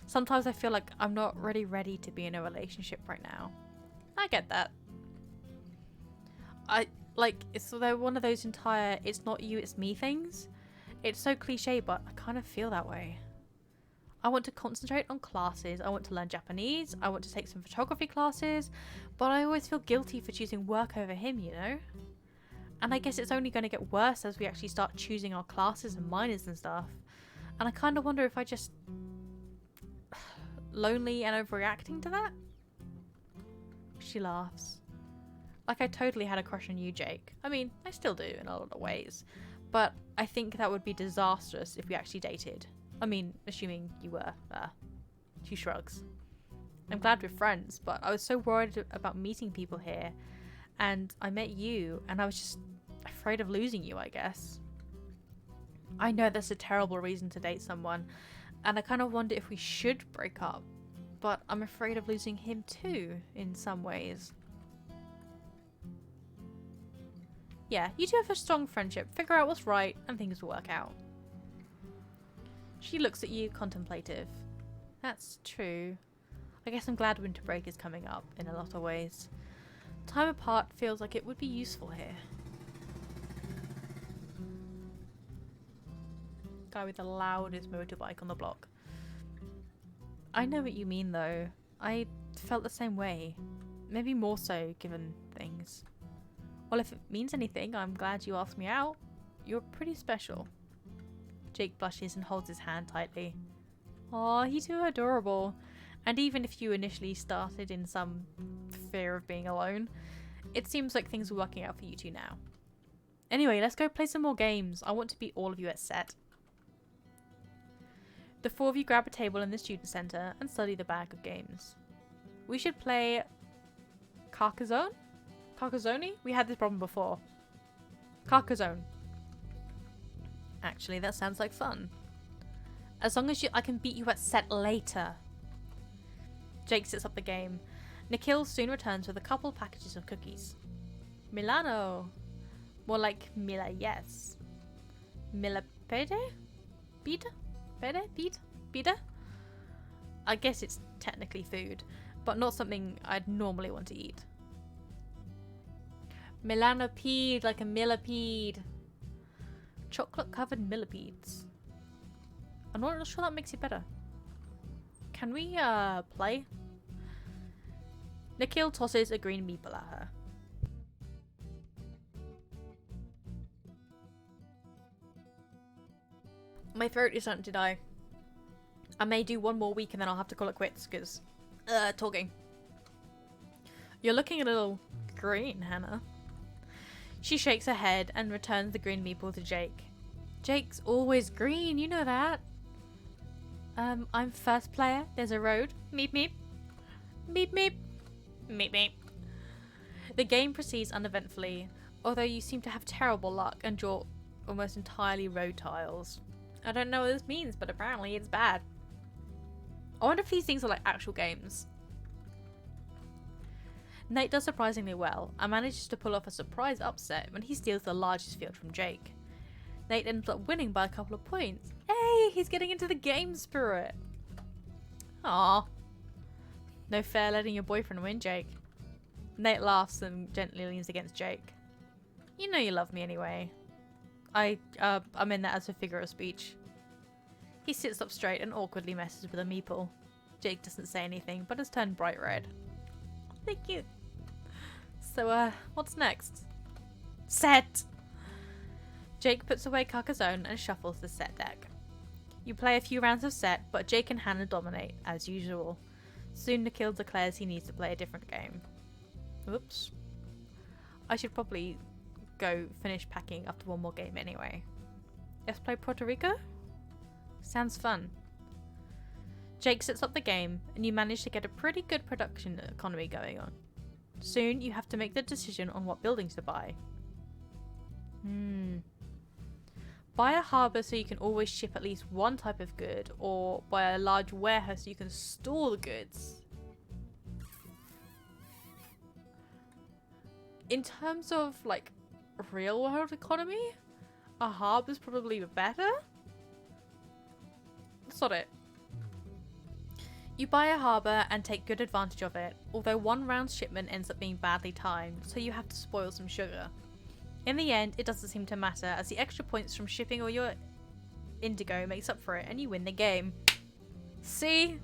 Sometimes I feel like I'm not really ready to be in a relationship right now. I get that. It's one of those entire it's not you, it's me things. It's so cliche, but I kind of feel that way. I want to concentrate on classes, I want to learn Japanese, I want to take some photography classes, but I always feel guilty for choosing work over him, you know? And I guess it's only going to get worse as we actually start choosing our classes and minors and stuff. And I kind of wonder if I just... lonely and overreacting to that? She laughs. Like, I totally had a crush on you, Jake. I mean, I still do in a lot of ways. But I think that would be disastrous if we actually dated. I mean, assuming you were. She shrugs. I'm glad we're friends, but I was so worried about meeting people here. And I met you, and I was just afraid of losing you, I guess. I know that's a terrible reason to date someone, and I kind of wonder if we should break up. But I'm afraid of losing him too, in some ways. Yeah, you two have a strong friendship. Figure out what's right, and things will work out. She looks at you, contemplative. That's true. I guess I'm glad winter break is coming up, in a lot of ways. Time apart feels like it would be useful here. Guy with the loudest motorbike on the block. I know what you mean though. I felt the same way. Maybe more so, given things. Well, if it means anything, I'm glad you asked me out. You're pretty special. Jake blushes and holds his hand tightly. Aw, you two are adorable. And even if you initially started in some fear of being alone, it seems like things are working out for you two now. Anyway, let's go play some more games. I want to beat all of you at set. The 4 of you grab a table in the student centre and study the bag of games. We should play Carcassonne? Carcassonne? We had this problem before. Carcassonne. Actually, that sounds like fun. As long as I can beat you at set later. Jake sets up the game. Nikhil soon returns with a couple packages of cookies. Milano. More like Mila, yes. Mila pede? Pita? Pede? Pita? Pita? I guess it's technically food, but not something I'd normally want to eat. Melanopede, like a millipede. Chocolate covered millipedes. I'm not sure that makes it better. Can we play? Nikhil tosses a green meeple at her. My throat is starting to die. I may do one more week and then I'll have to call it quits because talking. You're looking a little green, Hannah. She shakes her head and returns the green meeple to Jake. Jake's always green, you know that. I'm first player. There's a road. Meep meep. Meep meep. Meep meep. The game proceeds uneventfully, although you seem to have terrible luck and draw almost entirely road tiles. I don't know what this means, but apparently it's bad. I wonder if these things are like actual games. Nate does surprisingly well and manages to pull off a surprise upset when he steals the largest field from Jake. Nate ends up winning by a couple of points. Hey, he's getting into the game spirit. Aww. No fair letting your boyfriend win, Jake. Nate laughs and gently leans against Jake. You know you love me anyway. I mean that as a figure of speech. He sits up straight and awkwardly messes with a meeple. Jake doesn't say anything, but has turned bright red. Thank you. So, what's next? Set! Jake puts away Carcassonne and shuffles the set deck. You play a few rounds of set, but Jake and Hannah dominate, as usual. Soon Nikhil declares he needs to play a different game. Oops. I should probably go finish packing after one more game anyway. Let's play Puerto Rico? Sounds fun. Jake sets up the game, and you manage to get a pretty good production economy going on. Soon you have to make the decision on what buildings to buy. Buy a harbour so you can always ship at least one type of good, or buy a large warehouse so you can store the goods. In terms of, like, real world economy, a harbour's probably better? Sod it. You buy a harbour and take good advantage of it, although one round's shipment ends up being badly timed, so you have to spoil some sugar. In the end, it doesn't seem to matter, as the extra points from shipping all your indigo makes up for it, and you win the game. See?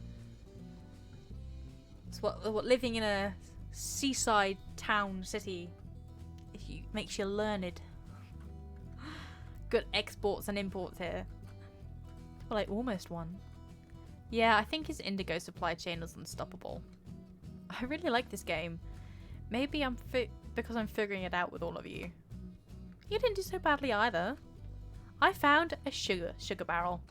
It's what living in a seaside town city makes you learned. Good exports and imports here. Well, I almost won. Yeah, I think his indigo supply chain was unstoppable. I really like this game. Maybe because I'm figuring it out with all of you. You didn't do so badly either. I found a sugar barrel.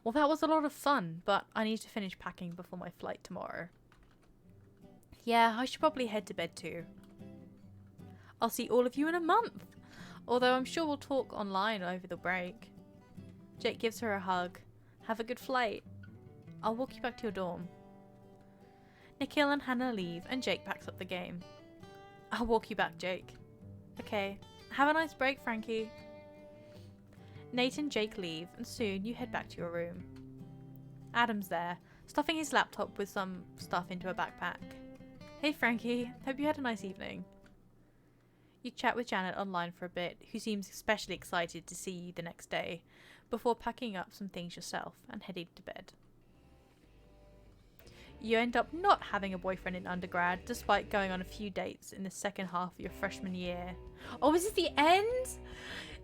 Well, that was a lot of fun, but I need to finish packing before my flight tomorrow. Yeah, I should probably head to bed too. I'll see all of you in a month, although I'm sure we'll talk online over the break. Jake gives her a hug. Have a good flight. I'll walk you back to your dorm. Nikhil and Hannah leave and Jake packs up the game. I'll walk you back, Jake. Okay. Have a nice break, Frankie. Nate and Jake leave and soon you head back to your room. Adam's there, stuffing his laptop with some stuff into a backpack. Hey Frankie, hope you had a nice evening. You chat with Janet online for a bit, who seems especially excited to see you the next day, before packing up some things yourself and heading to bed. You end up not having a boyfriend in undergrad, despite going on a few dates in the second half of your freshman year. Oh, is this the end?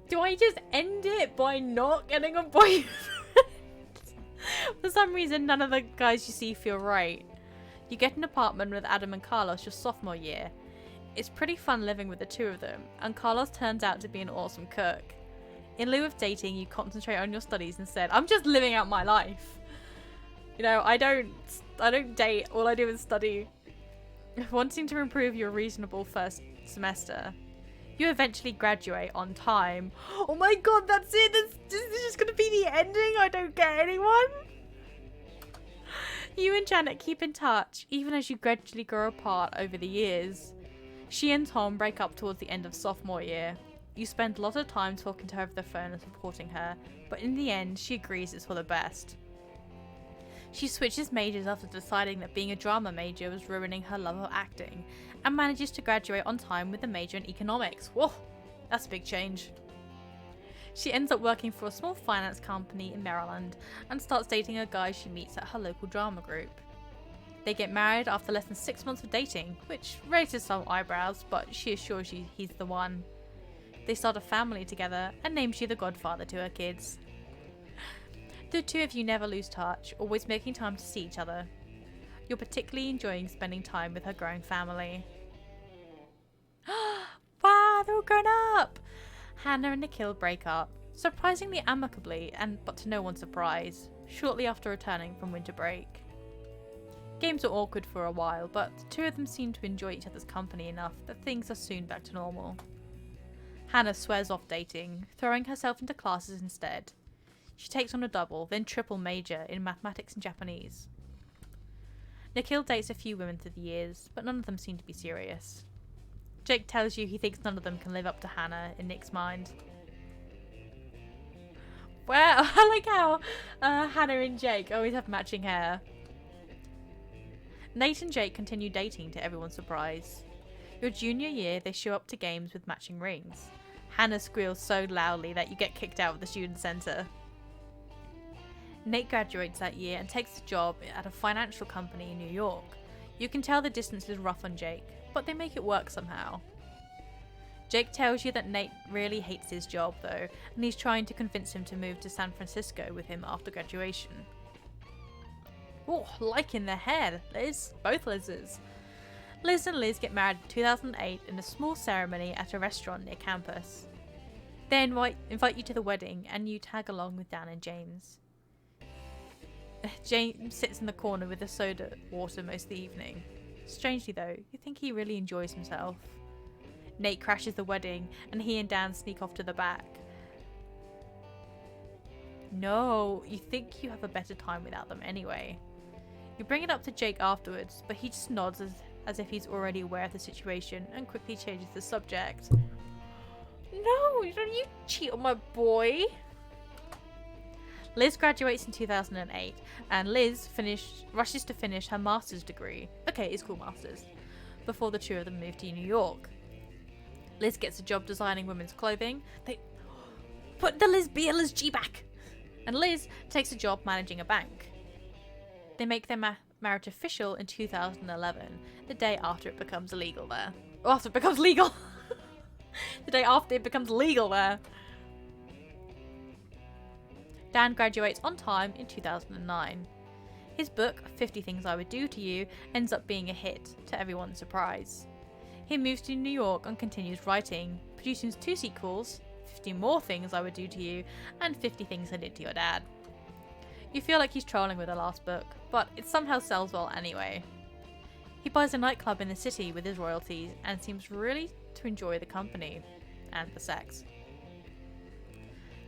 Do I just end it by not getting a boyfriend? For some reason, none of the guys you see feel right. You get an apartment with Adam and Carlos your sophomore year. It's pretty fun living with the two of them, and Carlos turns out to be an awesome cook. In lieu of dating, you concentrate on your studies instead. I'm just living out my life. You know, I don't date, all I do is study. Wanting to improve your reasonable first semester, You eventually graduate on time. Oh my god, that's it! This is just gonna be the ending? I don't get anyone? You and Janet keep in touch, even as you gradually grow apart over the years. She and Tom break up towards the end of sophomore year. You spend a lot of time talking to her over the phone and supporting her, but in the end, she agrees it's for the best. She switches majors after deciding that being a drama major was ruining her love of acting, and manages to graduate on time with a major in economics. Whoa, that's a big change. She ends up working for a small finance company in Maryland and starts dating a guy she meets at her local drama group. They get married after less than 6 months of dating, which raises some eyebrows, but she assures you he's the one. They start a family together and names you the godfather to her kids. The two of you never lose touch, always making time to see each other. You're particularly enjoying spending time with her growing family. Wow, they're all grown up! Hannah and Nikhil break up, surprisingly amicably, but to no one's surprise, shortly after returning from winter break. Games are awkward for a while, but the two of them seem to enjoy each other's company enough that things are soon back to normal. Hannah swears off dating, throwing herself into classes instead. She takes on a double, then triple major in mathematics and Japanese. Nikhil dates a few women through the years, but none of them seem to be serious. Jake tells you he thinks none of them can live up to Hannah in Nick's mind. Well, I like how Hannah and Jake always have matching hair. Nate and Jake continue dating to everyone's surprise. Your junior year, they show up to games with matching rings. Hannah squeals so loudly that you get kicked out of the student centre. Nate graduates that year and takes a job at a financial company in New York. You can tell the distance is rough on Jake, but they make it work somehow. Jake tells you that Nate really hates his job though, and he's trying to convince him to move to San Francisco with him after graduation. Oh, liking their hair, Liz. Both Liz's. Liz and Liz get married in 2008 in a small ceremony at a restaurant near campus. They invite you to the wedding, and you tag along with Dan and James. James sits in the corner with a soda water most of the evening. Strangely though, you think he really enjoys himself. Nate crashes the wedding, and he and Dan sneak off to the back. No, you think you have a better time without them anyway. You bring it up to Jake afterwards, but he just nods as if he's already aware of the situation and quickly changes the subject. No, don't you cheat on my boy. Liz graduates in 2008, and Liz rushes to finish her master's degree. Okay, it's called master's. Before the two of them move to New York. Liz gets a job designing women's clothing. They put the Liz BLSG back! And Liz takes a job managing a bank. They make their marriage official in 2011, the day after it becomes illegal there. Oh, after it becomes legal! The day after it becomes legal there. Dan graduates on time in 2009. His book, 50 Things I Would Do to You, ends up being a hit, to everyone's surprise. He moves to New York and continues writing, producing 2 sequels, 50 More Things I Would Do to You, and 50 Things I Did to Your Dad. You feel like he's trolling with the last book, but it somehow sells well anyway. He buys a nightclub in the city with his royalties and seems really to enjoy the company and the sex.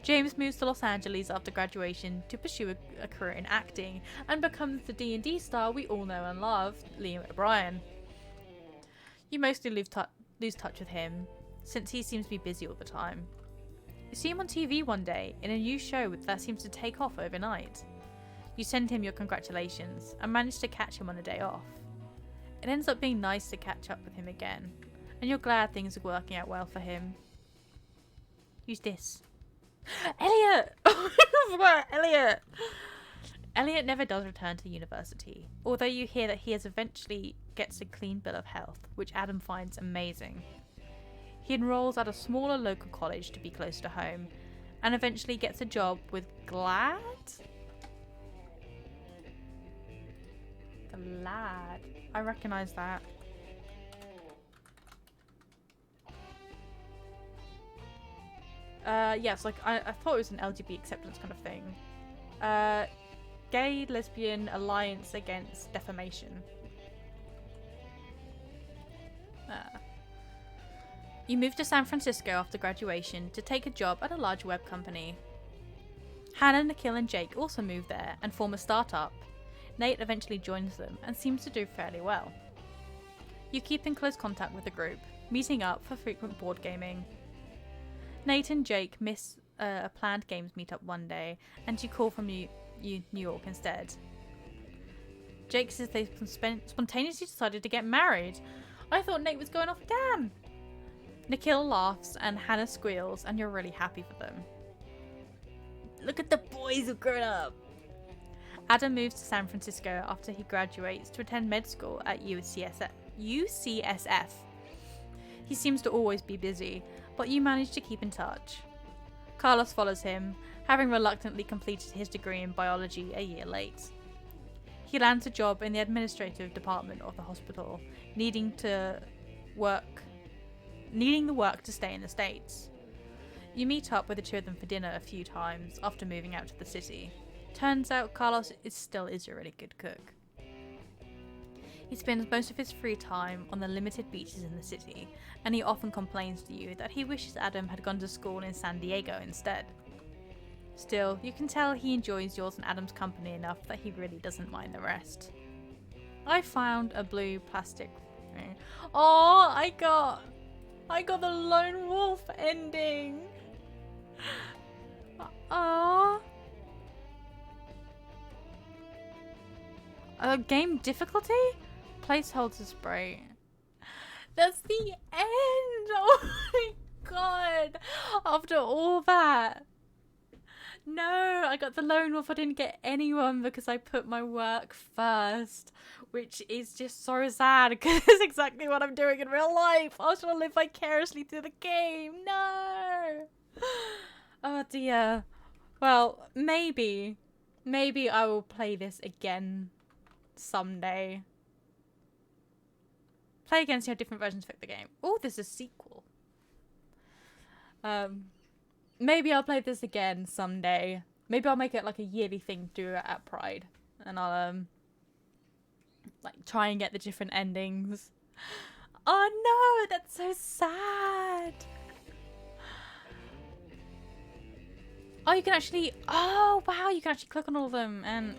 James moves to Los Angeles after graduation to pursue a career in acting and becomes the D&D star we all know and love, Liam O'Brien. You mostly lose touch with him, since he seems to be busy all the time. You see him on TV one day in a new show that seems to take off overnight. You send him your congratulations and manage to catch him on a day off. It ends up being nice to catch up with him again, and you're glad things are working out well for him. Use this. Elliot! I forgot Elliot! Elliot never does return to university, although you hear that he eventually gets a clean bill of health, which Adam finds amazing. He enrolls at a smaller local college to be close to home, and eventually gets a job with Glad? Glad. I recognise that. Yes, like I thought it was an LGBT acceptance kind of thing. Gay Lesbian Alliance Against Defamation. You move to San Francisco after graduation to take a job at a large web company. Hannah, Nikhil and Jake also move there and form a startup. Nate eventually joins them and seems to do fairly well. You keep in close contact with the group, meeting up for frequent board gaming. Nate and Jake miss a planned games meetup one day, and you call from New York instead. Jake says they spontaneously decided to get married. I thought Nate was going off Dan. Nikhil laughs and Hannah squeals, and you're really happy for them. Look at the boys who've grown up. Adam moves to San Francisco after he graduates to attend med school at UCSF. He seems to always be busy, but you manage to keep in touch. Carlos follows him, having reluctantly completed his degree in biology a year late. He lands a job in the administrative department of the hospital, needing the work to stay in the States. You meet up with the two of them for dinner a few times after moving out to the city. Turns out Carlos still is a really good cook. He spends most of his free time on the limited beaches in the city, and he often complains to you that he wishes Adam had gone to school in San Diego instead. Still, you can tell he enjoys yours and Adam's company enough that he really doesn't mind the rest. I found a blue plastic. Oh, I got the lone wolf ending. Oh. Game difficulty? Placeholder spray. That's the end. Oh my god. After all that. No, I got the lone wolf. I didn't get anyone because I put my work first, which is just so sad because it's exactly what I'm doing in real life. I was trying to live vicariously through the game. No. Oh dear. Well, maybe I will play this again someday. Play again, see how different versions fit the game. Oh, there's a sequel. Maybe I'll play this again someday. Maybe I'll make it like a yearly thing to do at Pride. And I'll, like, try and get the different endings. Oh no, that's so sad. Oh, you can actually, oh wow, you can actually click on all of them and...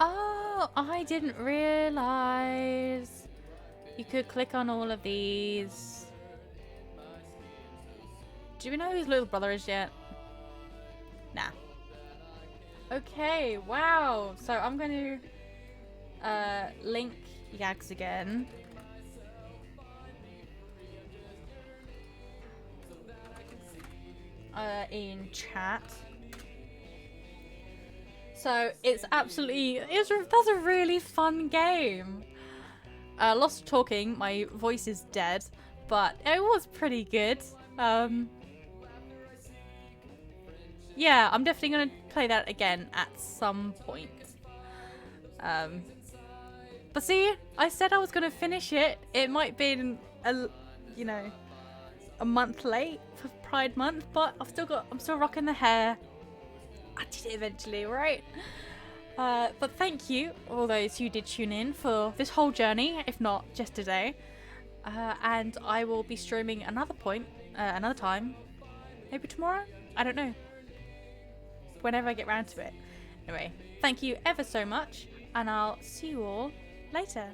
Oh, I didn't realise you could click on all of these. Do we know who his little brother is yet? Nah. Okay, wow. So I'm going to link YAGS again. In chat. So it's absolutely, that's a really fun game. Lots of talking, my voice is dead, but it was pretty good. Yeah, I'm definitely going to play that again at some point. But see, I said I was going to finish it. It might be a month late for Pride Month, but I'm still rocking the hair. I did it eventually, right? But thank you, all those who did tune in for this whole journey, if not just today. And I will be streaming another time. Maybe tomorrow? I don't know. Whenever I get round to it. Anyway, thank you ever so much, and I'll see you all later.